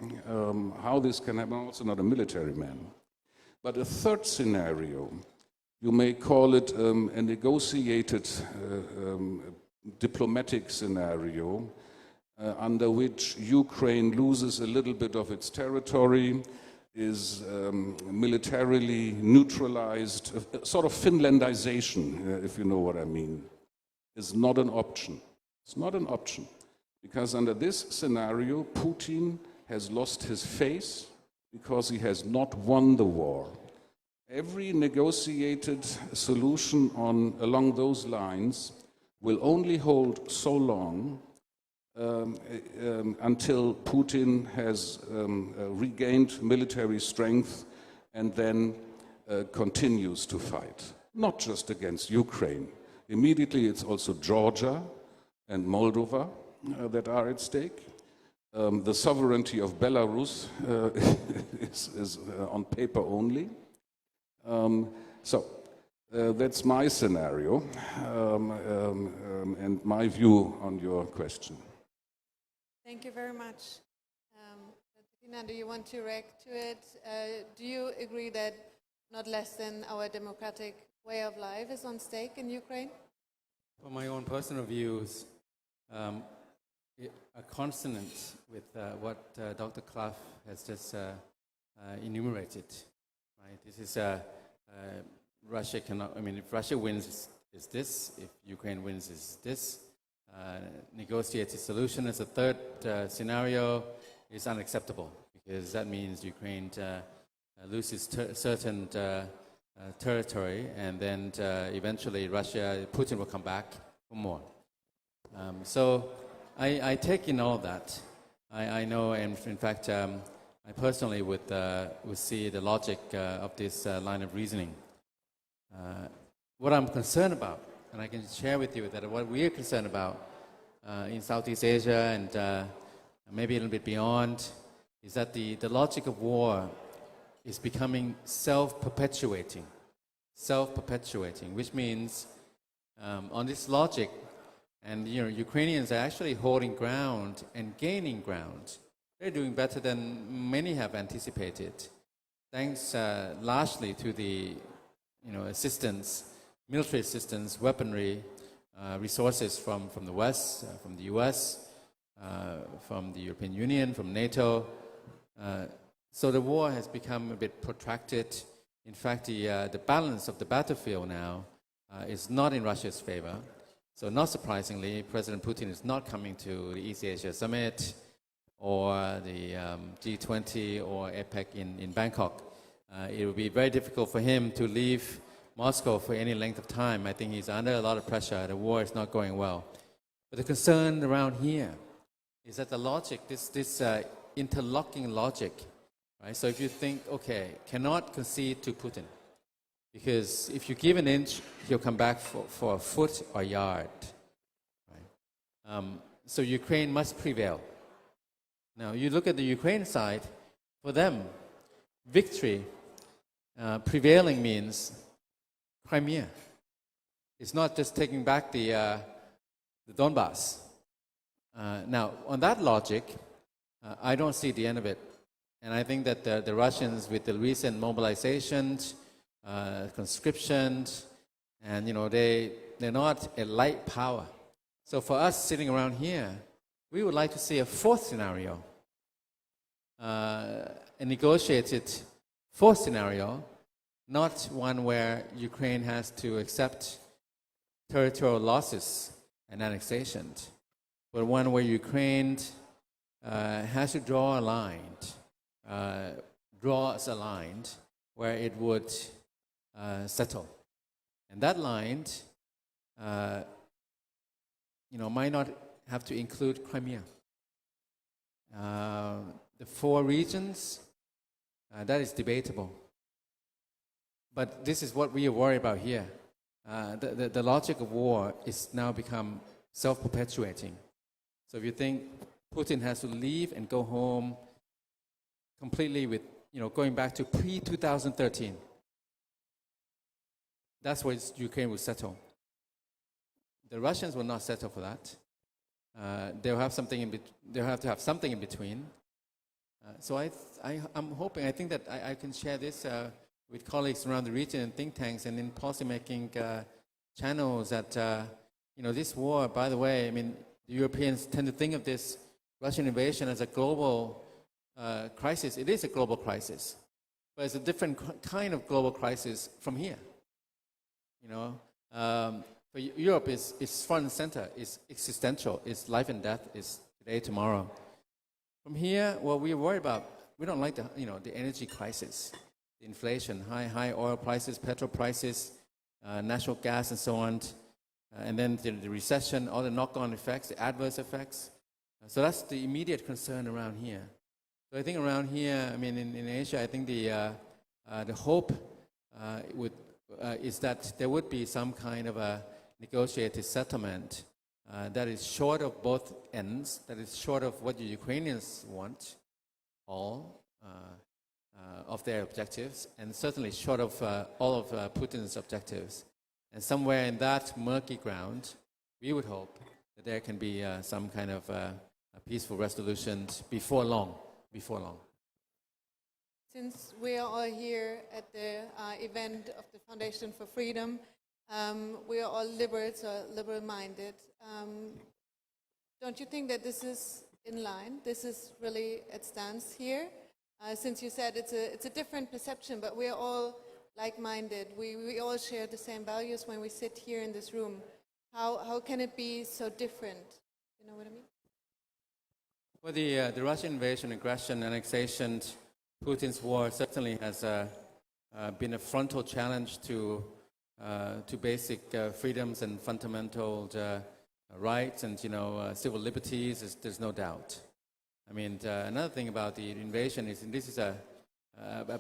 how this can happen. I'm also not a military man. But a third scenario, you may call it a negotiated diplomatic scenario, under which Ukraine loses a little bit of its territory, is militarily neutralized, sort of Finlandization, if you know what I mean, is not an option. It's not an option, because under this scenario, Putin has lost his face because he has not won the war. Every negotiated solution along those lines will only hold so long until Putin has regained military strength and then continues to fight. Not just against Ukraine. Immediately it's also Georgia and Moldova that are at stake. The sovereignty of Belarus is on paper only. That's my scenario and my view on your question. Thank you very much. Tina, do you want to react to it? Do you agree that not less than our democratic way of life is on stake in Ukraine? For my own personal views, a consonant with what Dr. Clough has just enumerated. Right? This is Russia cannot. I mean, if Russia wins, is this? If Ukraine wins, is this? Negotiated solution as a third scenario is unacceptable, because that means Ukraine loses certain territory, and then eventually Putin will come back for more. So I take in all that. I know, and in fact, I personally would see the logic of this line of reasoning. What I'm concerned about, and I can share with you that what we are concerned about, in Southeast Asia and maybe a little bit beyond, is that the logic of war is becoming self-perpetuating, which means on this logic, and Ukrainians are actually holding ground and gaining ground. They're doing better than many have anticipated, thanks largely to the assistance, military assistance, weaponry, resources from the West, from the US, from the European Union, from NATO. So the war has become a bit protracted. In fact, the balance of the battlefield now is not in Russia's favor. So not surprisingly, President Putin is not coming to the East Asia Summit or the G20 or APEC in Bangkok. It will be very difficult for him to leave Moscow for any length of time. I think he's under a lot of pressure. The war is not going well. But the concern around here is that the logic, this interlocking logic, right? So if you think, okay, cannot concede to Putin, because if you give an inch, he'll come back for a foot or yard. Right? So Ukraine must prevail. Now, you look at the Ukraine side, for them, victory, prevailing means Crimea. It's not just taking back the Donbass. Now, on that logic, I don't see the end of it. And I think that the Russians, with the recent mobilizations, conscriptions, and they're not a light power. So for us sitting around here, we would like to see a fourth scenario, a negotiated fourth scenario, not one where Ukraine has to accept territorial losses and annexation, but one where Ukraine has to draw a line, draws a line where it would settle. And that line, might not have to include Crimea. The 4 regions, that is debatable. But this is what we are worried about here. The logic of war is now become self-perpetuating. So if you think Putin has to leave and go home completely with, going back to pre-2013, that's where Ukraine will settle. The Russians will not settle for that. They'll have something they'll have to have something in between. So I'm hoping, I think that I can share this with colleagues around the region and think tanks and in policymaking channels that, this war, by the way, I mean, the Europeans tend to think of this Russian invasion as a global crisis. It is a global crisis, but it's a different kind of global crisis from here. But Europe is front and center, is existential, it's life and death, is today, tomorrow. From here, what we worry about, we don't like the energy crisis, the inflation, high oil prices, petrol prices, natural gas, and so on, and then the recession, all the knock-on effects, the adverse effects. So that's the immediate concern around here. So I think around here, I mean, in Asia, I think the hope is that there would be some kind of a negotiated settlement that is short of both ends, that is short of what the Ukrainians want, all of their objectives, and certainly short of all of Putin's objectives. And somewhere in that murky ground, we would hope that there can be some kind of a peaceful resolution before long. Since we are all here at the event of the Foundation for Freedom, we are all liberates or liberal-minded. Don't you think that this is in line? This is really at stance here? Since you said it's a different perception, but we are all like-minded. We all share the same values when we sit here in this room. How can it be so different? You know what I mean? Well, the Russian invasion, aggression, annexation, Putin's war certainly has been a frontal challenge to basic freedoms and fundamental rights and civil liberties. There's no doubt. I mean, another thing about the invasion is this is a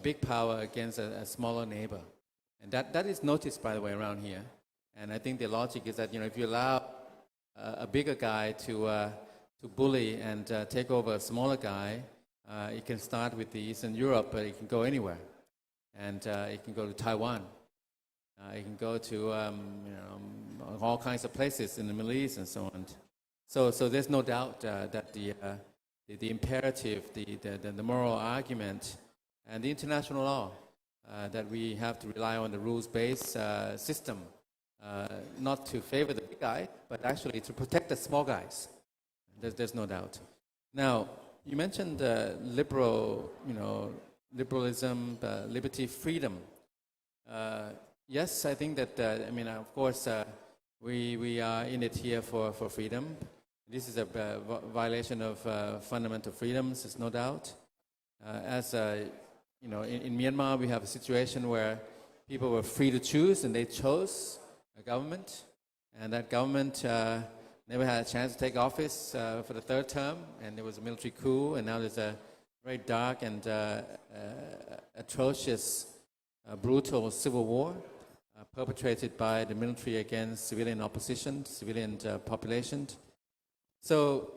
big power against a smaller neighbor, and that is noticed, by the way, around here. And I think the logic is that if you allow a bigger guy to bully and take over a smaller guy. It can start with the Eastern Europe, but it can go anywhere, and it can go to Taiwan. It can go to all kinds of places in the Middle East and so on. So there's no doubt that the imperative, the moral argument, and the international law that we have to rely on the rules-based system, not to favor the big guy, but actually to protect the small guys. There's no doubt. Now, you mentioned liberalism, liberty, freedom. Yes, I think that, of course, we are in it here for freedom. This is a violation of fundamental freedoms, there's no doubt. In Myanmar, we have a situation where people were free to choose, and they chose a government, and that government never had a chance to take office for the third term, and there was a military coup, and now there's a very dark and atrocious, brutal civil war perpetrated by the military against civilian opposition, civilian population. So,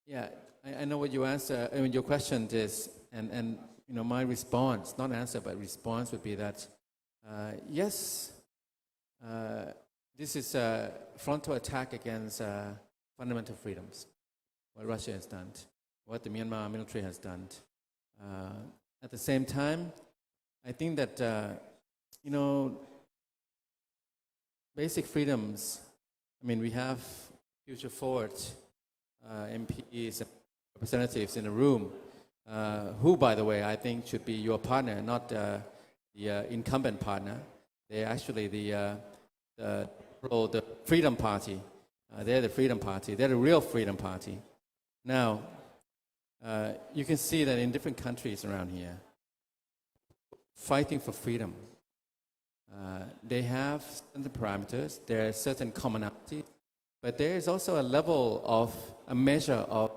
yeah, I know what you answer. I mean, your question is, and my response, not answer, but response would be that yes, this is a frontal attack against fundamental freedoms. What Russia has done, what the Myanmar military has done. At the same time, I think that basic freedoms. I mean, we have future forward MPs and representatives in the room, who, by the way, I think should be your partner, not the incumbent partner. They're actually the Freedom Party. They're the Freedom Party. They're the real Freedom Party. Now, you can see that in different countries around here, fighting for freedom, they have certain parameters, there are certain commonalities, but there is also a level of a measure of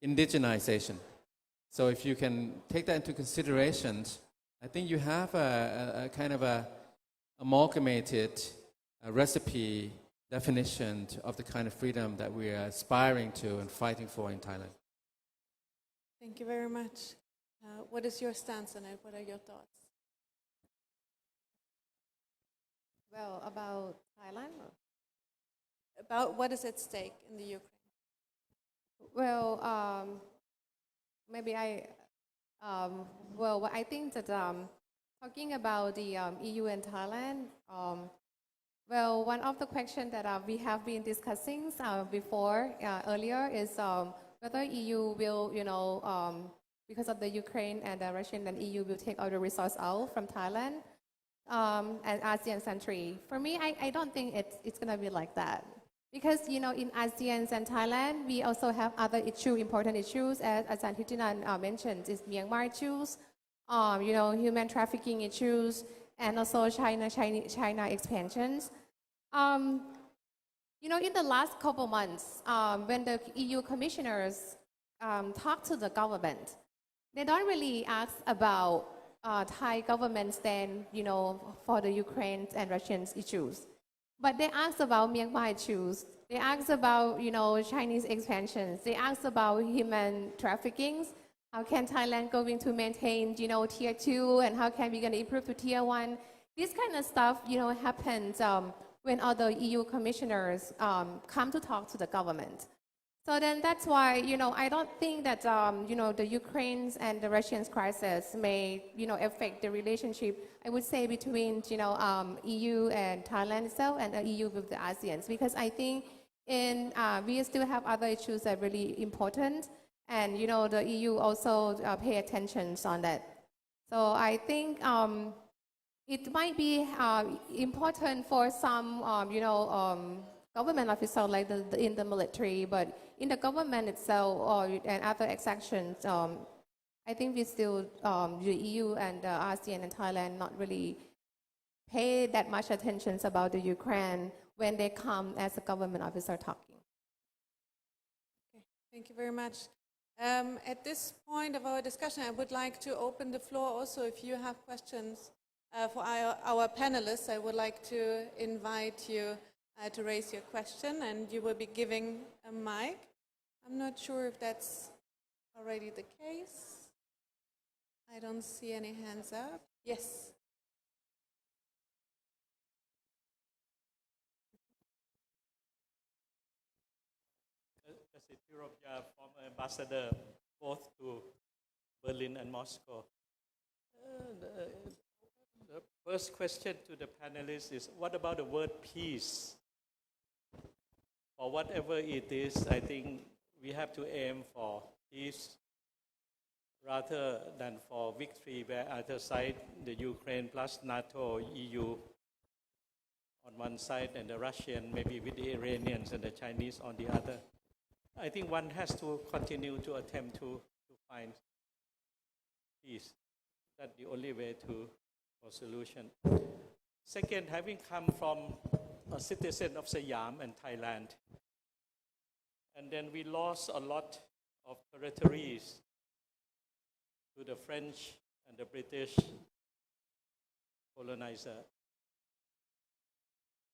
indigenization. So if you can take that into consideration, I think you have a kind of a amalgamated recipe definition of the kind of freedom that we are aspiring to and fighting for in Thailand. Thank you very much. What is your stance on it? What are your thoughts? Well, about Thailand? About what is at stake in the Ukraine? Well, maybe I think that talking about the EU and Thailand, well, one of the questions that we have been discussing before earlier is whether EU will, because of the Ukraine and the Russian, and EU will take all the resources out from Thailand and ASEAN country. For me, I don't think it's going to be like that. Because, in ASEAN and Thailand, we also have other important issues, as Ajahn Thitinan mentioned, is Myanmar issues, human trafficking issues, and also China expansions. In the last couple months, when the EU commissioners talk to the government, they don't really ask about Thai government stand, for the Ukraine and Russian issues. But they ask about Myanmar issues. They ask about, Chinese expansions. They ask about human trafficking. How can Thailand going to maintain, tier 2, and how can we going to improve to tier 1? This kind of stuff, happens when other EU commissioners come to talk to the government. So then that's why, I don't think that, the Ukraine's and the Russians crisis may, affect the relationship, I would say, between, EU and Thailand itself and the EU with the ASEAN. Because I think we still have other issues that are really important. And, the EU also pay attention on that. So I think it might be important for some, government officials like in the military, but in the government itself and other sections, I think we still, the EU and ASEAN and Thailand not really pay that much attention about the Ukraine when they come as a government officer talking. Okay, thank you very much. At this point of our discussion, I would like to open the floor also if you have questions For our panelists, I would like to invite you to raise your question, and you will be giving a mic. I'm not sure if that's already the case. I don't see any hands up. Yes. As Europe, former ambassador both to Berlin and Moscow. The first question to the panelists is, what about the word peace? Or whatever it is, I think we have to aim for peace rather than for victory, where either side, the Ukraine plus NATO, EU on one side, and the Russian, maybe with the Iranians and the Chinese on the other. I think one has to continue to attempt to find peace. That's the only way for solution. Second, having come from a citizen of Siam and Thailand, and then we lost a lot of territories to the French and the British colonizer.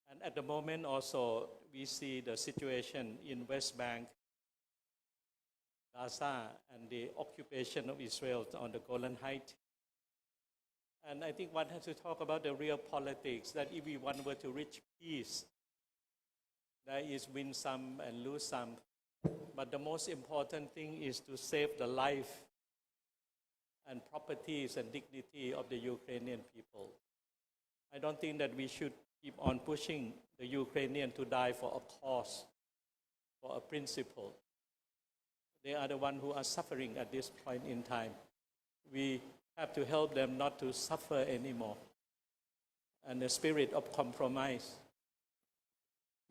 And at the moment also, we see the situation in West Bank, Gaza, and the occupation of Israel on the Golan Heights. And I think one has to talk about the real politics, that if one were to reach peace, there is win some and lose some. But the most important thing is to save the life and properties and dignity of the Ukrainian people. I don't think that we should keep on pushing the Ukrainian to die for a cause, for a principle. They are the ones who are suffering at this point in time. We have to help them not to suffer anymore. And the spirit of compromise.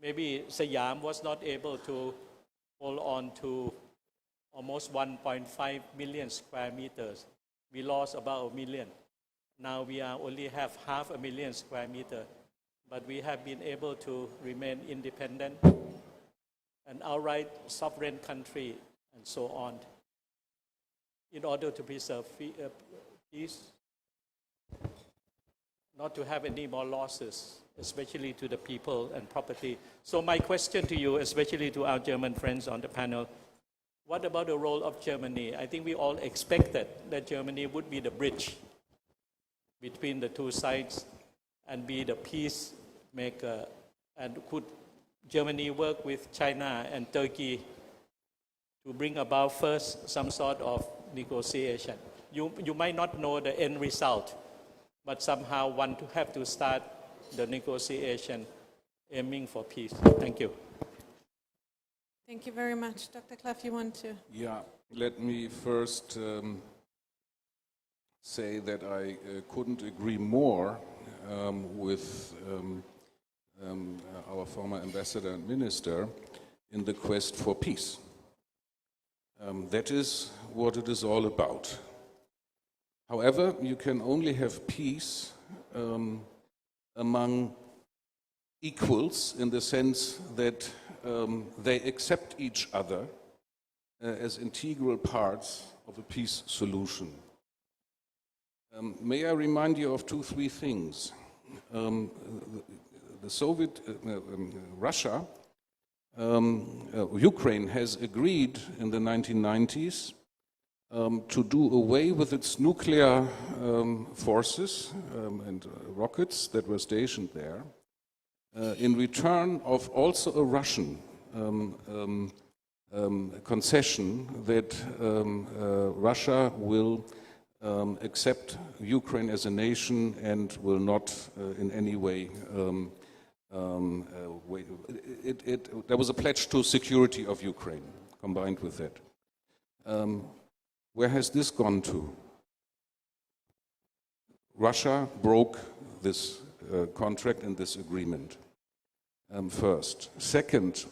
Maybe Siam was not able to hold on to almost 1.5 million square meters. We lost about 1 million. Now we only have 500,000 square meters. But we have been able to remain independent, an outright sovereign country, and so on, in order to preserve peace, not to have any more losses, especially to the people and property. So my question to you, especially to our German friends on the panel, what about the role of Germany? I think we all expected that Germany would be the bridge between the two sides and be the peacemaker. And could Germany work with China and Turkey to bring about first some sort of negotiation? You might not know the end result, but somehow one have to start the negotiation aiming for peace. Thank you. Thank you very much. Dr. Clough, you want to? Yeah, let me first say that I couldn't agree more with our former ambassador and minister in the quest for peace. That is what it is all about. However, you can only have peace among equals in the sense that they accept each other as integral parts of a peace solution. May I remind you of 2-3 things? The Soviet, Russia, Ukraine has agreed in the 1990s to do away with its nuclear forces and rockets that were stationed there, in return of also a Russian concession that Russia will accept Ukraine as a nation and will not in any way there was a pledge to security of Ukraine combined with that. Where has this gone to? Russia broke this contract and this agreement, first. Second,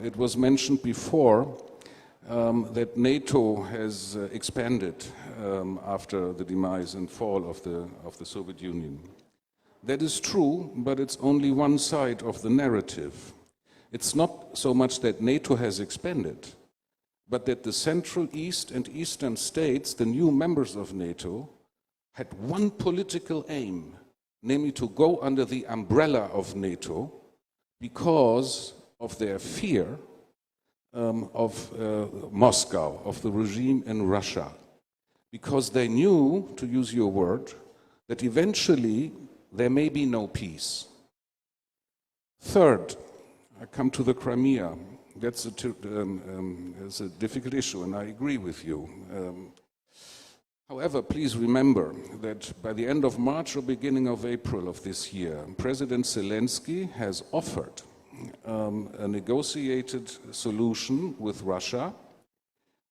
it was mentioned before that NATO has expanded after the demise and fall of the Soviet Union. That is true, but it's only one side of the narrative. It's not so much that NATO has expanded, but that the Central East and Eastern states, the new members of NATO, had one political aim, namely to go under the umbrella of NATO because of their fear of Moscow, of the regime in Russia, because they knew, to use your word, that eventually there may be no peace. Third, I come to the Crimea. That's a difficult issue, and I agree with you. However, please remember that by the end of March or beginning of April of this year, President Zelensky has offered a negotiated solution with Russia,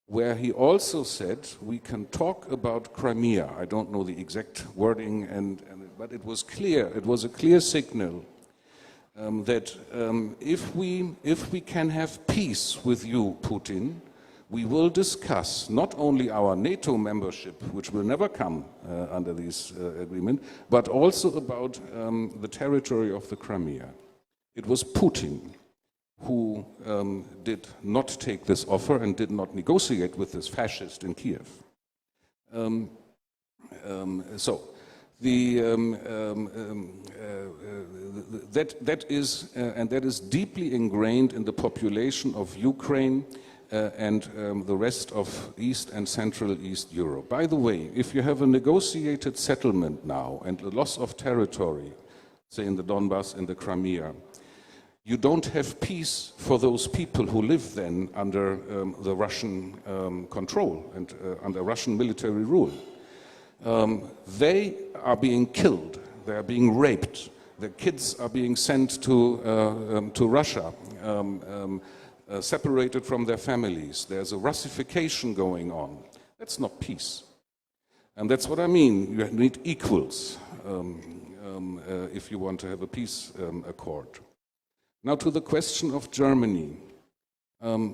where he also said we can talk about Crimea. I don't know the exact wording, but it was clear. It was a clear signal that if we can have peace with you, Putin, we will discuss not only our NATO membership, which will never come under this agreement, but also about the territory of the Crimea. It was Putin who did not take this offer and did not negotiate with this fascist in Kiev. That is deeply ingrained in the population of Ukraine and the rest of East and Central East Europe. By the way, if you have a negotiated settlement now and a loss of territory, say in the Donbass, in the Crimea, you don't have peace for those people who live then under the Russian control and under Russian military rule. They are being killed, they are being raped, their kids are being sent to Russia, separated from their families. There's a Russification going on. That's not peace. And that's what I mean. You need equals if you want to have a peace accord. Now to the question of Germany.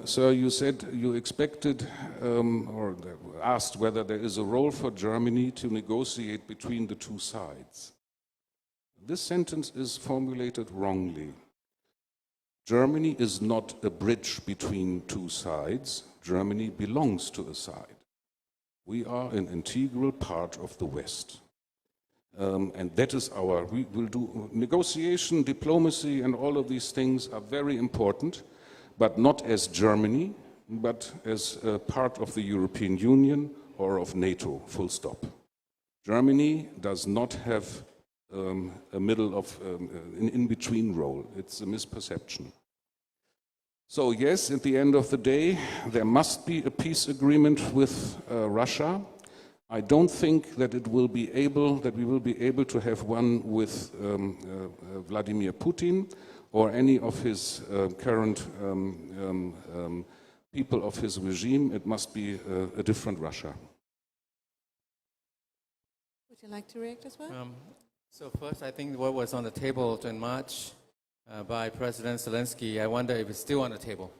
Sir, you said you expected or asked whether there is a role for Germany to negotiate between the two sides. This sentence is formulated wrongly. Germany is not a bridge between two sides. Germany belongs to a side. We are an integral part of the West. And that is we will do negotiation, diplomacy, and all of these things are very important, but not as Germany, but as a part of the European Union or of NATO, full stop. Germany does not have a middle of an in-between role. It's a misperception. So yes, at the end of the day, there must be a peace agreement with Russia. I don't think that we will be able to have one with Vladimir Putin or any of his current people of his regime. It must be a different Russia. Would you like to react as well? So first, I think what was on the table in March by President Zelensky, I wonder if it's still on the table.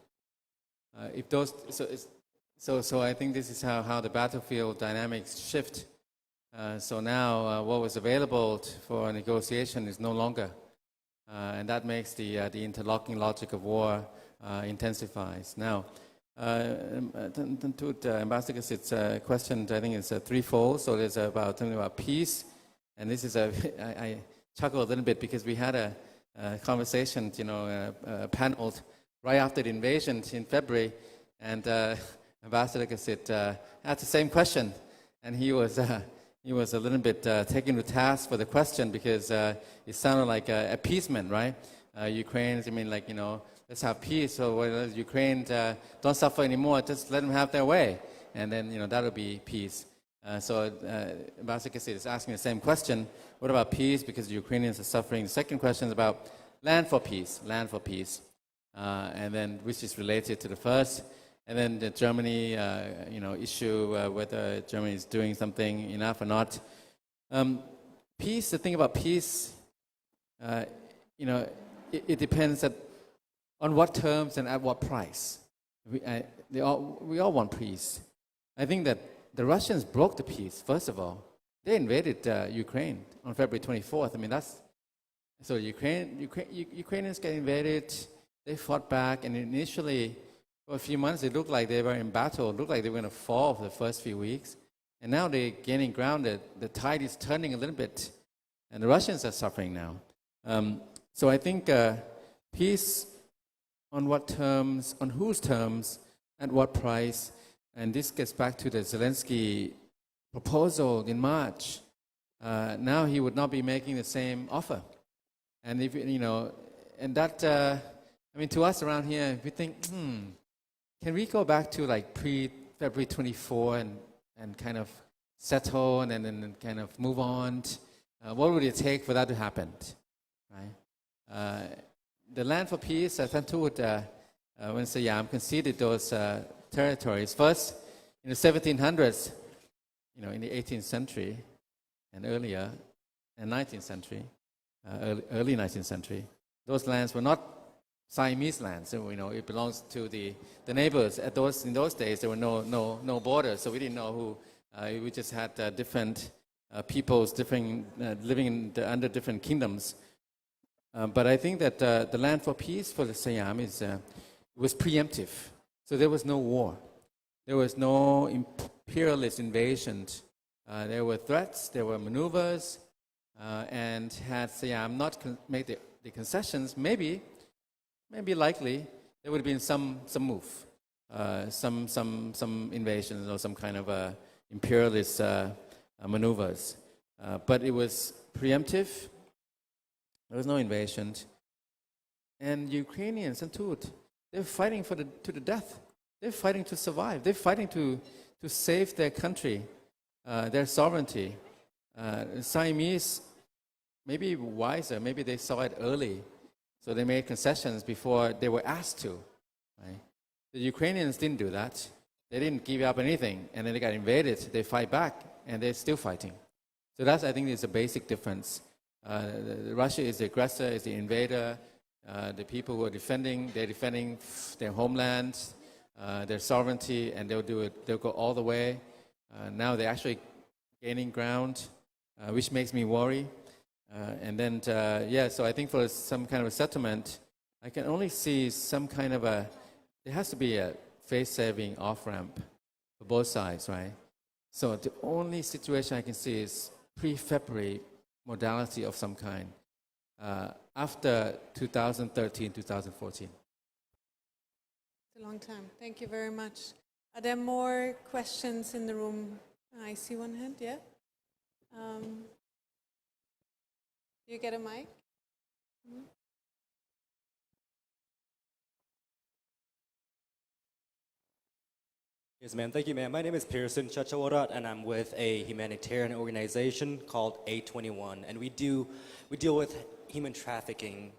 So I think this is how the battlefield dynamics shift. So now what was available for negotiation is no longer. And that makes the interlocking logic of war intensifies. Now, to Ambassador Kassit's question, I think it's threefold. So there's something about peace. And this is I chuckle a little bit because we had a conversation, panel right after the invasion in February. And Ambassador Kassit asked the same question, and he was a little bit taken to task for the question because it sounded like appeasement, right? Ukrainians, let's have peace. So Ukraine don't suffer anymore. Just let them have their way, and then that will be peace. So Ambassador Kassit is asking the same question. What about peace? Because the Ukrainians are suffering. The second question is about land for peace, and then which is related to the first. And then the Germany, issue whether Germany is doing something enough or not. Peace. The thing about peace, it depends on what terms and at what price. We all want peace. I think that the Russians broke the peace. First of all, they invaded Ukraine on February 24th. So Ukrainians get invaded. They fought back, and initially, for a few months, it looked like they were in battle. It looked like they were going to fall for the first few weeks. And now they're gaining ground. The tide is turning a little bit. and the Russians are suffering now. So I think peace on what terms, on whose terms, at what price, and this gets back to the Zelensky proposal in March. Now he would not be making the same offer, and if you know, and that I mean, to us around here, we think, can we go back to like pre-February 24 and kind of settle and then kind of move on? What would it take for that to happen, right? The land for peace, Tantut, when Siam conceded those territories, first in the 1700s, you know, in the 18th century and earlier, and 19th century, early 19th century, those lands were not Siamese lands. So, you know, it belongs to the neighbors. In those days, there were no borders, so we didn't know who. We just had different peoples, living under different kingdoms. But I think that the land for peace for the Siam was preemptive. So there was no war. There was no imperialist invasion. There were threats, there were maneuvers, and had Siam not made the concessions, maybe likely, there would have been some move, some invasions or some kind of imperialist maneuvers. But it was preemptive. There was no invasion. And Ukrainians and Tut, they're fighting to the death. They're fighting to survive. They're fighting to save their country, their sovereignty. Siamese, maybe wiser, maybe they saw it early. So they made concessions before they were asked to. Right? The Ukrainians didn't do that. They didn't give up anything, and then they got invaded. They fight back, and they're still fighting. So that's, I think, is a basic difference. Russia is the aggressor, is the invader. The people who are defending, they're defending their homeland, their sovereignty, and they'll do it. They'll go all the way. Now they're actually gaining ground, which makes me worry. And then, so I think for some kind of a settlement, I can only see some kind of there has to be a face-saving off-ramp for both sides, right? So the only situation I can see is pre-February modality of some kind after 2013, 2014. It's a long time. Thank you very much. Are there more questions in the room? I see one hand, yeah? Do you get a mic? Yes, ma'am. Thank you, ma'am. My name is Pearson Chachawarat, and I'm with a humanitarian organization called A21, and we deal with human trafficking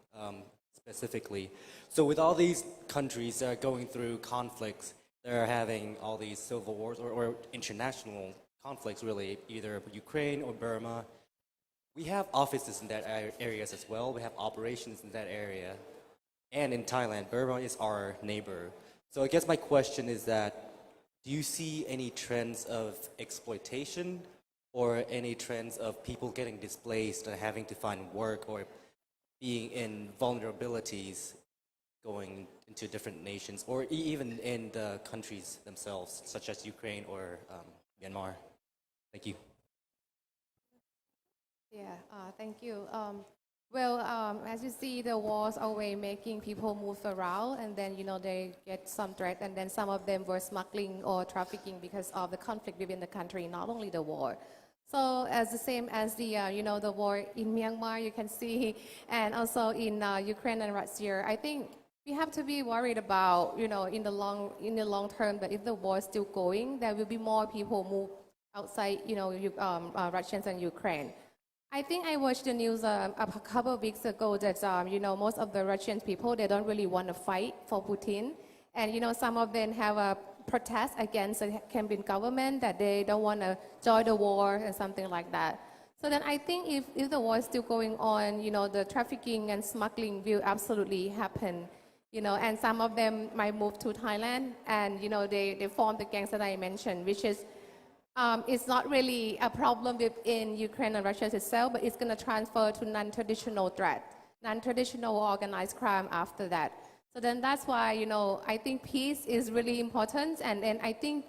specifically. So with all these countries that are going through conflicts, they're having all these civil wars or international conflicts, really, either Ukraine or Burma. We have offices in that areas as well. We have operations in that area. And in Thailand, Burma is our neighbor. So I guess my question is that, do you see any trends of exploitation or any trends of people getting displaced and having to find work or being in vulnerabilities going into different nations or even in the countries themselves, such as Ukraine or Myanmar? Thank you. Yeah, thank you. As you see, the wars always making people move around, and then, you know, they get some threat, and then some of them were smuggling or trafficking because of the conflict within the country, not only the war. So as the same as the, the war in Myanmar, you can see, and also in Ukraine and Russia, I think we have to be worried about, in the long term, that if the war is still going, there will be more people move outside, Russians and Ukraine. I think I watched the news a couple of weeks ago that, most of the Russian people, they don't really want to fight for Putin. And, some of them have a protest against the Kremlin government that they don't want to join the war and something like that. So then I think if the war is still going on, the trafficking and smuggling will absolutely happen. And some of them might move to Thailand and, they form the gangs that I mentioned, which is it's not really a problem within Ukraine and Russia itself, but it's going to transfer to non-traditional threat, non-traditional organized crime after that. So then that's why, I think peace is really important. And I think,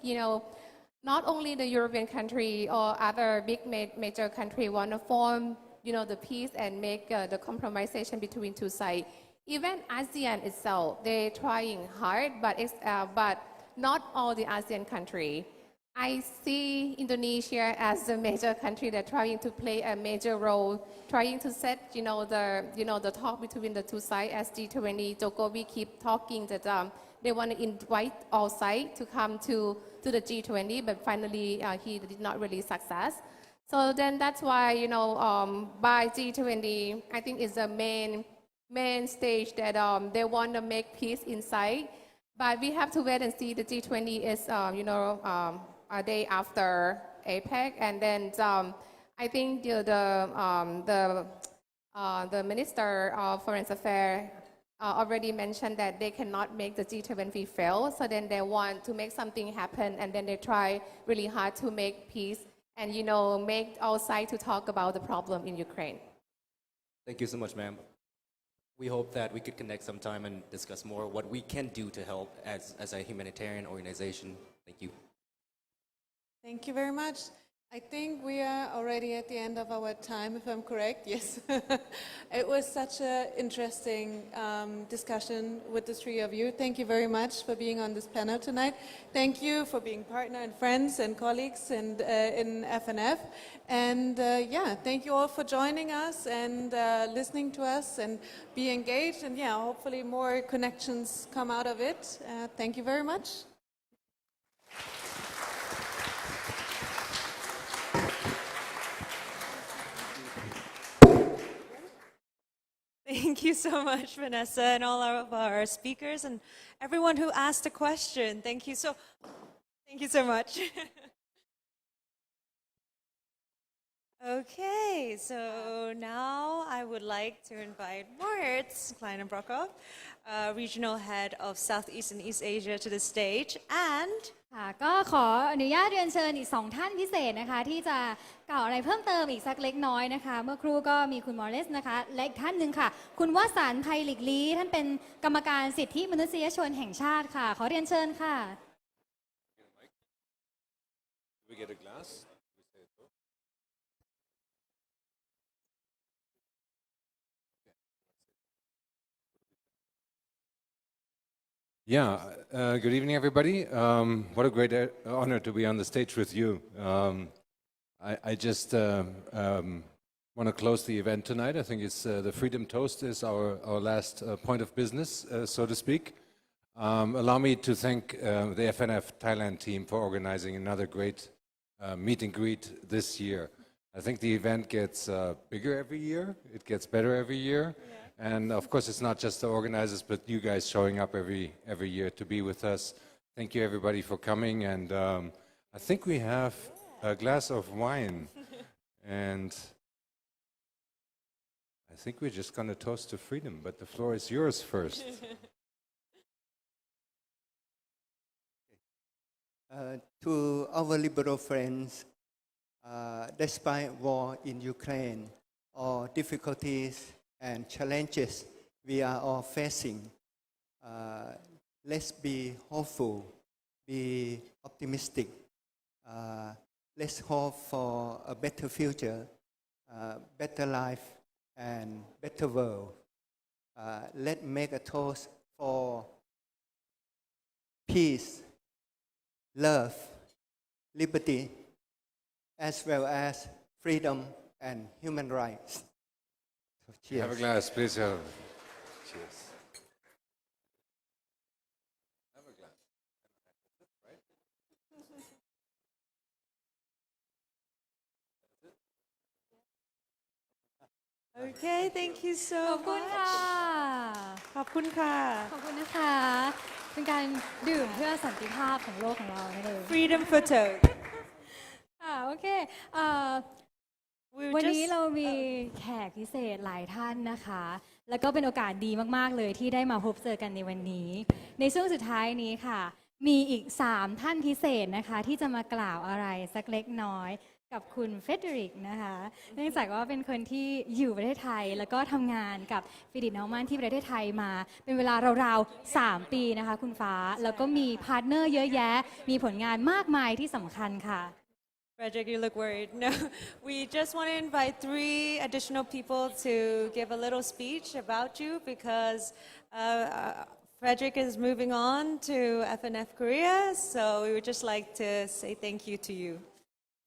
not only the European country or other big major country want to form, the peace and make the compromisation between two sides. Even ASEAN itself, they're trying hard, but not all the ASEAN country. I see Indonesia as a major country that trying to play a major role, trying to set, the talk between the two sides. As G20, Jokowi keep talking that they want to invite all sides to come to the G20, but finally he did not really success. So then that's why, by G20, I think is the main stage that they want to make peace inside. But we have to wait and see. The G20 is, a day after APEC, and then I think the Minister of Foreign Affairs already mentioned that they cannot make the G20 fail. So then they want to make something happen, and then they try really hard to make peace and make all sides to talk about the problem in Ukraine. Thank you so much, ma'am. We hope that we could connect sometime and discuss more what we can do to help as a humanitarian organization. Thank you. Thank you very much. I think we are already at the end of our time, if I'm correct. Yes. It was such an interesting discussion with the three of you. Thank you very much for being on this panel tonight. Thank you for being partner and friends and colleagues and in FNF. And thank you all for joining us and listening to us and be engaged. And hopefully more connections come out of it. Thank you very much. Thank you so much, Vanessa, and all of our speakers and everyone who asked a question. Thank you so much. Okay, so now I would like to invite Moritz Kleiner-Brockhoff, Regional Head of Southeast and East Asia, to the stage, and ค่ะก็ขออนุญาตเรียนเชิญอีก2ท่านพิเศษนะคะที่จะกล่าวอะไรเพิ่มเติมอีกสักเล็กน้อยนะคะเมื่อครู่ก็มีคุณมอริสนะคะและอีกท่านหนึ่งค่ะคุณวสันต์ไพหลิกลี้ท่านเป็นกรรมการสิทธิมนุษยชนแห่งชาติค่ะขอเรียนเชิญค่ะ We get a glass. Yeah, good evening, everybody. What a great honor to be on the stage with you. I just want to close the event tonight. I think it's the Freedom Toast is our last point of business, so to speak. Allow me to thank the FNF Thailand team for organizing another great meet and greet this year. I think the event gets bigger every year. It gets better every year. Yeah. And of course, it's not just the organizers, but you guys showing up every year to be with us. Thank you, everybody, for coming. And I think we have a glass of wine. And I think we're just going to toast to freedom, but the floor is yours first. To our liberal friends, despite war in Ukraine or difficulties and challenges we are all facing, let's be hopeful, be optimistic. Let's hope for a better future, better life, and better world. Let's make a toast for peace, love, liberty, as well as freedom and human rights. So, cheers. Have a glass, please. Cheers. Have a glass. Right? Okay, thank you so ขอบคุณ much. ค่ะ ขอบคุณค่ะ ขอบคุณนะคะเป็นการดื่มเพื่อสันติภาพของโลกของเรานั่นเอง Freedom for Toast. โอเควันนี้เรามีแขกพิเศษหลายท่านนะคะแล้วก็เป็นโอกาสดีมากๆเลยที่ได้มาพบเจอกันในวันนี้ในช่วงสุดท้ายนี้ค่ะมีอีก3ท่านพิเศษนะคะที่จะมากล่าวอะไรสักเล็กน้อยกับคุณเฟเดริกนะคะเนื่องจากว่าเป็นคนที่อยู่ประเทศไทยแล้วก็ทำงานกับฟิลิปนอร์มันที่ประเทศไทยมาเป็นเวลาราวๆ3 ปีนะคะคุณฟ้าแล้วก็มีพาร์ทเนอร์เยอะแยะมีผลงานมากมายที่สำคัญค่ะ Frederick, you look worried. No, we just want to invite 3 additional people to give a little speech about you because Frederick is moving on to FNF Korea, so we would just like to say thank you to you.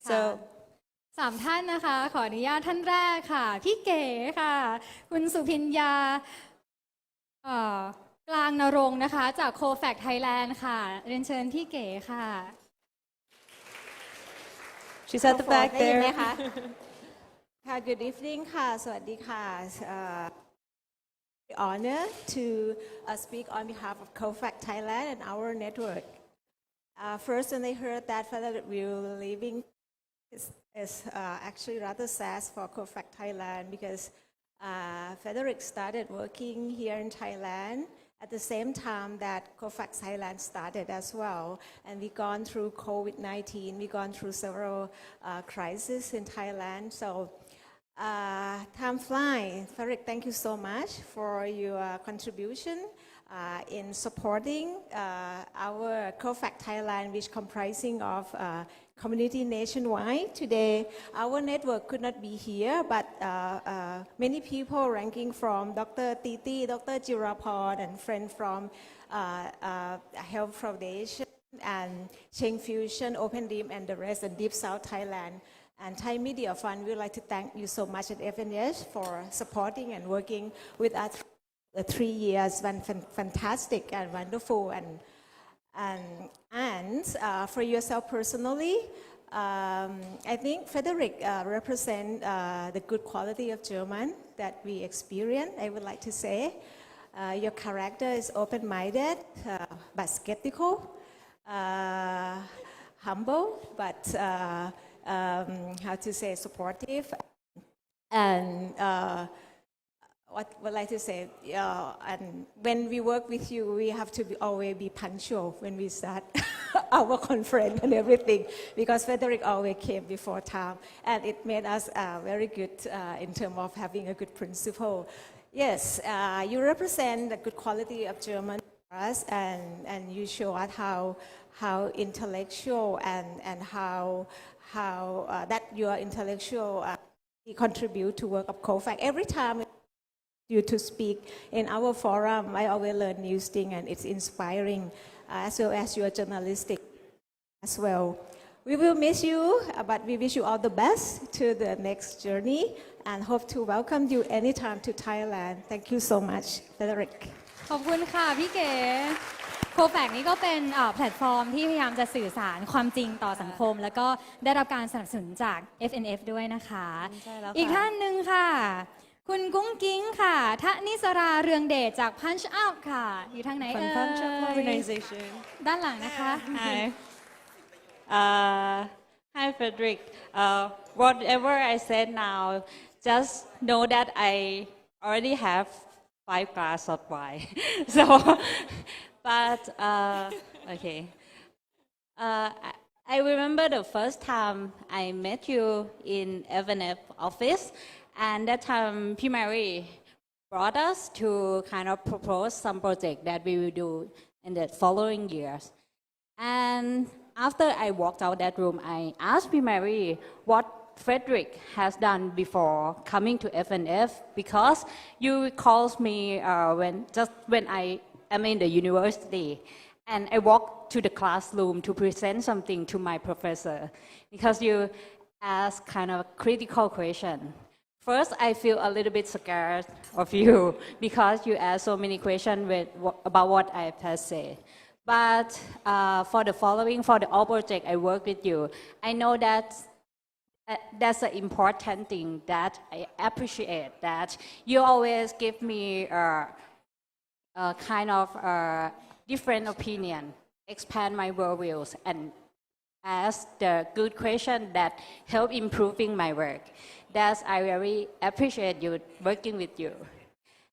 So, 3 ท่านนะคะ ขออนุญาตท่านแรกค่ะ พี่เก๋ค่ะ คุณสุพิญญากลางนรงค์นะคะ จาก COFAC Thailand ค่ะ เรียนเชิญพี่เก๋ค่ะ she's at the back ได้ยิน there. ไหมคะ ค่ะ Good evening ค่ะ สวัสดีค่ะ honor to speak on behalf of COFAC Thailand and our network. First, when I heard that Father will leaving is actually rather sad for COFAC Thailand because Frederick started working here in Thailand at the same time that COFAC Thailand started as well. And we gone through COVID-19, we gone through several crises in Thailand. So time flies. Frederick, thank you so much for your contribution in supporting our COFAC Thailand, which comprising of community nationwide. Today, our network could not be here, but many people ranking from Dr. Titi, Dr. Jirapon, and friends from Health Foundation and Cheng Fusion, Open Rim, and the rest, and Deep South Thailand. And Thai Media Fund, we would like to thank you so much at FNS for supporting and working with us 3 years. Fantastic and wonderful. And for yourself personally, I think Frederick represents the good quality of German that we experience, I would like to say. Your character is open-minded, but skeptical, humble, but how to say, supportive, and what would I like to say? And when we work with you, we have to always be punctual when we start our conference and everything, because Frederick always came before time, and it made us very good in terms of having a good principle. Yes, you represent the good quality of German for us, and you show us how intellectual and how that your intellectual contribute to work of COFAC. Every time you to speak in our forum, I always learn new things, and it's inspiring, as well as your journalistic as well. We will miss you, but we wish you all the best to the next journey, and hope to welcome you anytime to Thailand. Thank you so much, Frederick. ขอบคุณค่ะพี่เก๋ COFAC นี้ก็เป็นแพลตฟอร์มที่พยายามจะสื่อสารความจริงต่อสังคม แล้วก็ได้รับการสนับสนุนจาก FNF ด้วยนะคะ ใช่แล้วค่ะ อีกท่านหนึ่งค่ะ คุณกุ้งกิ้งค่ะทะนิสราเรืองเดชจาก Punch Up ค่ะ อยู่ทางไหน From เอ่ Punch Up ย Organization. ด้านหลังนะคะ Hi. Hi, Frederick. Whatever I said now, just know that I already have 5 glasses of wine. So, but okay. I remember the first time I met you in FNF office, and that time P. Mary brought us to kind of propose some project that we will do in the following years. And after I walked out that room, I asked P. Mary what Frederick has done before coming to FNF, because you calls me when I am in the university, and I walked to the classroom to present something to my professor, because you ask kind of a critical question. First, I feel a little bit scared of you because you ask so many questions about what I have said. But for the all project I work with you, I know that that's an important thing that I appreciate, that you always give me a kind of different opinion, expand my worldviews, and ask the good question that help improving my work. That's I really appreciate you working with you.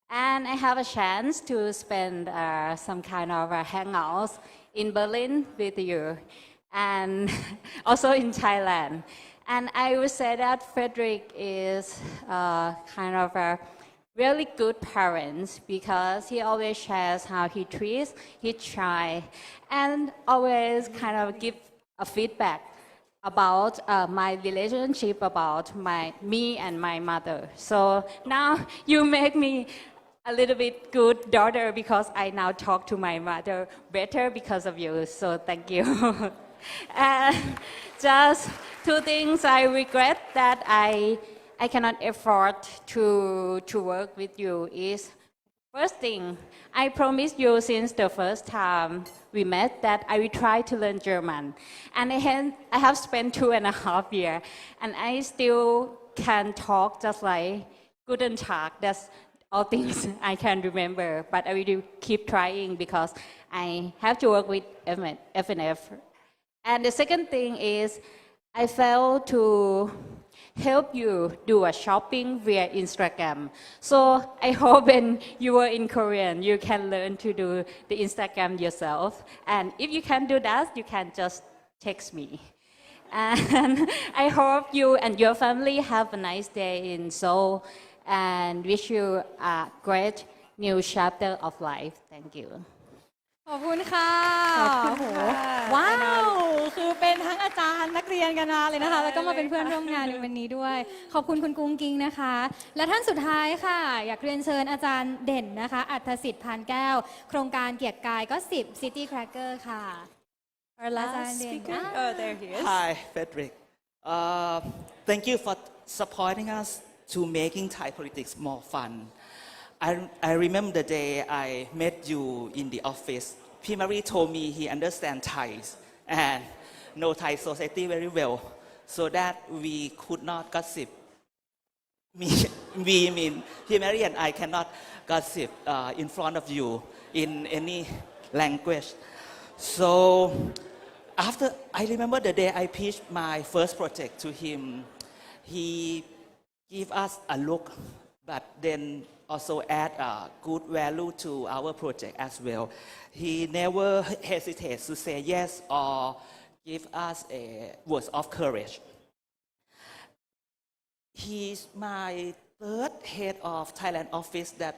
And I have a chance to spend some kind of hangouts in Berlin with you, and also in Thailand. And I would say that Frederick is kind of a really good parent, because he always shares how he treats his child, and always kind of give a feedback about my relationship about me and my mother. So now you make me a little bit good daughter because I now talk to my mother better because of you. So thank you. And just two things I regret that I cannot afford to work with you is, first thing, I promised you since the first time we met that I will try to learn German. And I have spent 2.5 years, and I still can talk just like Guten Tag. That's all things I can remember. But I will keep trying because I have to work with FNF. And the second thing is, I failed to help you do a shopping via Instagram. So I hope when you are in Korean, you can learn to do the Instagram yourself. And if you can do that, you can just text me. And I hope you and your family have a nice day in Seoul and wish you a great new chapter of life. Thank you. ขอบคุณค่ะ ขอบคุณค่ะ โอ้โหว้าว คือเป็นทั้งอาจารย์นักเรียนกันมาเลยนะคะ แล้วก็มาเป็นเพื่อนร่วมงานในวันนี้ด้วย ขอบคุณคุณกุ้งกิ้งนะคะ และท่านสุดท้ายค่ะ อยากเรียนเชิญอาจารย์เด่นนะคะ อัธสิทธิ์พานแก้ว โครงการเกียรติกายก็10 City Cracker ค่ะ Our last speaker. Oh, there he is. Hi, Frederick. Thank you for supporting us to making Thai politics more fun. I remember the day I met you in the office. P. Marie told me he understands Thai and know Thai society very well, so that we could not gossip. We mean P. Marie and I cannot gossip in front of you in any language. So after I remember the day I pitched my first project to him, he gave us a look, but then also add good value to our project as well. He never hesitates to say yes or give us a words of courage. He's my third head of Thailand office that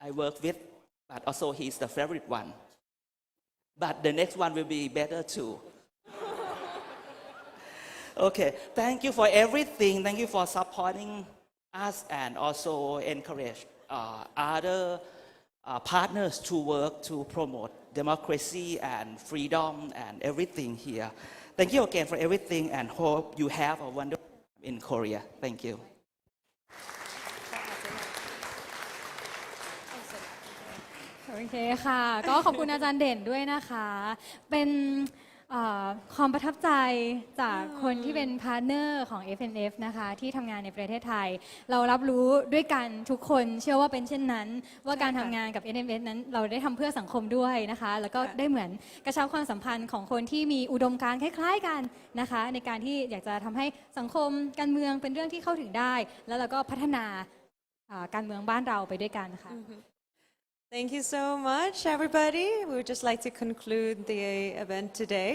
I work with, but also he's the favorite one. But the next one will be better too. Okay, thank you for everything. Thank you for supporting us and also encourage other partners to work to promote democracy and freedom and everything here. Thank you again for everything and hope you have a wonderful time in Korea. Thank you. โอเคค่ะ ก็ขอบคุณอาจารย์เด่นด้วยนะคะ เป็นความประทับใจจากคนที่เป็นพาร์ทเนอร์ของ FNF นะคะที่ทำงานในประเทศไทย เรารับรู้ด้วยกันทุกคนเชื่อว่าเป็นเช่นนั้น ว่าการทำงานกับ FNF นั้นเราได้ทำเพื่อสังคมด้วยนะคะ แล้วก็ได้เหมือนกระชับความสัมพันธ์ของคนที่มีอุดมการณ์คล้ายๆกันนะคะในการที่อยากจะทำให้สังคมการเมืองเป็นเรื่องที่เข้าถึงได้ แล้วเราก็พัฒนาการเมืองบ้านเราไปด้วยกันค่ะ Thank you so much, everybody. We would just like to conclude the event today.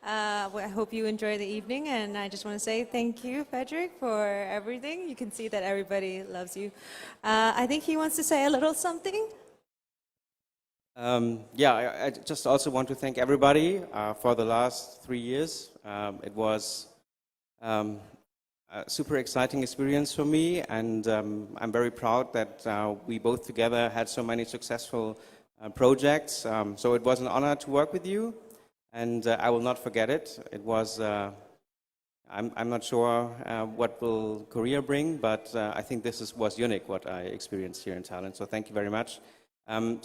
I hope you enjoy the evening, and I just want to say thank you, Frederick, for everything. You can see that everybody loves you. I think he wants to say a little something. Yeah, I just also want to thank everybody for the last 3 years. It was a super exciting experience for me, and I'm very proud that we both together had so many successful projects. So it was an honor to work with you, and I will not forget it. It was, I'm not sure what will Korea bring, but I think this was unique what I experienced here in Thailand. So thank you very much.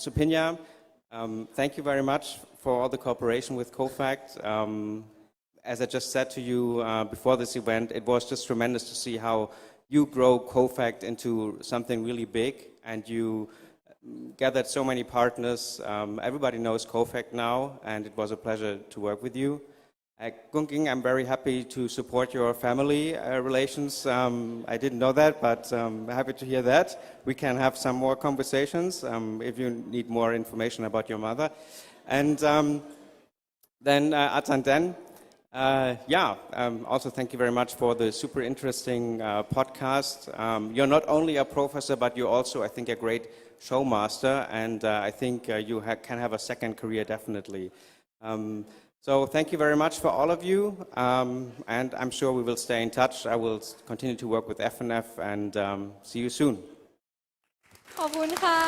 Supinya, thank you very much for all the cooperation with COFACT. As I just said to you before this event, it was just tremendous to see how you grow COFACT into something really big, and you gathered so many partners. Everybody knows COFACT now, and it was a pleasure to work with you. Gunking, I'm very happy to support your family relations. I didn't know that, but happy to hear that. We can have some more conversations if you need more information about your mother. And then Atanden. Also thank you very much for the super interesting podcast. You're not only a professor, but you're also, I think, a great showmaster, and I think you can have a second career definitely. So thank you very much for all of you, and I'm sure we will stay in touch. I will continue to work with FNF, and see you soon. ขอบคุณค่ะ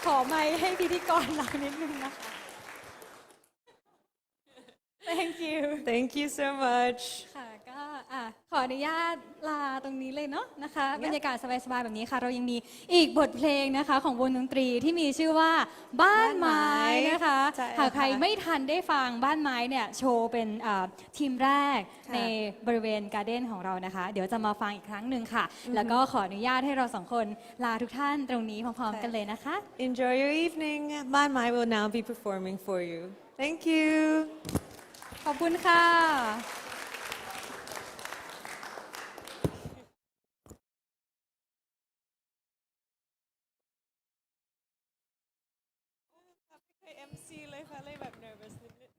ขอไมค์ให้พิธีกรเรานิดนึงนะคะ Thank you Thank you so much. ค่ะก็ขออนุญาตลาตรงนี้เลยเนาะนะคะบรรยากาศสบายๆแบบนี้ค่ะเรายังมีอีกบทเพลงนะคะของวงดนตรีที่มีชื่อว่าบ้านไม้นะคะ ใช่ค่ะ หากใครไม่ทันได้ฟังบ้านไม้เนี่ยโชว์เป็นทีมแรก ค่ะ ในบริเวณการ์เด้นของเรานะคะ เดี๋ยวจะมาฟังอีกครั้งหนึ่งค่ะ แล้วก็ขออนุญาตให้เราสองคนลาทุกท่านตรงนี้พร้อมๆกันเลยนะคะ Enjoy your evening. Ban Mai will now be performing for you. Thank you. ขอบคุณค่ะ เคย MC เลยค่ะเลยแบบ nervous นิดนึง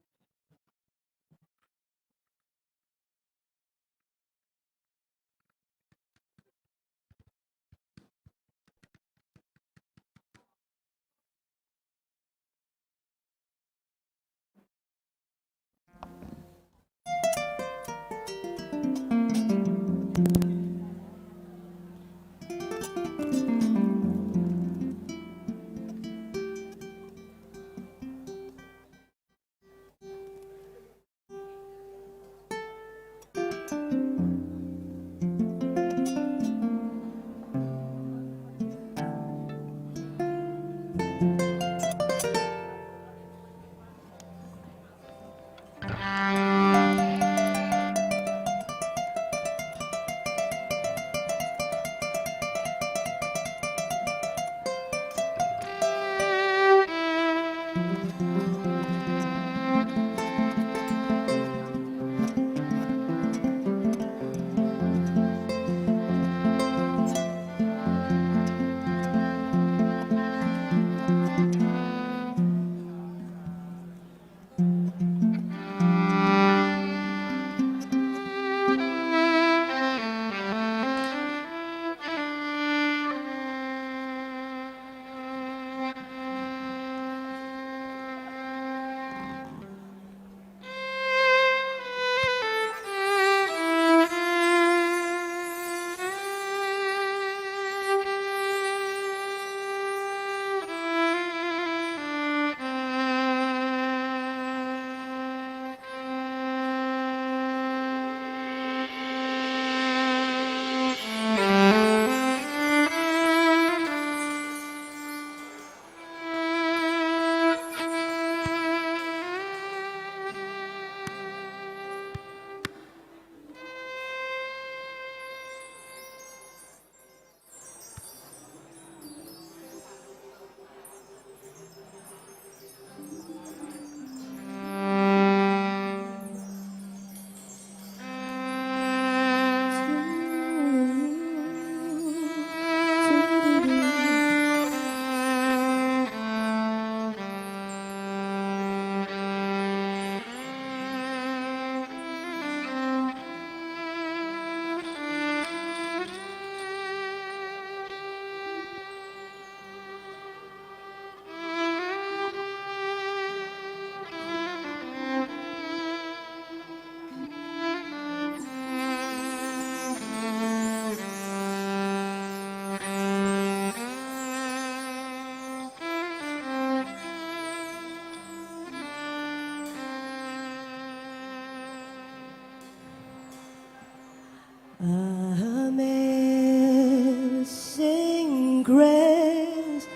Amazing grace,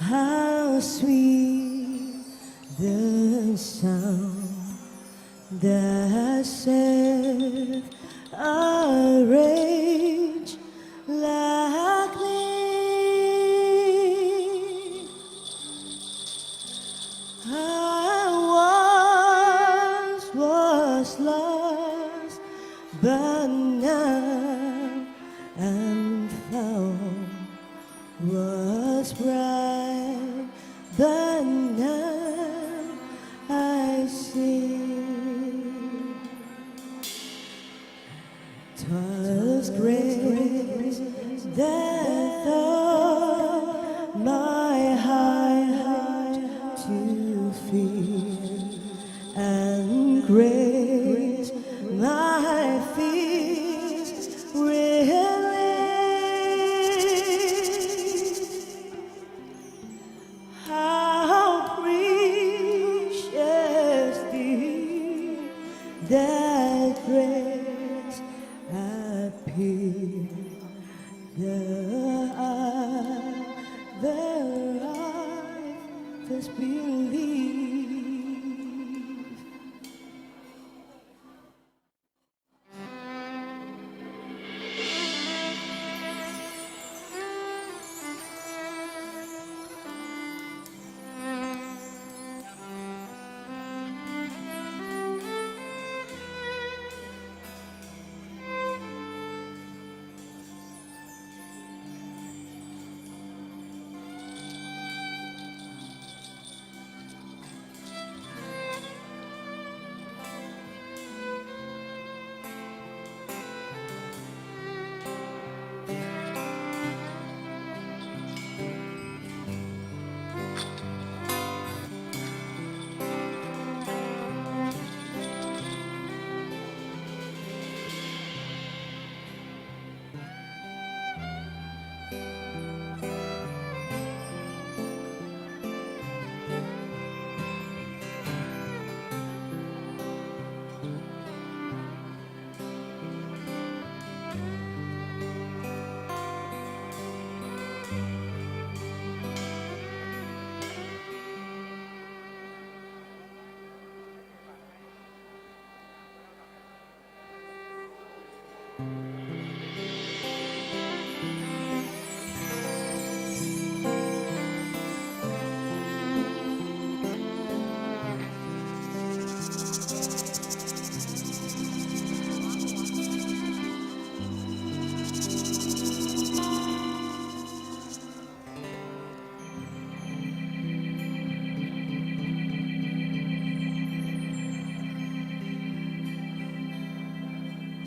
how sweet the sound that saved a wretch like me. I once was lost, but now I'm found. Was bright, but now I see. 'Twas grace that taught my heart to feel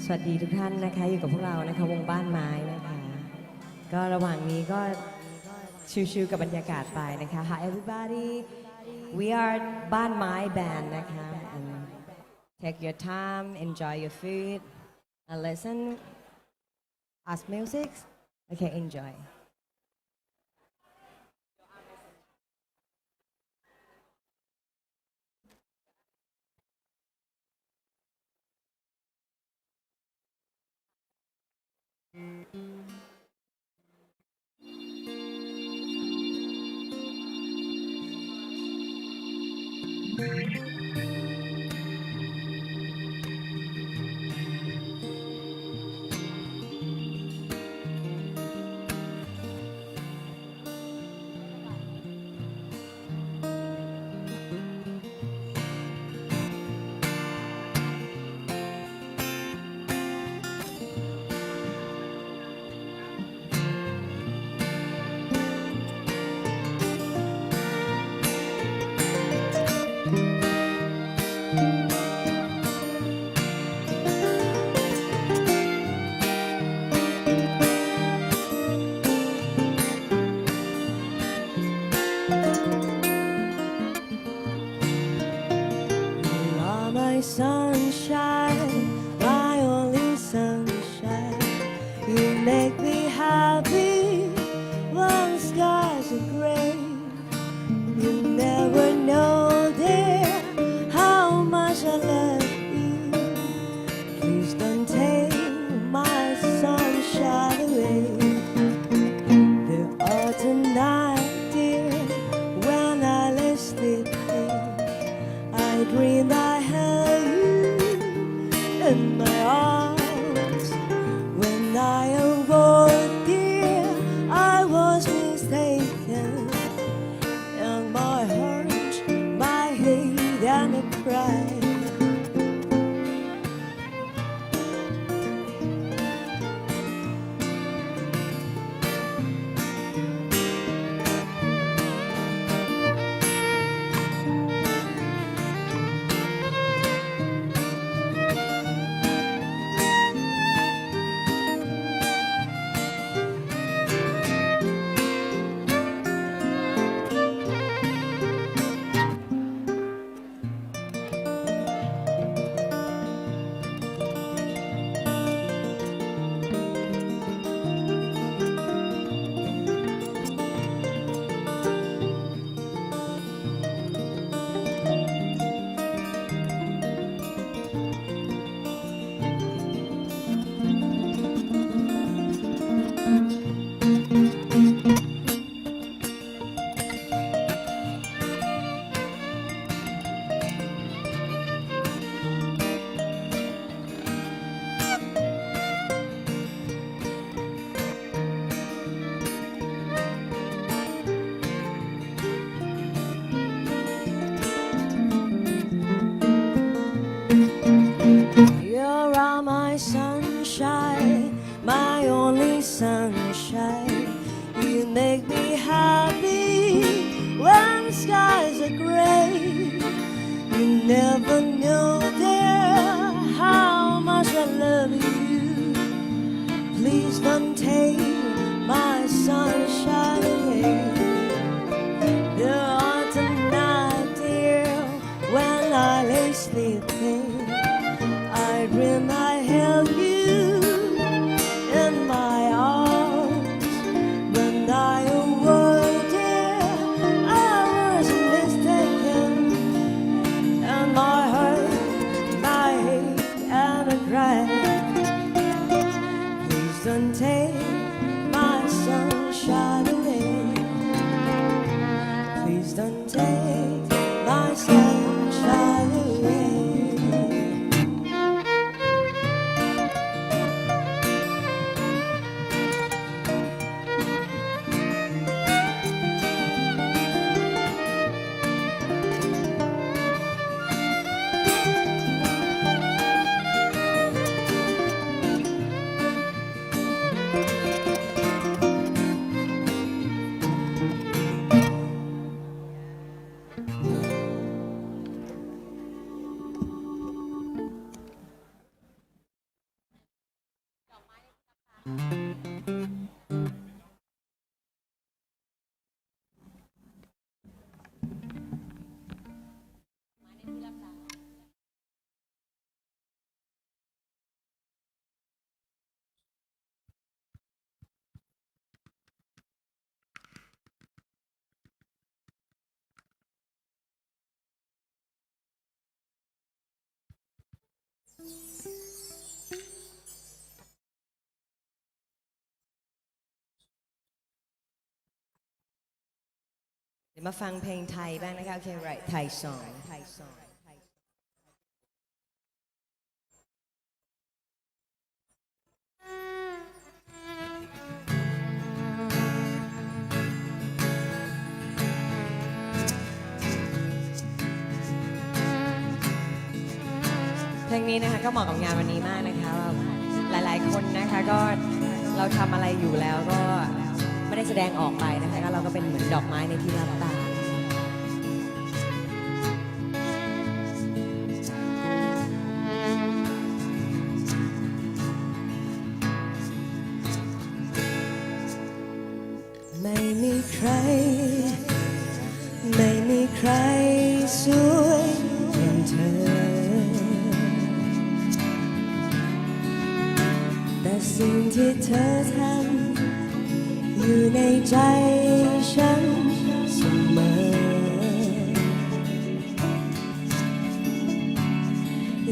สวัสดีทุกท่านนะคะอยู่กับพวกเรานะคะวงบ้านไม้นะคะก็ระหว่างนี้ก็ชิลๆกับบรรยากาศไปนะคะ Hi everybody we are บ้านไม้ band นะคะ and take your time enjoy your food and listen us music okay enjoy You are my sunshine, my only sunshine. You make me happy when skies are gray. You never know, dear, how much I love you. Please don't take my sunshine away. The autumn night, dear, when I lay sleeping, I dream I held you in my arms. When I awoke, dear, I was mistaken. And my heart, my head, and it cried. You are my sunshine, my only sunshine. You make me happy when skies are gray. You never know, dear, how much I love you. Please don't take my sunshine away. The autumn night, dear, when I lay sleeping, I dream I held you in my arms. When I awoke, dear, I was mistaken. And my heart, my head, and I cried. Please don't take มาฟังเพลงไทยบ้างนะคะโอเค right Thai song เพลงนี้นะคะก็เหมาะกับงานวันนี้มากนะคะหลายๆคนนะคะก็เราทำอะไรอยู่แล้วก็ไม่ได้แสดงออกไปนะคะก็เราก็เป็นเหมือนดอกไม้ในที่รับตาไม่มีใครไม่มีใครสวยอย่างเธอแต่สิ่งที่เธอทำอยู่ในใจฉันเสมอ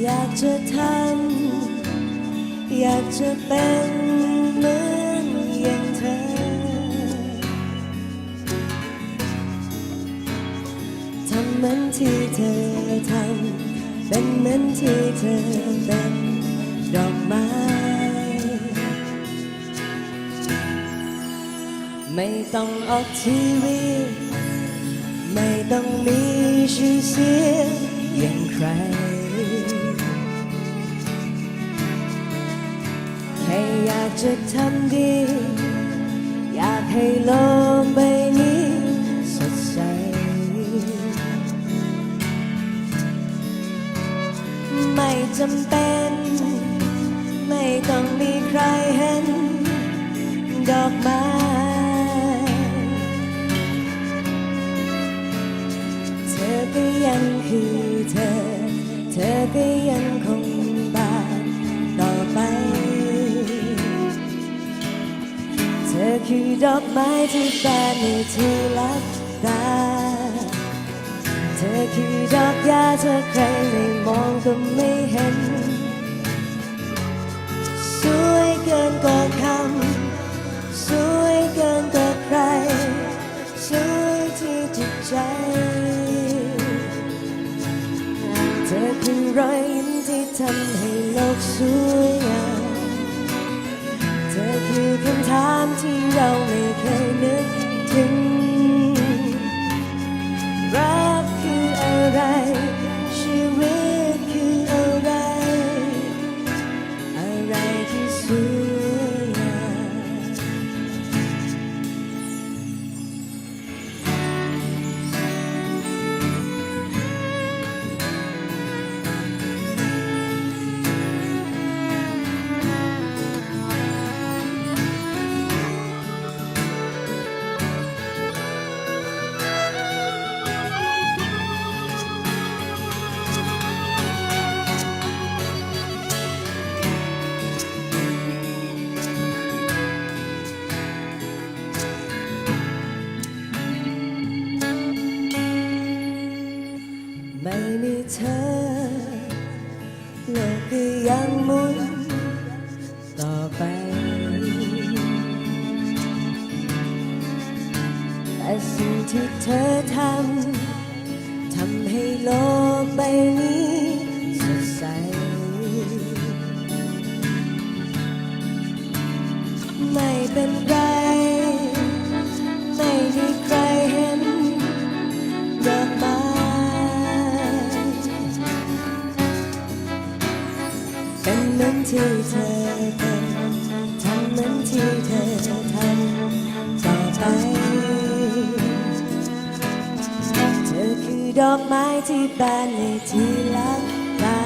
อยากจะทำอยากจะเป็นเหมือนอย่างเธอทำเหมือนที่เธอทำเป็นเหมือนที่เธอเป็นดอกไม้ไม่ต้องออกทีวีไม่ต้องมีชื่อเสียงอย่างใครแค่อยากจะทำดีอยากให้โลกใบนี้สดใสไม่จำเป็นไม่ต้องมีใครเห็นดอกไม้เธอก็ยังคือเธอเธอก็ยังคงบานต่อไปเธอคือดอกไม้ที่บานในที่ลับตาเธอคือดอกหญ้าเธอใครไม่มองก็ไม่เห็นสวยเกินกว่าคำสวยเกินกว่าใครสวยที่จิตใจเธอคือรอยยิ้มที่ทำให้โลกสวยงามเธอคือคำถามที่เราไม่เคยนึกถึงรักคืออะไรชีวิตคืออะไรอะไรที่สวยงามไม่มีเธอโลกก็ยังหมุนต่อไปแต่สิ่งที่เธอทำให้โลกใบนี้สดใสไม่เป็นไรไม่มีใครเห็นดอกไม้เป็นเหมือนที่เธอเป็นทำเหมือนที่เธอทำต่อไปเธอคือดอกไม้ที่บานในที่ลับตา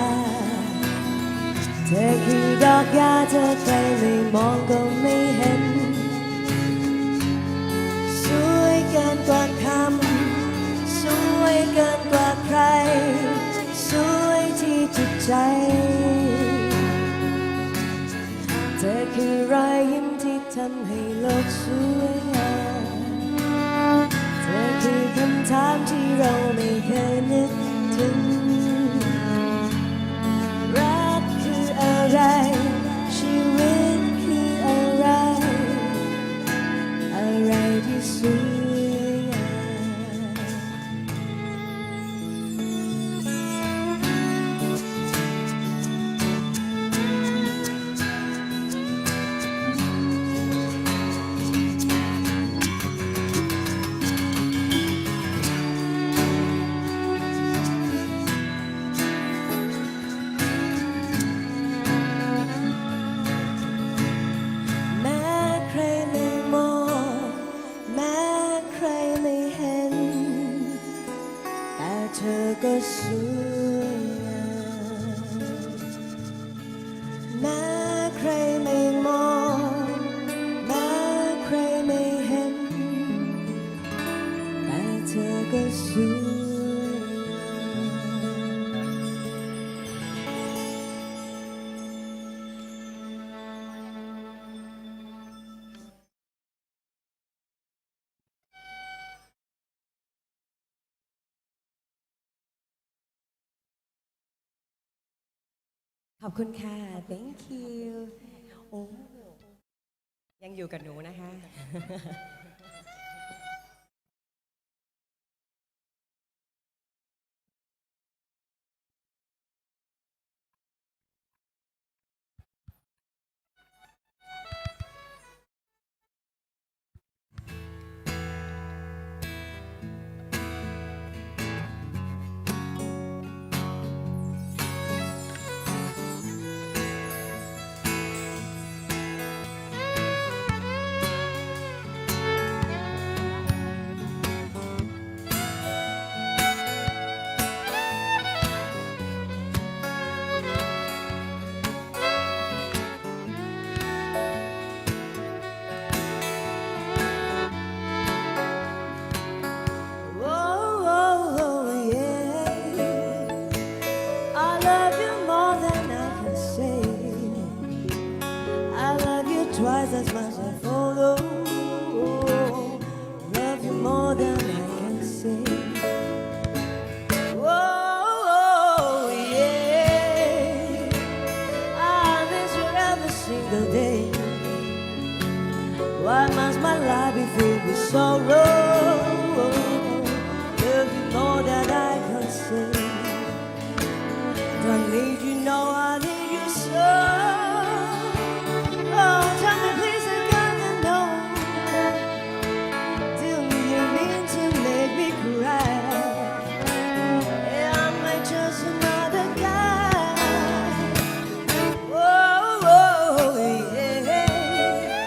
เธอคือดอกหญ้าเธอใครไม่มองก็ไม่เห็นสวยเกินกว่าคำสวยเกินกว่าใครสวยที่จิตใจเธอคือรอยยิ้มที่ทำให้โลกสวยงามเธอคือคำถามที่เราไม่เคยนึกถึงรักคืออะไรชีวิตคืออะไรอะไรที่สวยงาม ขอบคุณค่ะ thank you โอ้ยังอยู่กับหนูนะคะ I love you more than I can say. I love you twice as much as I follow. Love you more than I can say. Oh, yeah. I miss you every single day. Why must my life be filled with sorrow? Love you more than I can say. I need you, know I need you so. Oh, tell me please, I gotta know. Tell me you mean to make me cry. Yeah, I'm like just another guy. Oh, oh, yeah.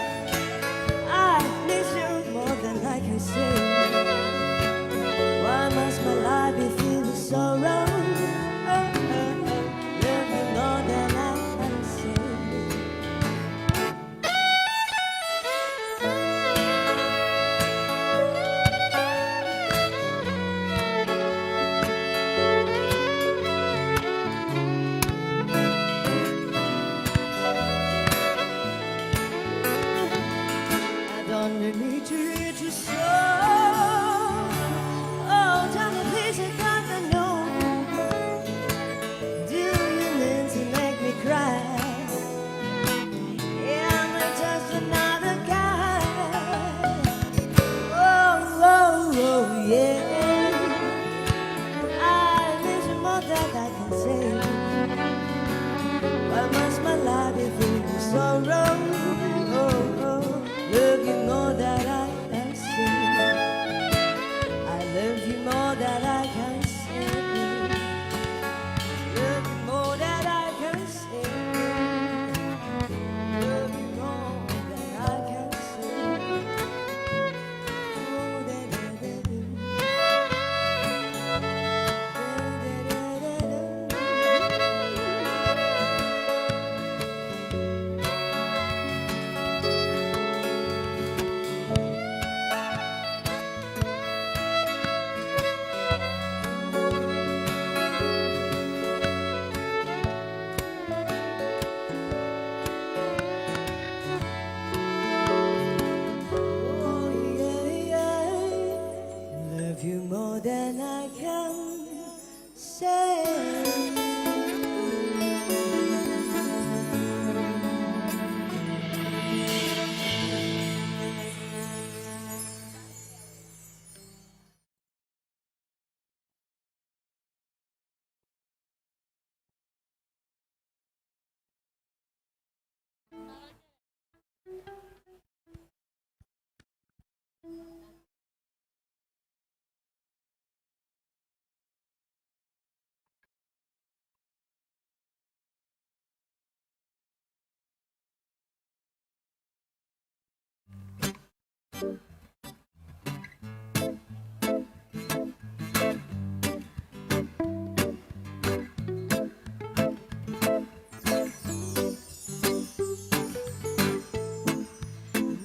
I miss you more than I can say. Why must my life be filled with sorrow? Need to reach your soul. Oh, tell me please, I gotta know. Do you mean to make me cry? Yeah, I'm not just another guy. Oh, oh, oh, yeah. I miss you more than I can say. Why must my life be filled with sorrow? Oh, oh. Love you more than I can say. I love you more than I can say. Love you more than I can say. Love you more than I can say. Oh, da, da, da, da. Love you more than I can say.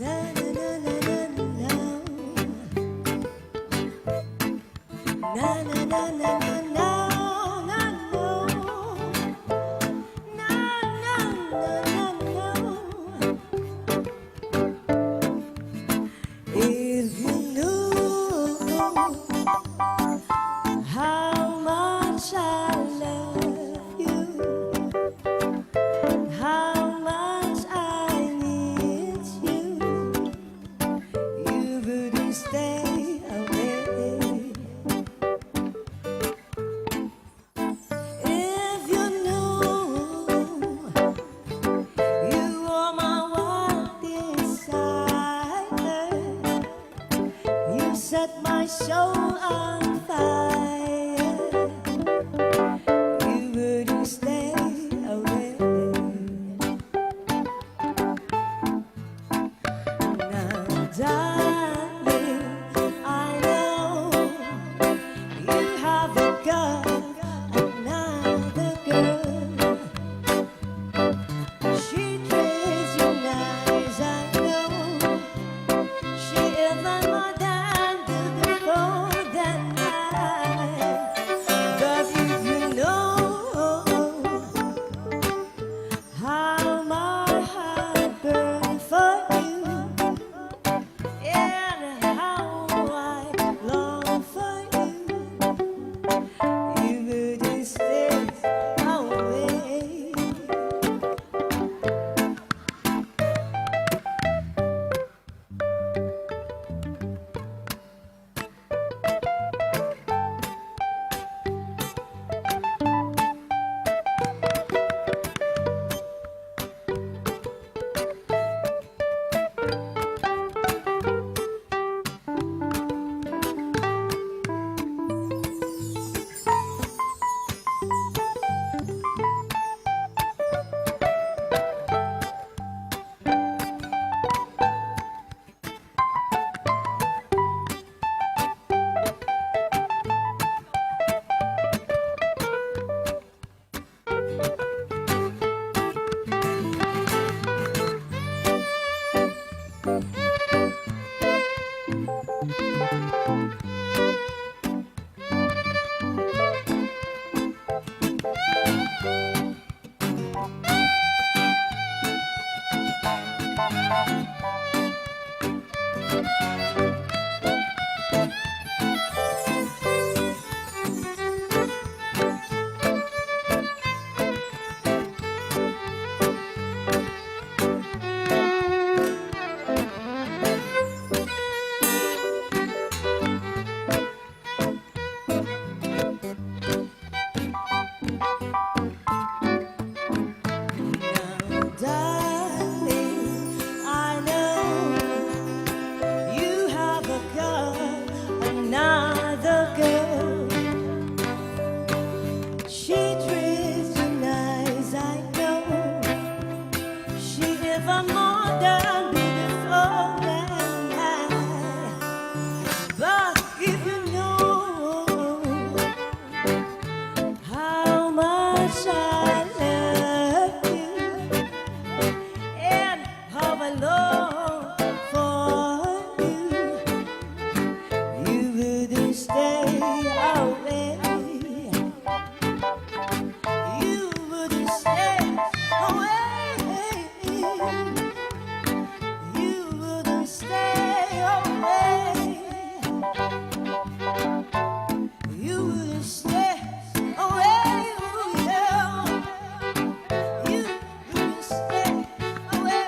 Na, na, na, na, na, na. If you knew how much I love you, how much I need you, you wouldn't stay away. If you knew you are my one desire, you set my soul on fire, you wouldn't stay away. Now, darling, I know you have a girl, another girl. She treats you nice, I know. She even more than the before that night. But if you know how my heart burns for you, and how I long for you, you wouldn't stay away. Darling, I know you have a girl, another girl. She treats you nice, I know. She even more than before and I. But if you know how much I love you, and how I long for you, you wouldn't stay away. You wouldn't stay away. You wouldn't stay away. You wouldn't stay away. Yeah. You wouldn't stay away.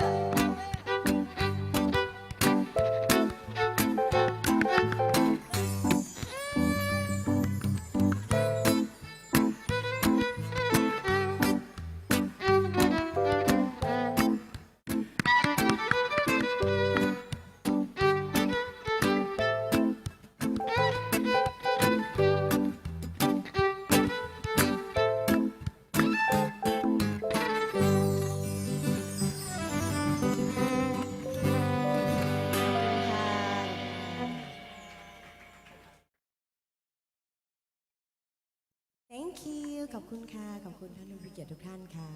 ขอบคุณค่ะ ขอบคุณท่านผู้มีเกียรติทุกท่านค่ะ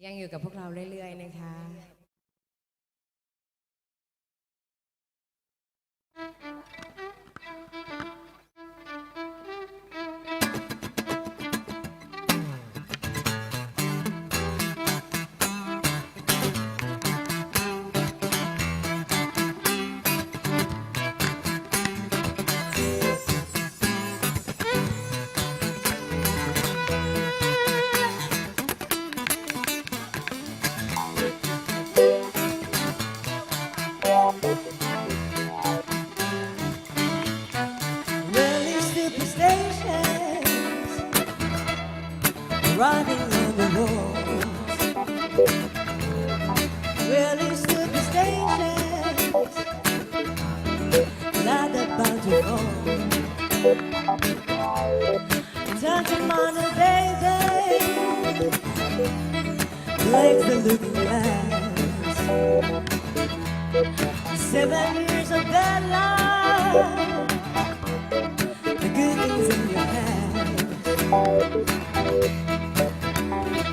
ยังอยู่กับพวกเราเรื่อยๆนะคะ Really stupid stations running on the roads. Really stupid stations not about to fall. Touching on the baby breaks the looking glass. 7 years of bad luck, the good things in your hands.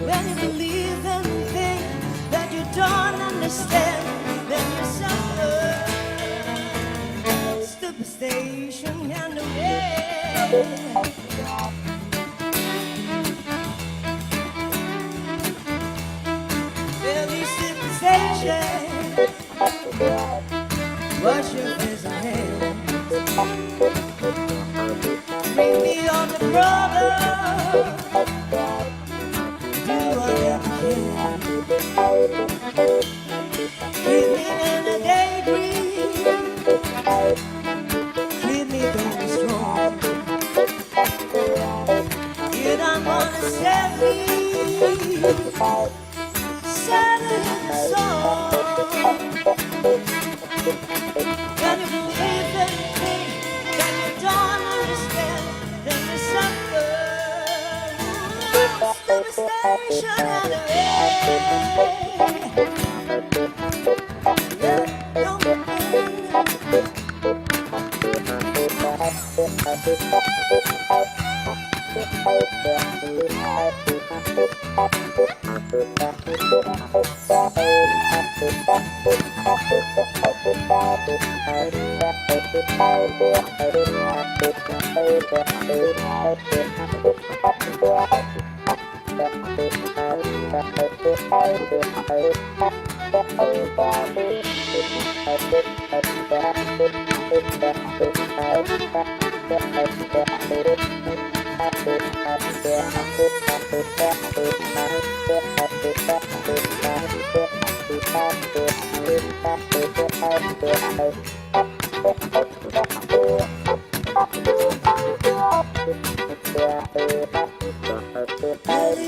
When you believe in things that you don't understand, then you suffer. Stupid station and the way. Really stupid station. Wash your face and hands. Bring me on the brother. Do whatever you can. Keep me in a daydream. Keep me going strong. You don't wanna set me. Set it in a song. Can you believe in things that you don't understand? Then you suffer.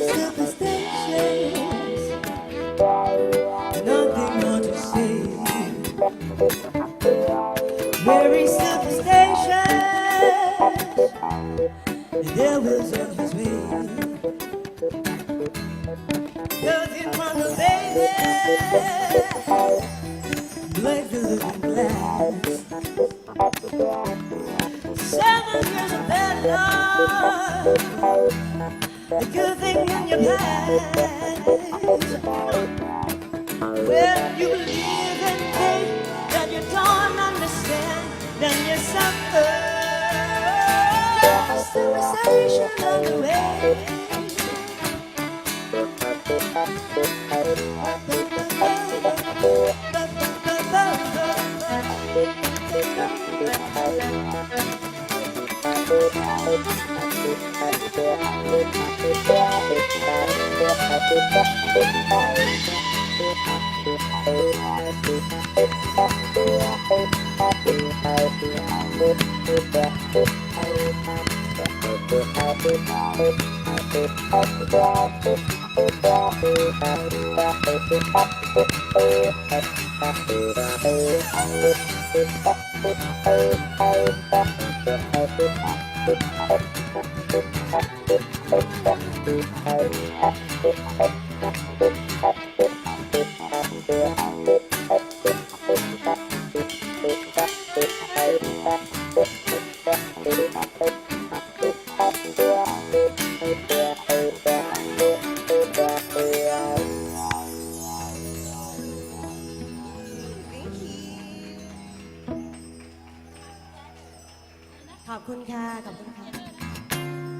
Stupid station and nothing more to say. Very superstitious. The devil's on his way. Nothing on the baby. Break the looking glass. 7 years of bad luck. A good thing in your past. When you believe in things that you don't understand, then you suffer. Civilization on the way. ขอบคุณค่ะ ขอบคุณค่ะ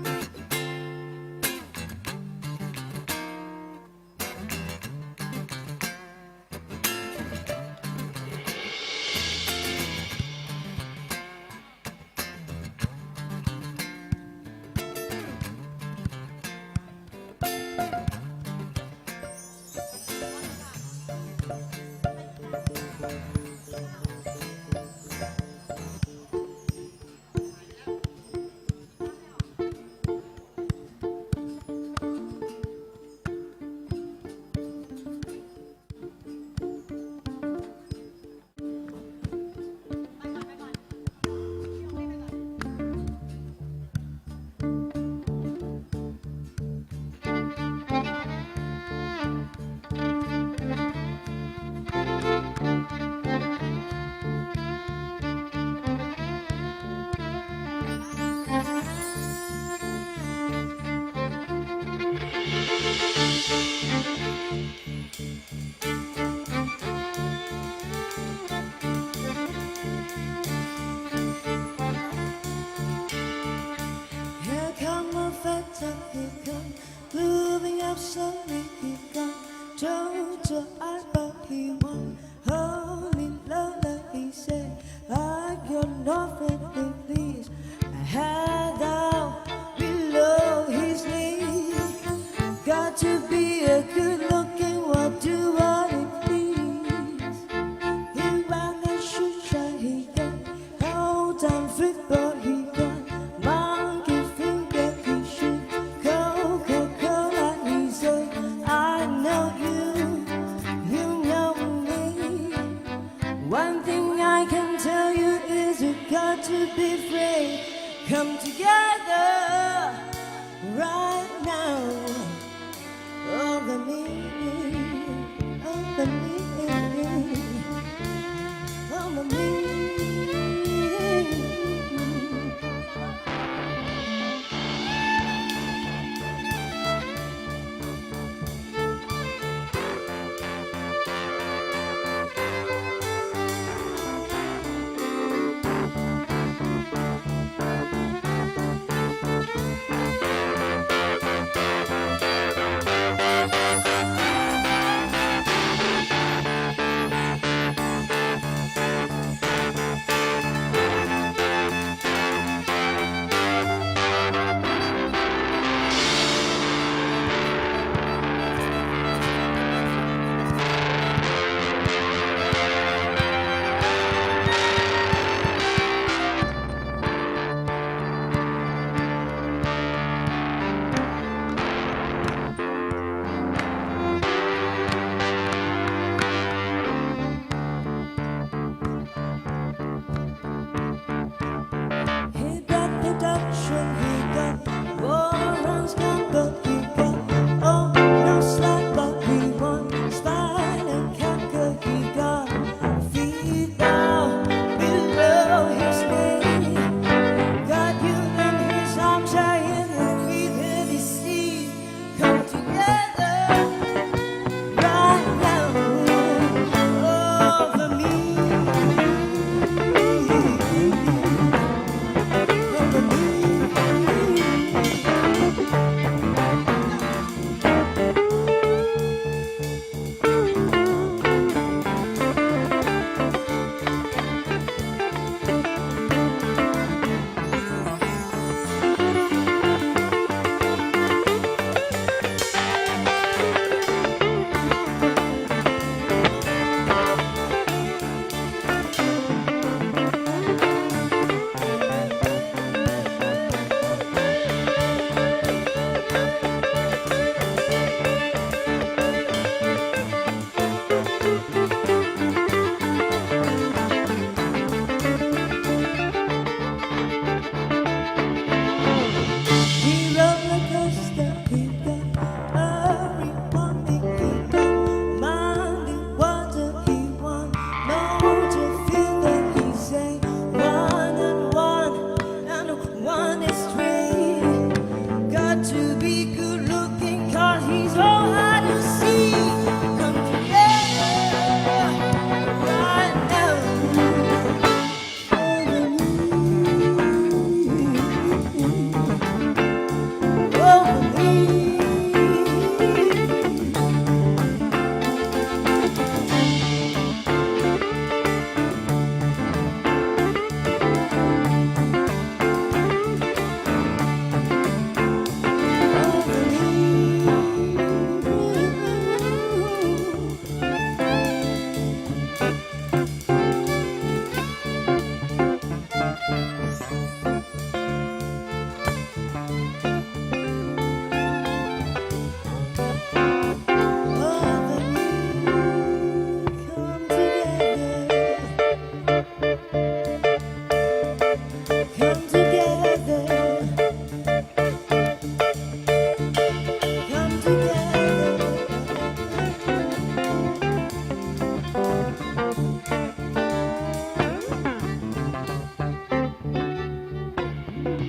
Here come a factor, here come moving up slowly, he gone. Told your eyes, but he won't hold me low like he said. I got nothing to please. I had down below his knees. Got to be a good looking, what do what it please. He ran and shoot, try he got. Hold on, football, he got. Monkey finger, he shoot. Coca-Cola, he said. I know you, you know me. One thing I can tell you is you got to be free. Come together right now. Over me, over me, over me.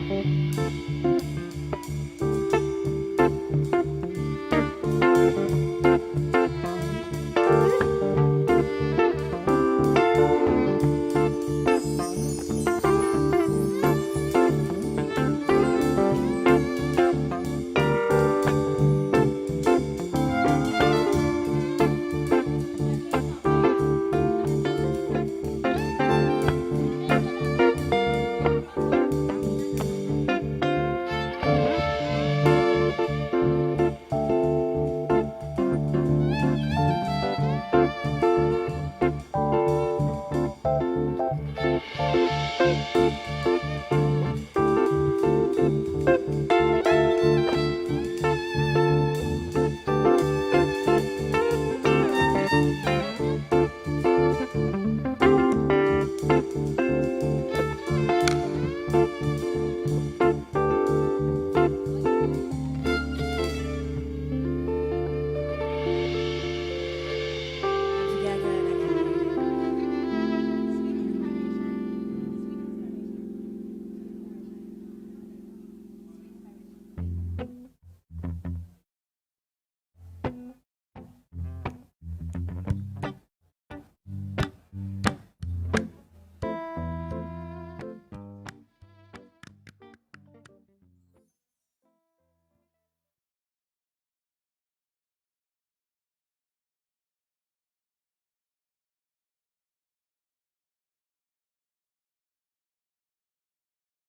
Thank you.